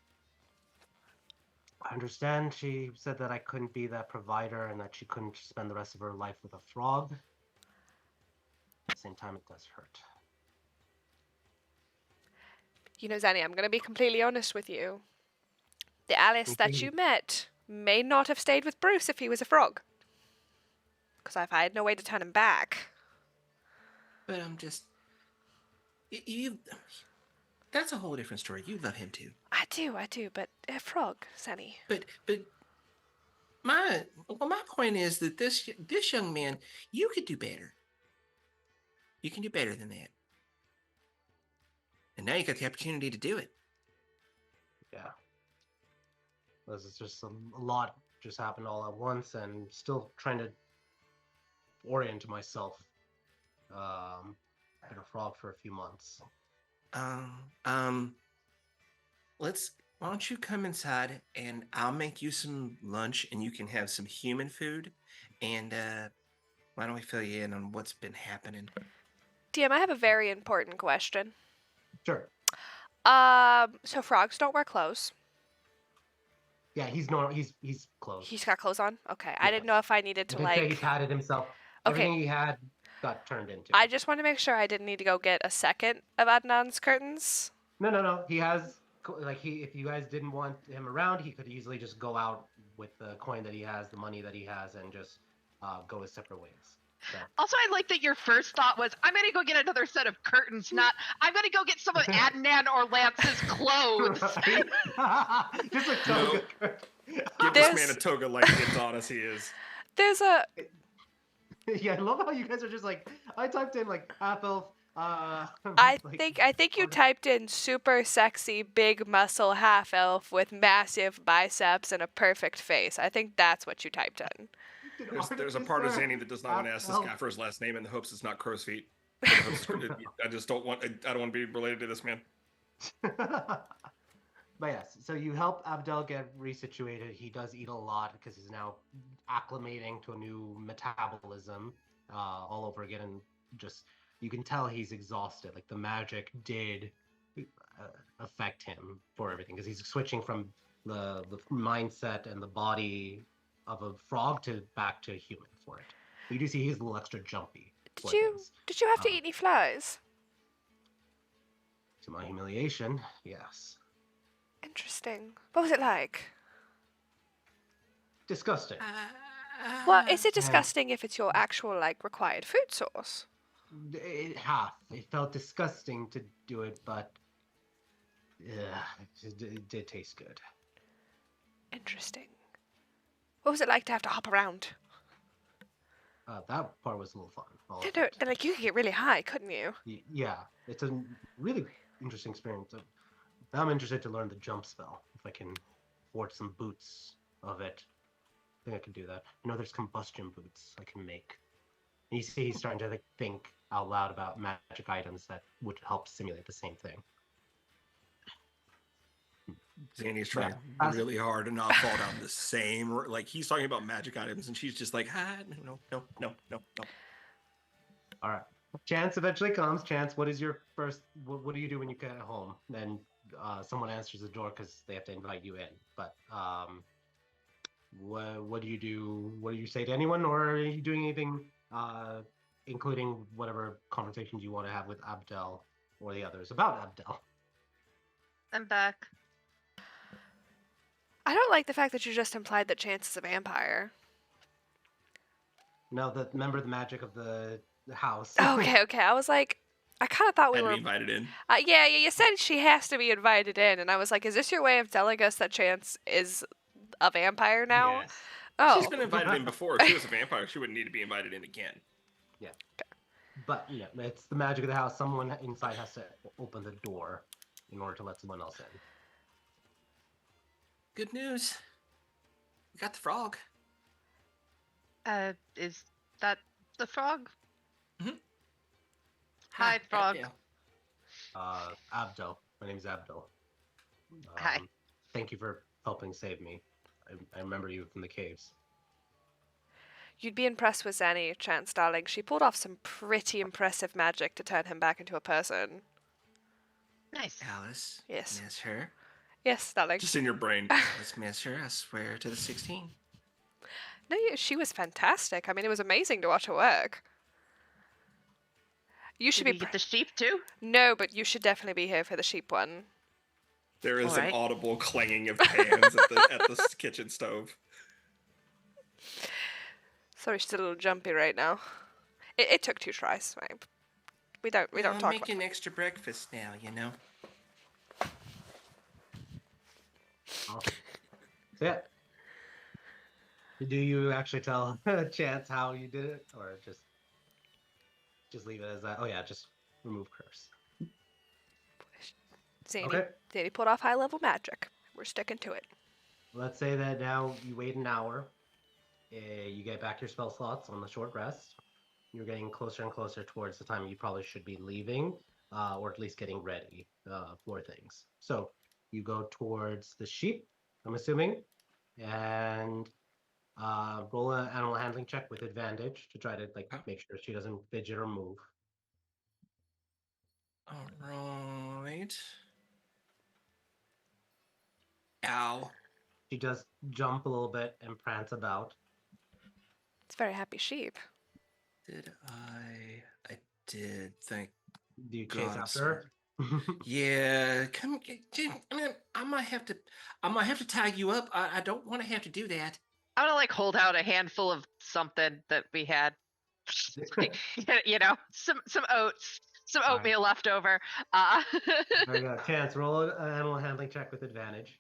I understand she said that I couldn't be that provider and that she couldn't spend the rest of her life with a frog. At the same time, it does hurt. you know, Zanny, I'm going to be completely honest with you. The Alice that you met may not have stayed with Bruce if he was a frog. Because I've had no way to turn him back. But I'm just. You. That's a whole different story. You love him too. I do, but a frog, Zanny. But my point is that this young man, you could do better. You can do better than that. And now you got the opportunity to do it. Yeah. This is just a lot just happened all at once, and still trying to orient myself. Been a frog for a few months. Let's. Why don't you come inside and I'll make you some lunch and you can have some human food. And why don't we fill you in on what's been happening? DM, I have a very important question. Sure. So frogs don't wear clothes. Yeah, he's normal. He's closed. He's got clothes on? Okay. I didn't know if I needed I to, did say he like. patted himself. Okay. Everything he had got turned into. I just want to make sure I didn't need to go get a second of Adnan's curtains. No. He has if you guys didn't want him around, he could easily just go out with the coin that he has, the money that he has, and just go his separate ways. So. Also, I like that your first thought was, I'm going to go get another set of curtains, not, I'm going to go get some of Adnan or Lance's clothes. Just a toga. Give this man a toga like the Adonis he is. There's a. Yeah, I love how you guys are just like, I typed in like half elf. I think you typed in super sexy big muscle half elf with massive biceps and a perfect face. I think that's what you typed in. There's a part of Zanny that does not want to ask this guy for his last name in the hopes it's not crow's feet. I just don't want. I don't want to be related to this man. But yes, so you help Abdel get resituated. He does eat a lot because he's now acclimating to a new metabolism all over again, and just you can tell he's exhausted. Like the magic did affect him for everything because he's switching from the mindset and the body of a frog to back to a human for it. But you do see he's a little extra jumpy. Did you have to eat any flies? To my humiliation, yes. Interesting. What was it like? Disgusting. Well, is it disgusting if it's your actual, like, required food source? It felt disgusting to do it, but it did taste good. Interesting. What was it like to have to hop around? That part was a little fun. Like you could get really high, couldn't you? Yeah, it's a really interesting experience. I'm interested to learn the jump spell. If I can afford some boots of it, I think I can do that. There's combustion boots I can make. And you see he's starting to think out loud about magic items that would help simulate the same thing. Zanny's trying really hard to not fall down the same. Like he's talking about magic items, and she's just like, no. All right. Chance eventually comes. Chance, what is your first? What do you do when you get home? And someone answers the door because they have to invite you in. But what do you do? What do you say to anyone, or are you doing anything, including whatever conversations you want to have with Abdel or the others about Abdel? I'm back. I don't like the fact that you just implied that Chance is a vampire. No, remember the magic of the house. Okay, okay. I was like, I kind of thought we Had to were. be invited in. Yeah, you said she has to be invited in, and I was like, is this your way of telling us that Chance is a vampire now? Yes. She's Oh, been invited in before. If she was a vampire, she wouldn't need to be invited in again. Yeah. But no, it's the magic of the house. Someone inside has to open the door in order to let someone else in. Good news. We got the frog. Is that the frog? Mhm. Hi, frog. Abdel. Abdel. My name's Abdel. Hi. Thank you for helping save me. I remember you from the caves. you'd be impressed with Zanny, Chance, darling. She pulled off some pretty impressive magic to turn him back into a person. Nice. Alice. Yes. Miss her. Yes, darling. Just in your brain. Alice, miss her. I swear to the 16. No, she was fantastic. I mean, it was amazing to watch her work. You should Did be. we get the sheep too? No, but you should definitely be here for the sheep one. There is an Alright. audible clanging of pans at the kitchen stove. Sorry, she's a little jumpy right now. It took 2 tries. Right? We don't I'm talk about. making extra breakfast now, you know. Awesome. So yeah. Do you actually tell Chance how you did it, or just leave it as that? Oh yeah, just remove curse. Zany, Okay. Zany pulled off high-level magic. We're sticking to it. Let's say that now you wait an hour. You get back your spell slots on the short rest. You're getting closer and closer towards the time you probably should be leaving, or at least getting ready for things. So you go towards the sheep, I'm assuming, and roll an animal handling check with advantage to try to make sure she doesn't fidget or move. All right. Ow. She does jump a little bit and prance about. It's a very happy sheep. Did I? I did. Thank Do you chase God. after her? Yeah. Come. I mean, I might have to tag you up. I don't want to have to do that. I'm gonna like hold out a handful of something that we had. You know, some oats, some Alright. oatmeal left over. There you go. Chance, roll an animal handling check with advantage.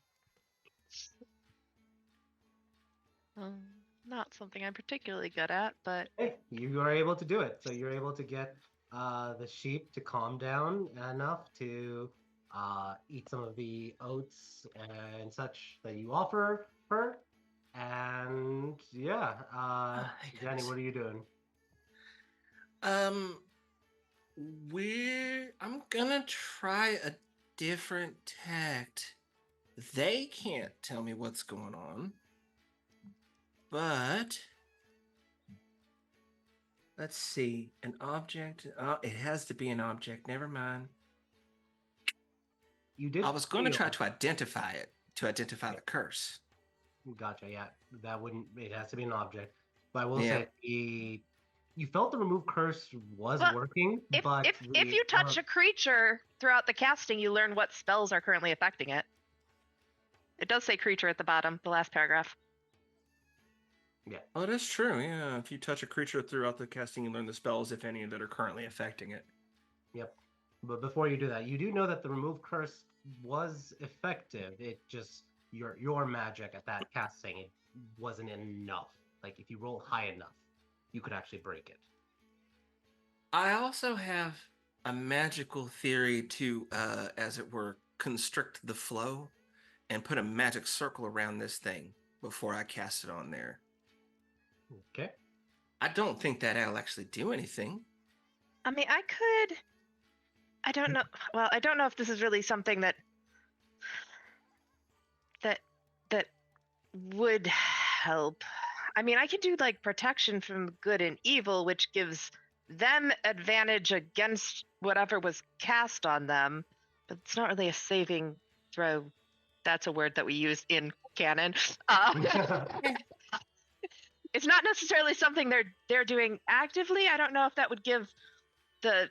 Not something I'm particularly good at, but Hey, you are able to do it. So you're able to get the sheep to calm down enough to eat some of the oats and such that you offer her. And yeah, thank Danny, goodness. what are you doing? I'm gonna try a different tact. They can't tell me what's going on, but let's see. An object. It has to be an object. Never mind. You did. I was going to try feel- to identify it, to identify the curse. Gotcha. Yeah, that wouldn't. It has to be an object. But I will Yeah. say, you felt the remove curse was Well, working, if but if you touch a creature throughout the casting, you learn what spells are currently affecting it. It does say creature at the bottom, the last paragraph. yeah, Oh, that's true. Yeah, if you touch a creature throughout the casting, you learn the spells, if any, that are currently affecting it. yep. But before you do that, you do know that the remove curse was effective. It just your magic at that casting it wasn't enough. Like if you roll high enough, you could actually break it. I also have a magical theory to, as it were, constrict the flow and put a magic circle around this thing before I cast it on there. Okay. I don't think that'll actually do anything. I mean, I don't know. Well, I don't know if this is really something that would help. I mean, I could do like protection from good and evil, which gives them advantage against whatever was cast on them. but it's not really a saving throw. That's a word that we use in canon. It's not necessarily something they're doing actively. I don't know if that would give the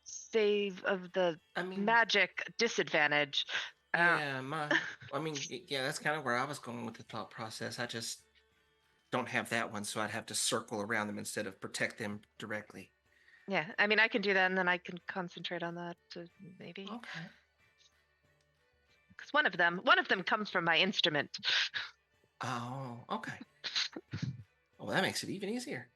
save of the I mean, magic disadvantage. yeah, yeah, that's kind of where I was going with the thought process. I just don't have that one, so I'd have to circle around them instead of protect them directly. Yeah, I mean, I can do that, and then I can concentrate on that maybe. Okay. Because one of them comes from my instrument. Oh, okay. Well, that makes it even easier.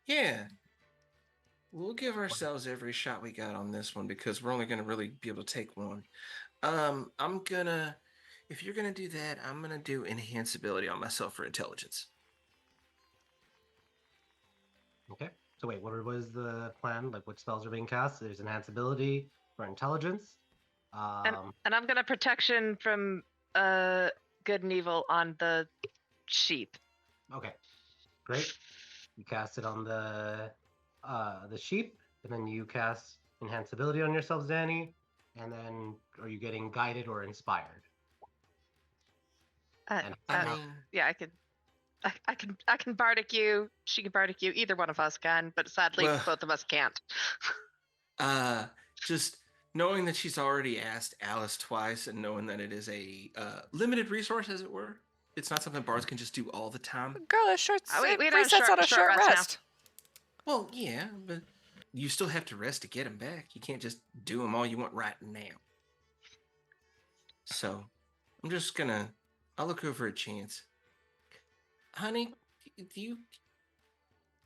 Yeah, we'll give ourselves every shot we got on this one because we're only going to really be able to take one. If you're gonna do that, I'm gonna do enhance ability on myself for intelligence. Okay. So wait, what was the plan? Like, which spells are being cast? There's enhance ability for intelligence. And I'm gonna protection from good and evil on the sheep. Okay, great. You cast it on the sheep, and then you cast enhance ability on yourself, Zanny. And then, are you getting guided or inspired? And I mean, yeah, I can bardic you. She can bardic you. Either one of us can, but sadly, Well- both of us can't. just knowing that she's already asked Alice twice and knowing that it is a limited resource, as it were, it's not something bards can just do all the time. Girl, a short we it had a resets on a short rest now. rest. Well, yeah, but you still have to rest to get them back. You can't just do them all you want right now. So, I'm just gonna. I'll look over a chance. Honey, do you?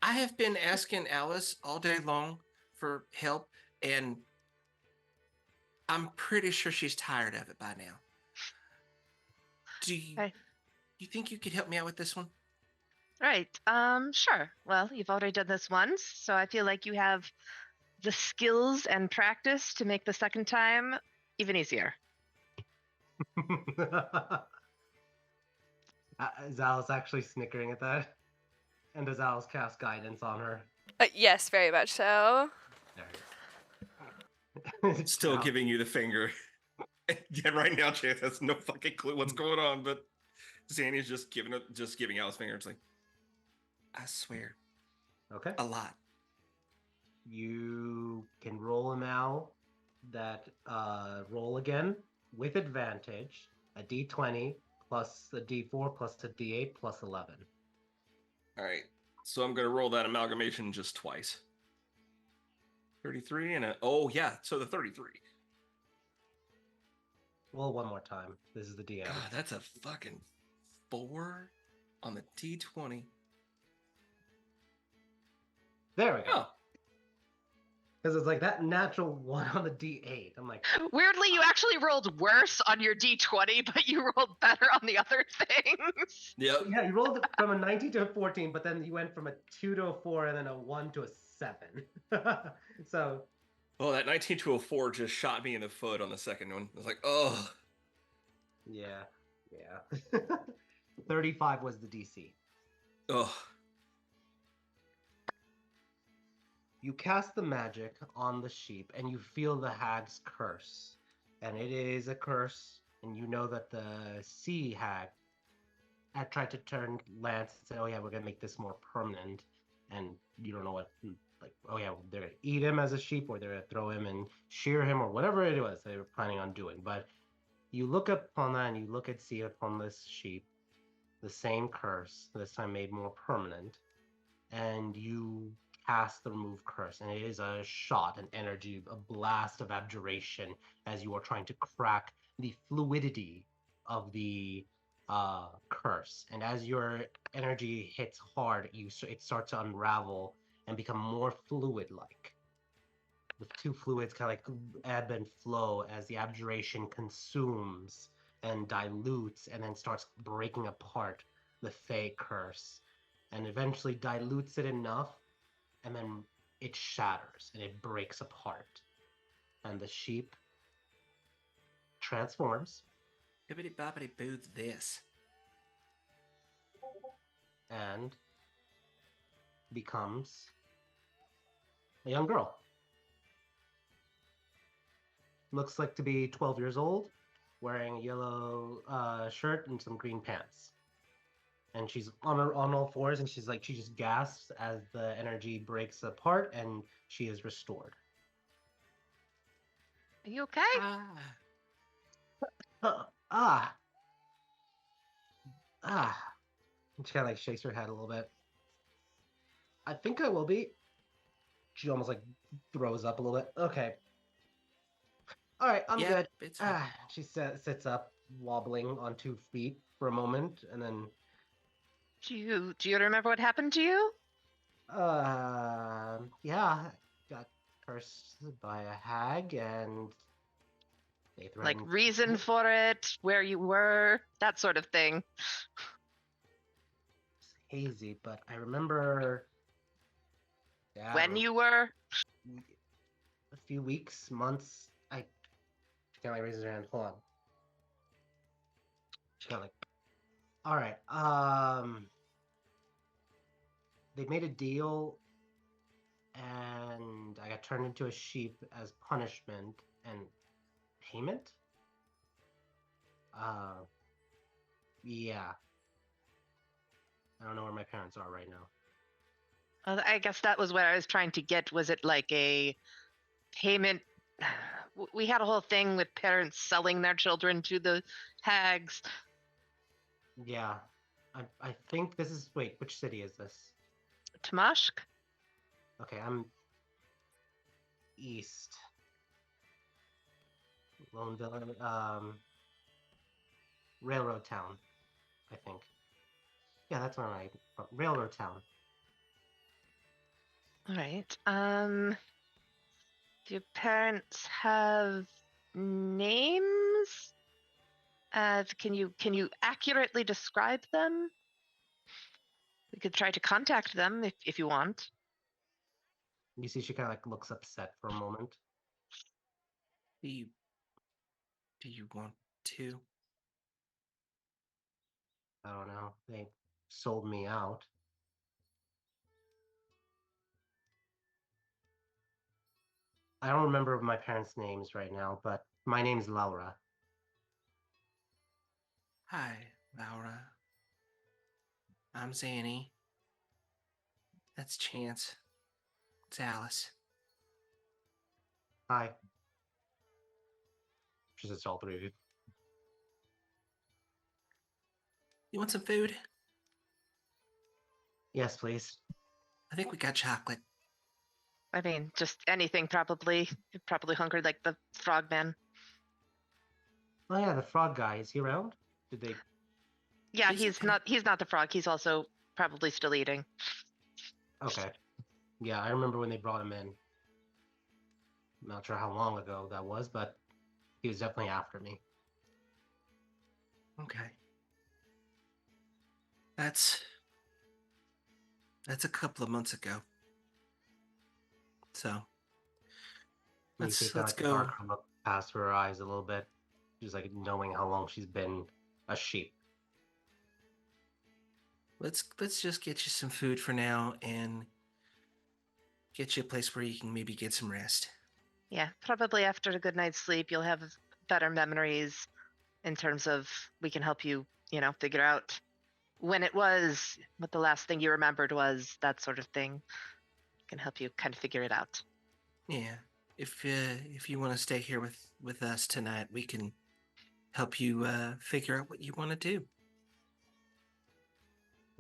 I have been asking Alice all day long for help, and I'm pretty sure she's tired of it by now. Do you? Okay. You think you could help me out with this one? Right. Sure. Well, you've already done this once, so I feel like you have the skills and practice to make the second time even easier. Is Alice actually snickering at that? And does Alice cast guidance on her? Yes, very much so. There you go. Still giving you the finger. Yeah, right now, Chance has no fucking clue what's going on, but Zanny's just giving Alice finger. It's like, I swear, Okay. a lot. You can roll now that roll again with advantage, a d20 plus a d4 plus a d8 plus 11. all right. So I'm gonna roll that amalgamation just twice. 33 and so the 33. Roll one more time. This is the DM. God, that's a fucking 4 on the D20. There we go. Oh, Because it's like that natural one on the d8. I'm like, Weirdly, you actually rolled worse on your d20, but you rolled better on the other things. yep. yeah, you rolled from a 19 to a 14, but then you went from a 2 to a 4 and then a 1 to a 7. So, Oh, that 19 to a 4 just shot me in the foot on the second one. I was like, oh. yeah. 35 was the DC. Oh. You cast the magic on the sheep and you feel the hag's curse. And it is a curse, and you know that the sea hag had tried to turn Lance and say, oh yeah, we're gonna make this more permanent. And you don't know what, like, oh yeah, they're gonna eat him as a sheep, or they're gonna throw him and shear him, or whatever it was they were planning on doing. But you look upon that and you look and see upon this sheep the same curse, this time made more permanent, and you cast the remove curse, and it is a shot, an energy, a blast of abjuration as you are trying to crack the fluidity of the curse. And as your energy hits hard, it starts to unravel and become more fluid-like. The two fluids kind of like ebb and flow as the abjuration consumes and dilutes and then starts breaking apart the Fey curse and eventually dilutes it enough, and then it shatters and it breaks apart. And the sheep transforms, Bibbidi bobbidi boo this. and becomes a young girl. Looks like to be 12 years old, wearing a yellow shirt and some green pants. And she's on all fours, and she just gasps as the energy breaks apart, and she is restored. Are you okay? Ah, Ah, ah. And she kind of like shakes her head a little bit. I think I will be. She almost like throws up a little bit. Okay. All right, I'm yep, good. it's fine. She sits up, wobbling on 2 feet for a moment, and then, Do you remember what happened to you? yeah, I got cursed by a hag, and they Like threatened. reason for it, where you were, that sort of thing. It's hazy, but I remember. Dad When you were? a few weeks, months. She kind of like raises her hand. Hold on. She kind of like, all right. They made a deal, and I got turned into a sheep as punishment and payment. Uh, yeah. I don't know where my parents are right now. I guess that was what I was trying to get. Was it like a payment? We had a whole thing with parents selling their children to the hags. Yeah. I think this is. Wait, which city is this? Tamashk? Okay, I'm east. Loneville, Railroad Town, I think. Yeah, that's where I'm from. Railroad Town. All right. Do your parents have names? Can you accurately describe them? We could try to contact them if you want. You see, she kind of like looks upset for a moment. Do you want to? I don't know. They sold me out. I don't remember my parents' names right now, but my name's Laura. Hi, Laura. I'm Zanny. That's Chance. It's Alice. Hi. She says to all three of you. You want some food? Yes, please. I think we got chocolate. I mean, just anything probably. You're probably hungry like the frogman. Oh yeah, the frog guy. Is he around? Did they? Yeah, He's he's okay. not he's not the frog. He's also probably still eating. Okay. Yeah, I remember when they brought him in. I'm not sure how long ago that was, but he was definitely after me. Okay. That's a couple of months ago. So You see kind of let's like a go. darker look past her eyes a little bit, just like knowing how long she's been a sheep. Let's just get you some food for now and get you a place where you can maybe get some rest. Yeah, probably after a good night's sleep, you'll have better memories in terms of we can help you, figure out when it was, what the last thing you remembered was, that sort of thing. Can help you kind of figure it out. Yeah. If you want to stay here with us tonight, we can help you figure out what you want to do.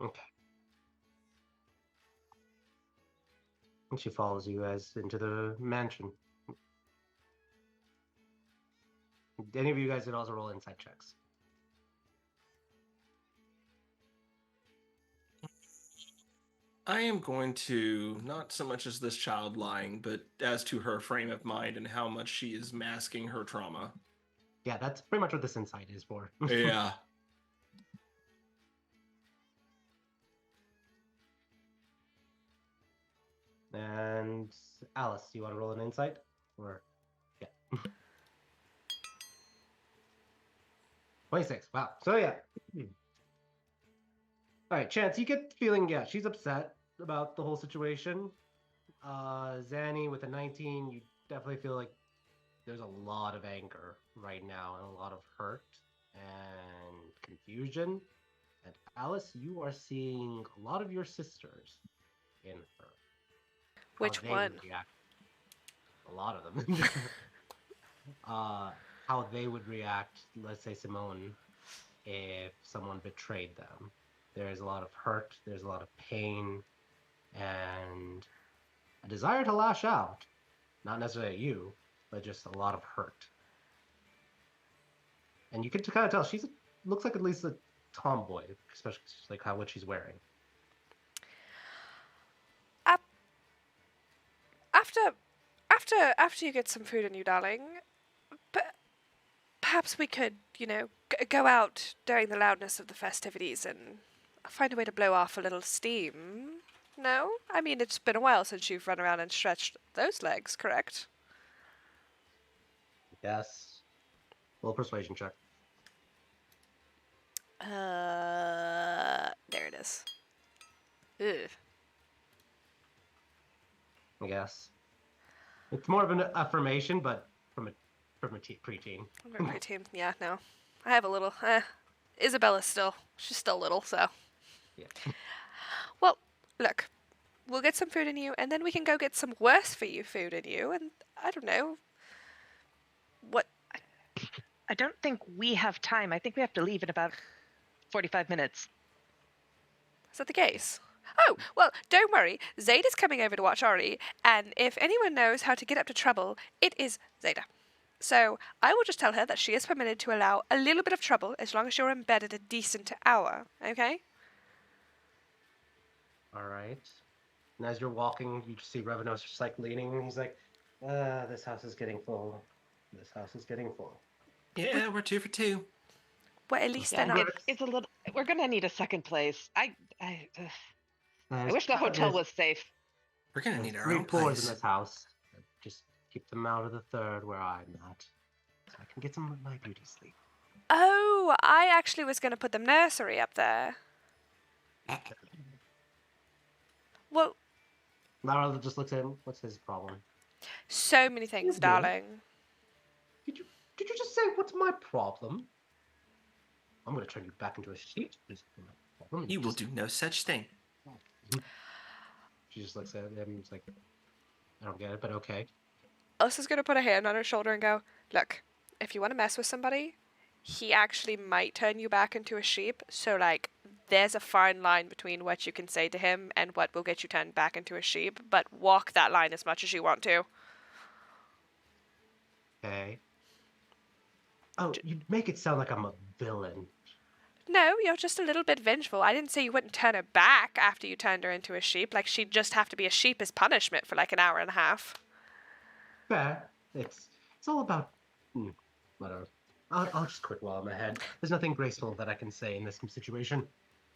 Okay. And she follows you guys into the mansion. Any of you guys could also roll insight checks. I am going to, not so much as this child lying, but as to her frame of mind and how much she is masking her trauma. Yeah, that's pretty much what this insight is for. Yeah. And Alice, you want to roll an insight? Or yeah. 26. Wow. So yeah. All right, Chance, you get the feeling, yeah, she's upset. about the whole situation. Zanny with a 19, you definitely feel like there's a lot of anger right now and a lot of hurt and confusion. And Alice, you are seeing a lot of your sisters in her. How Which they would one? react. A lot of them. uh, how they would react, let's say Simone, if someone betrayed them. There's a lot of hurt, there's a lot of pain, and a desire to lash out. Not necessarily at you, but just a lot of hurt. And you can kind of tell looks like at least a tomboy, especially like what she's wearing. Uh, after, after you get some food in you, darling, perhaps we could, go out during the loudness of the festivities and find a way to blow off a little steam. No? I mean, it's been a while since you've run around and stretched those legs, correct? Yes. Little persuasion check. There it is. Ugh. I guess. It's more of an affirmation, but from a preteen. I'm very preteen. Yeah, no. I have a little, Isabella's still, she's still little, so. Yeah. Well, look, we'll get some food in you, and then we can go get some worse for you food in you, and I don't know. What? I don't think we have time. I think we have to leave in about 45 minutes. Is that the case? Oh, well, don't worry. Zada's coming over to watch Ori, and if anyone knows how to get up to trouble, it is Zada. So I will just tell her that she is permitted to allow a little bit of trouble as long as you're in bed at a decent hour, okay? All right. And as you're walking, you just see Revenos just like leaning, and he's like, this house is getting full. This house is getting full. Yeah, we're 2 for 2. Well, at least Yeah, they're not. it's a little. We're gonna need a second place. I There's, wish the hotel there's- was safe. We're gonna there's need our 3 own floors in place. this house. Just keep them out of the third where I'm at, so I can get some of my beauty sleep. Oh, I actually was going to put the nursery up there. Well, Lara just looks at him. What's his problem? so many things, Mhm. darling. Did you just say what's my problem? I'm gonna turn you back into a sheep. You will do no such thing. She just looks at him and is like, I don't get it, but okay. Elsa's going to put a hand on her shoulder and go, look, if you want to mess with somebody, he actually might turn you back into a sheep. So, like, there's a fine line between what you can say to him and what will get you turned back into a sheep, but walk that line as much as you want to. Okay. Oh, you make it sound like I'm a villain. No, you're just a little bit vengeful. I didn't say you wouldn't turn her back after you turned her into a sheep. Like, she'd just have to be a sheep as punishment for like an hour and a half. Fair. It's all about whatever. I'll just quit while I'm ahead. There's nothing graceful that I can say in this situation.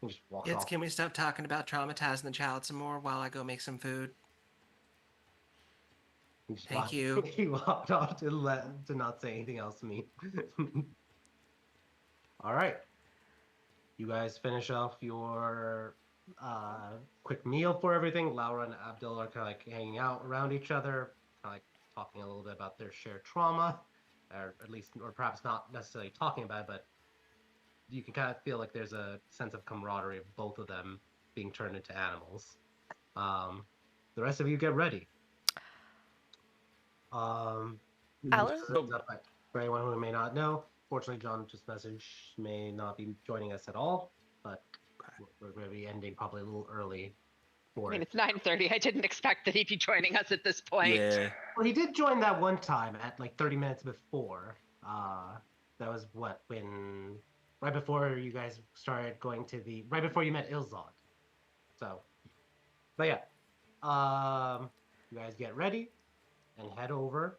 I just walk Kids, off. can we stop talking about traumatizing the child some more while I go make some food? Thank you. He walked off to not say anything else to me. All right. You guys finish off your quick meal for everything. Laura and Abdul are kind of like hanging out around each other, kind of like talking a little bit about their shared trauma, or at least, or perhaps not necessarily talking about it, but you can kind of feel like there's a sense of camaraderie of both of them being turned into animals. The rest of you get ready. Alice? For anyone who may not know, fortunately, John just messaged may not be joining us at all, but we're going to be ending probably a little early for I mean, it. it's 9:30. I didn't expect that he'd be joining us at this point. Yeah. Well, he did join that one time at like 30 minutes before. That was right before you guys started going to right before you met Ilzad. So, but yeah, you guys get ready and head over.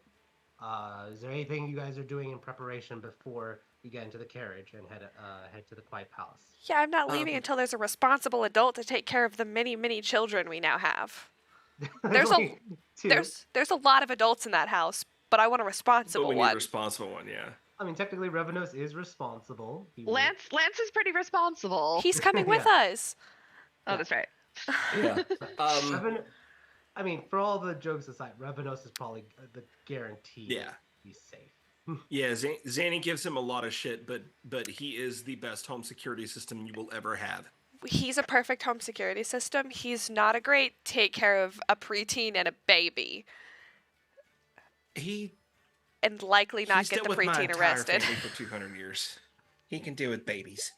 Is there anything you guys are doing in preparation before you get into the carriage and head to the Quiet Palace? Yeah, I'm not leaving until there's a responsible adult to take care of the many, many children we now have. There's only two. there's a lot of adults in that house, but I want a But responsible we need one. a responsible one, yeah. I mean, technically, Revenos is responsible. Lance is pretty responsible. He's coming with Yeah. us. Oh, that's right. Yeah. Reven- I mean, for all the jokes aside, Revenos is probably the guaranteed Yeah. be safe. Yeah, Zanny gives him a lot of shit, but he is the best home security system you will ever have. He's a perfect home security system. He's not a great take care of a preteen and a baby, He and likely not he's get dealt the with my preteen entire arrested. family for 200 years. He can deal with babies.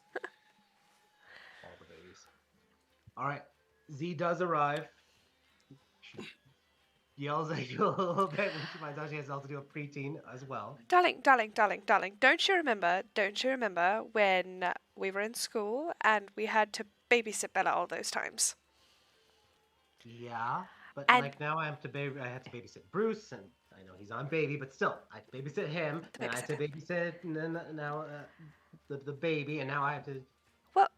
All the babies. All right. Z does arrive. She yells at you a little bit when she finds out she has to do a preteen as well. Darling, darling, darling, darling, don't you remember when we were in school and we had to babysit Bella all those times? Yeah, but And like now I have to I had to babysit Bruce, and I know he's on baby, but still I had to babysit him, the and I had to babysitter. babysit and then now the baby, and now I have to. Well,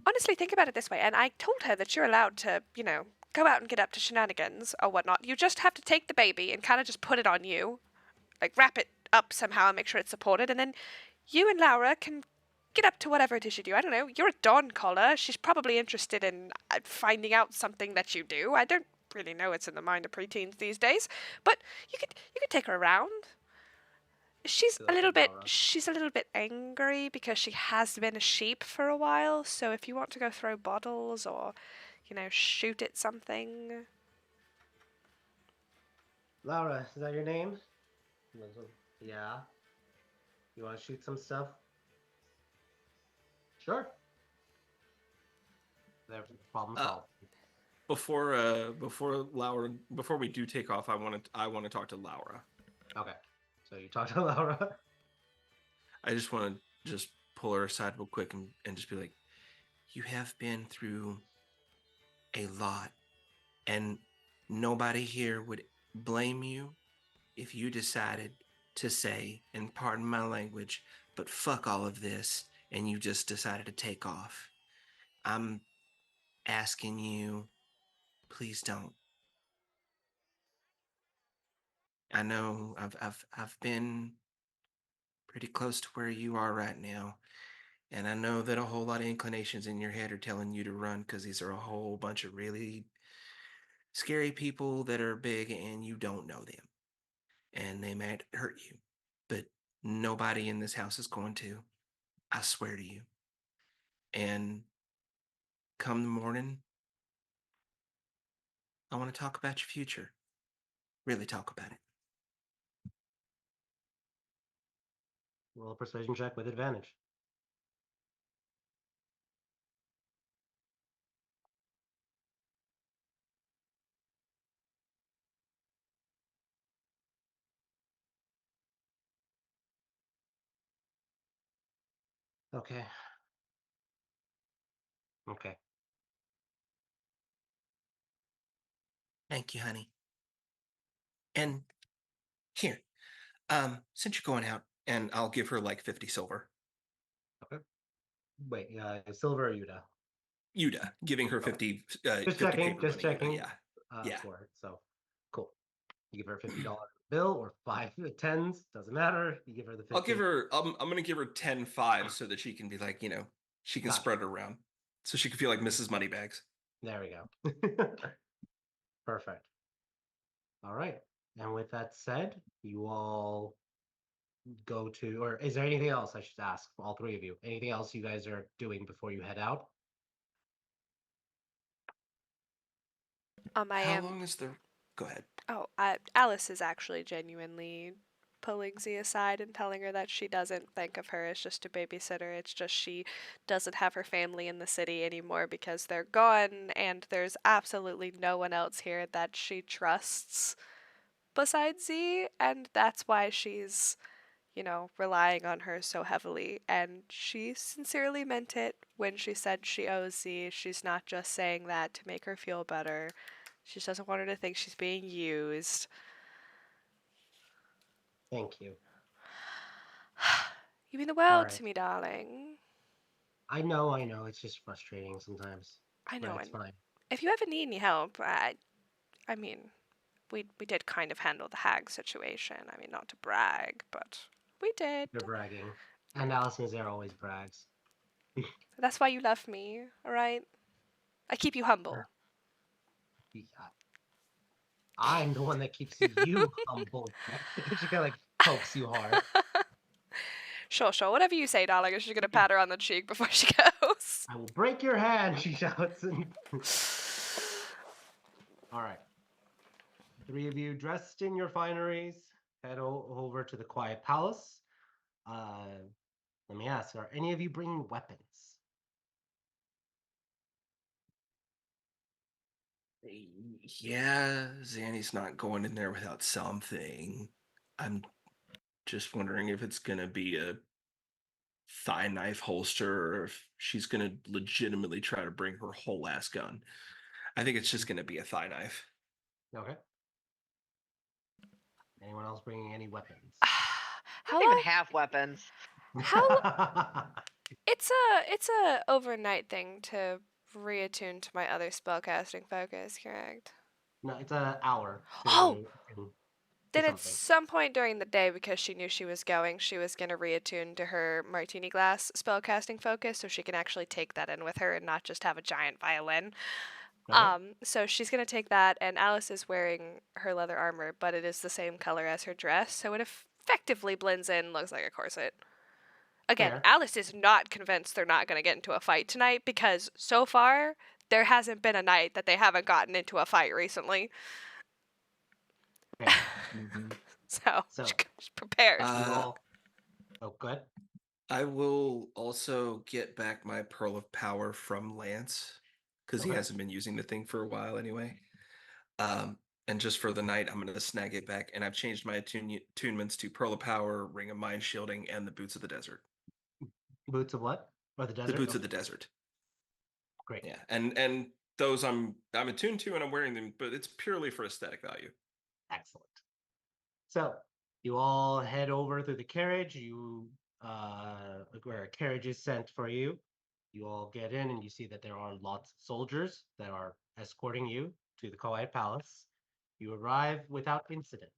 honestly, think about it this way. And I told her that you're allowed to, go out and get up to shenanigans or whatnot. You just have to take the baby and kind of just put it on you, like wrap it up somehow and make sure it's supported, and then you and Laura can get up to whatever it is you do. I don't know. You're a dawn caller. She's probably interested in finding out something that you do. I don't really know what's in the mind of preteens these days, but you could take her around. She's Good a little old bit Laura. she's a little bit angry because she has been a sheep for a while. So if you want to go throw bottles or, shoot at something, Laura, is that your name? Yeah. You want to shoot some stuff? Sure. There, problem Uh, solved. before we do take off, I want to talk to Laura. Okay. So you talk to Laura. I just want to just pull her aside real quick and just be like, You have been through a lot, and nobody here would blame you if you decided to say, and pardon my language, but fuck all of this, and you just decided to take off. I'm asking you, please don't. I know I've been pretty close to where you are right now, and I know that a whole lot of inclinations in your head are telling you to run because these are a whole bunch of really scary people that are big and you don't know them, and they might hurt you. But nobody in this house is going to. I swear to you. And come the morning, I want to talk about your future. Really talk about it. Roll a persuasion check with advantage. Okay. Okay. Thank you, honey. And here, since you're going out, and I'll give her like 50 silver. Okay. Wait, Silver or Yuda? Yuda, giving her Okay. 50, Just 50 checking. paper Just money. checking. Yeah. Yeah. For it. So, cool. You give her a $50 bill or five tens. Doesn't matter. You give her the 50. I'll give her. I'm gonna give her 10 fives so that she can be like, she can Gotcha. spread it around, so she can feel like Mrs. Moneybags. There we go. Perfect. All right. And with that said, you all go to, or is there anything else I should ask all three of you? Anything else you guys are doing before you head out? I how am. long is the? Go ahead. Oh, Alice is actually genuinely pulling Z aside and telling her that she doesn't think of her as just a babysitter. It's just she doesn't have her family in the city anymore because they're gone, and there's absolutely no one else here that she trusts besides Z, and that's why she's, relying on her so heavily. And she sincerely meant it when she said she owes Z. She's not just saying that to make her feel better. She just doesn't want her to think she's being used. Thank you. You mean the All world right. to me, darling. I know. It's just frustrating sometimes, I but know, it's and fine. if you ever need any help, I mean, we did kind of handle the hag situation. I mean, not to brag, but we did. You're bragging. And Allison is there always brags. That's why you love me, all right? I keep you humble. I'm the one that keeps you humble. She kind of like pokes you hard. Sure, sure. Whatever you say, darling. And she's gonna pat her on the cheek before she goes. I will break your hand, she shouts. All right. Three of you dressed in your fineries head over to the Quiet Palace. Let me ask, are any of you bringing weapons? Yeah, Zanny's not going in there without something. I'm just wondering if it's gonna be a thigh knife holster or if she's gonna legitimately try to bring her whole ass gun. I think it's just gonna be a thigh knife. Okay. Anyone else bringing any weapons? I How don't even long? have weapons. How? It's a overnight thing to reattune to my other spellcasting focus, correct? No, it's an hour Oh, to then at something. some point during the day, because she knew she was going to reattune to her martini glass spellcasting focus, so she can actually take that in with her and not just have a giant violin. Okay. So she's gonna take that, and Alice is wearing her leather armor, but it is the same color as her dress, so it effectively blends in, looks like a corset. Again, Fair. Alice is not convinced they're not gonna get into a fight tonight because so far there hasn't been a night that they haven't gotten into a fight recently. Fair. Mm-hmm. So So she's prepared. you all. Oh, good. I will also get back my Pearl of Power from Lance because he Okay. hasn't been using the thing for a while anyway. And just for the night, I'm going to snag it back. And I've changed my attunements to Pearl of Power, Ring of Mind Shielding, and the Boots of the Desert. Boots of what? Or the The desert? Boots of Okay. the Desert. Great. Yeah, and those I'm attuned to and I'm wearing them, but it's purely for aesthetic value. Excellent. So you all head over through the carriage. Where a carriage is sent for you. You all get in and you see that there are lots of soldiers that are escorting you to the Quiet Palace. You arrive without incident.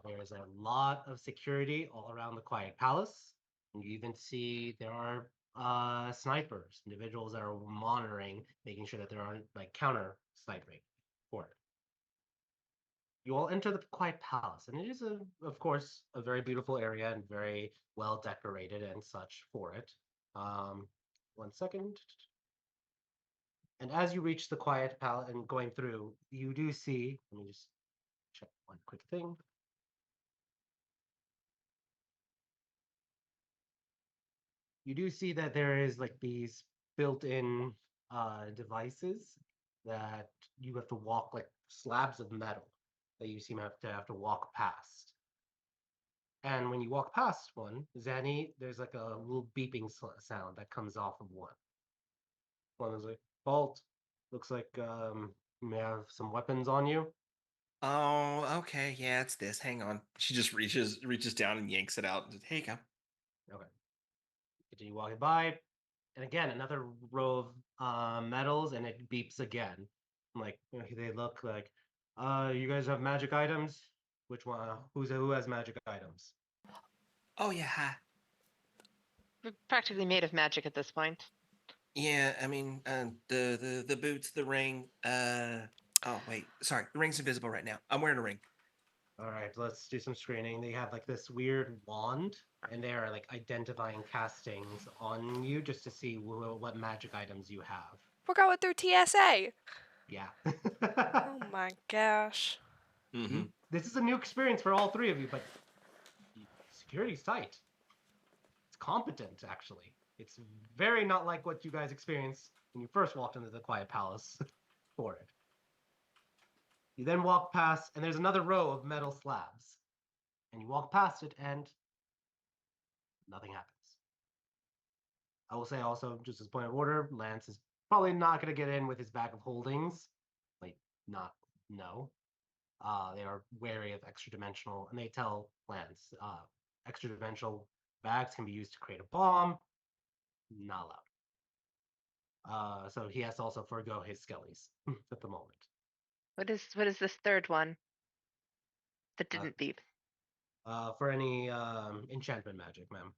There is a lot of security all around the Quiet Palace. And you even see there are snipers, individuals that are monitoring, making sure that there aren't like counter sniping for it. You all enter the Quiet Palace, and it is, of course, a very beautiful area and very well decorated and such for it. Um, 1 second. And as you reach the Quiet Palace and going through, you do see, let me just check one quick thing. You do see that there is like these built-in devices that you have to walk like slabs of metal that you seem to have to walk past. And when you walk past one, Zanny, there's like a little beeping sound that comes off of one. One is like, Bolt, looks like you may have some weapons on you. Oh, okay, yeah, it's this. Hang on. She just reaches down and yanks it out. Hey, you go. Okay. Continue walking by. And again, another row of medals, and it beeps again. Like they look like, you guys have magic items. Which one? Who has magic items? Oh yeah, hi. We're practically made of magic at this point. Yeah, I mean, the boots, the ring. Oh wait, sorry, the ring's invisible right now. I'm wearing a ring. All right, let's do some screening. They have like this weird wand, and they are like identifying castings on you just to see what magic items you have. We're going through TSA. Yeah. Oh my gosh. Mm-hmm. This is a new experience for all three of you, but security's tight. It's competent, actually. It's very not like what you guys experienced when you first walked into the Quiet Palace for it. You then walk past, and there's another row of metal slabs. And you walk past it, and nothing happens. I will say also, just as point of order, Lance is probably not going to get in with his bag of holdings. Like, not, no. They are wary of extra dimensional, and they tell Lance extra dimensional bags can be used to create a bomb. Not allowed. So he has to also forego his skellies at the moment. What is this third one that Uh, didn't beep? for any enchantment magic, ma'am.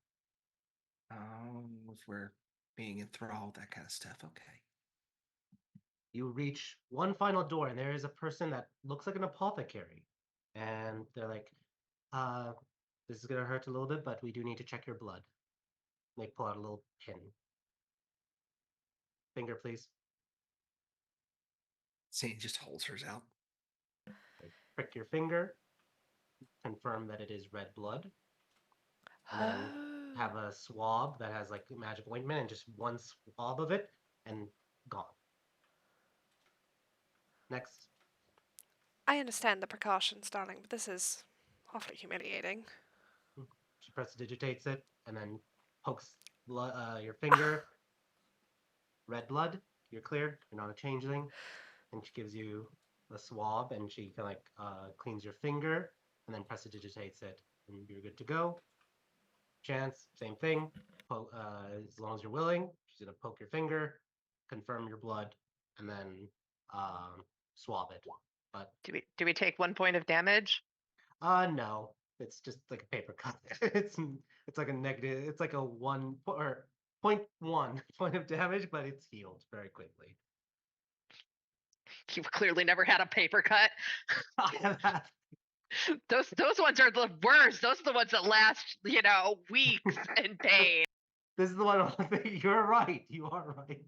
Oh, if we're being enthralled, that kind of stuff. Okay. You reach one final door, and there is a person that looks like an apothecary. And they're like, uh, this is gonna hurt a little bit, but we do need to check your blood. They pull out a little pin. Finger, please. Sane just holds hers out. They prick your finger, confirm that it is red blood, and then have a swab that has like magic ointment and just one swab of it and gone. Next. I understand the precautions, darling, but this is awfully humiliating. She prestidigitates it and then pokes your finger. Red blood. You're cleared. You're not a changeling. And she gives you a swab and she kind of like cleans your finger and then prestidigitates it and you're good to go. Chance, same thing. As long as you're willing, she's gonna poke your finger, confirm your blood, and then swab it. But Do we take 1 point of damage? no, it's just like a paper cut. It's like a negative. It's like a 1.1 point of damage, but it's healed very quickly. You've clearly never had a paper cut. I have had Those ones are the worst. Those are the ones that last, weeks in pain. This is the one. You're right. You are right.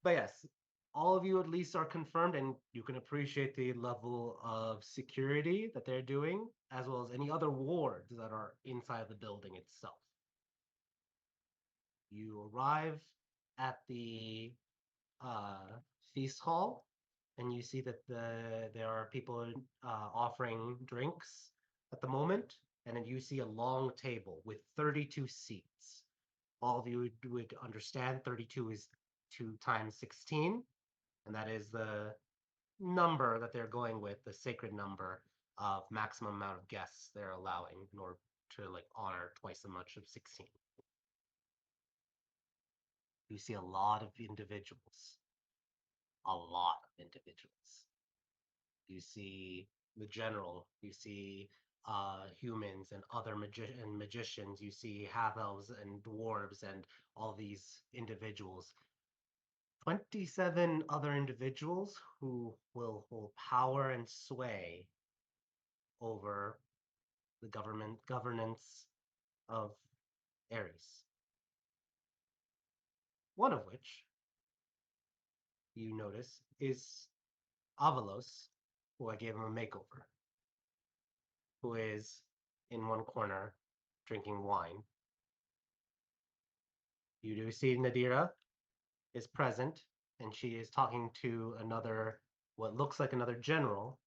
But yes, all of you at least are confirmed, and you can appreciate the level of security that they're doing, as well as any other wards that are inside the building itself. You arrive at the feast hall, and you see that there are people offering drinks at the moment, and then you see a long table with 32 seats. All of you would understand 32 is 2 times 16, and that is the number that they're going with, the sacred number of maximum amount of guests they're allowing in order to like honor twice as much of 16. You see a lot of individuals. A lot of individuals. You see the general, you see humans and other magicians, you see half elves and dwarves and all these individuals. 27 other individuals who will hold power and sway over the governance of Ares. One of which you notice is Avalos, who I gave him a makeover, who is in one corner drinking wine. You do see Nadira is present, and she is talking to another, what looks like another general,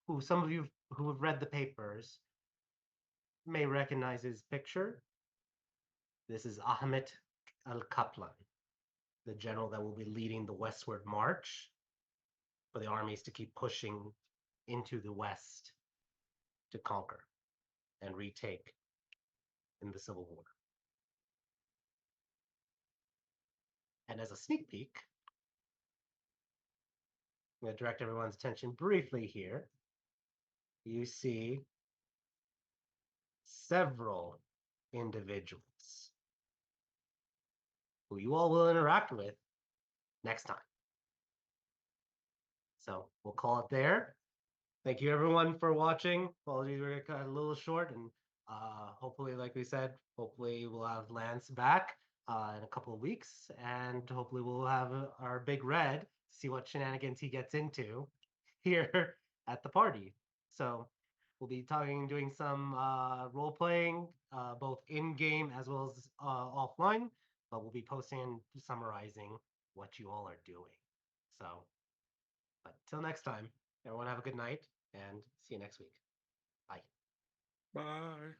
who some of you who have read the papers may recognize his picture. This is Ahmet Al Kaplan, the general that will be leading the westward march for the armies to keep pushing into the west to conquer and retake in the Civil War. And as a sneak peek, I'm going to direct everyone's attention briefly here. You see several individuals who you all will interact with next time. So we'll call it there. Thank you everyone for watching. Apologies, we're cut a little short, and hopefully, like we said, hopefully we'll have Lance back in a couple of weeks, and hopefully we'll have our big red to see what shenanigans he gets into here at the party. So we'll be doing some role playing, both in game as well as offline. But we'll be posting and summarizing what you all are doing. So, but till next time, everyone have a good night and see you next week. Bye. Bye.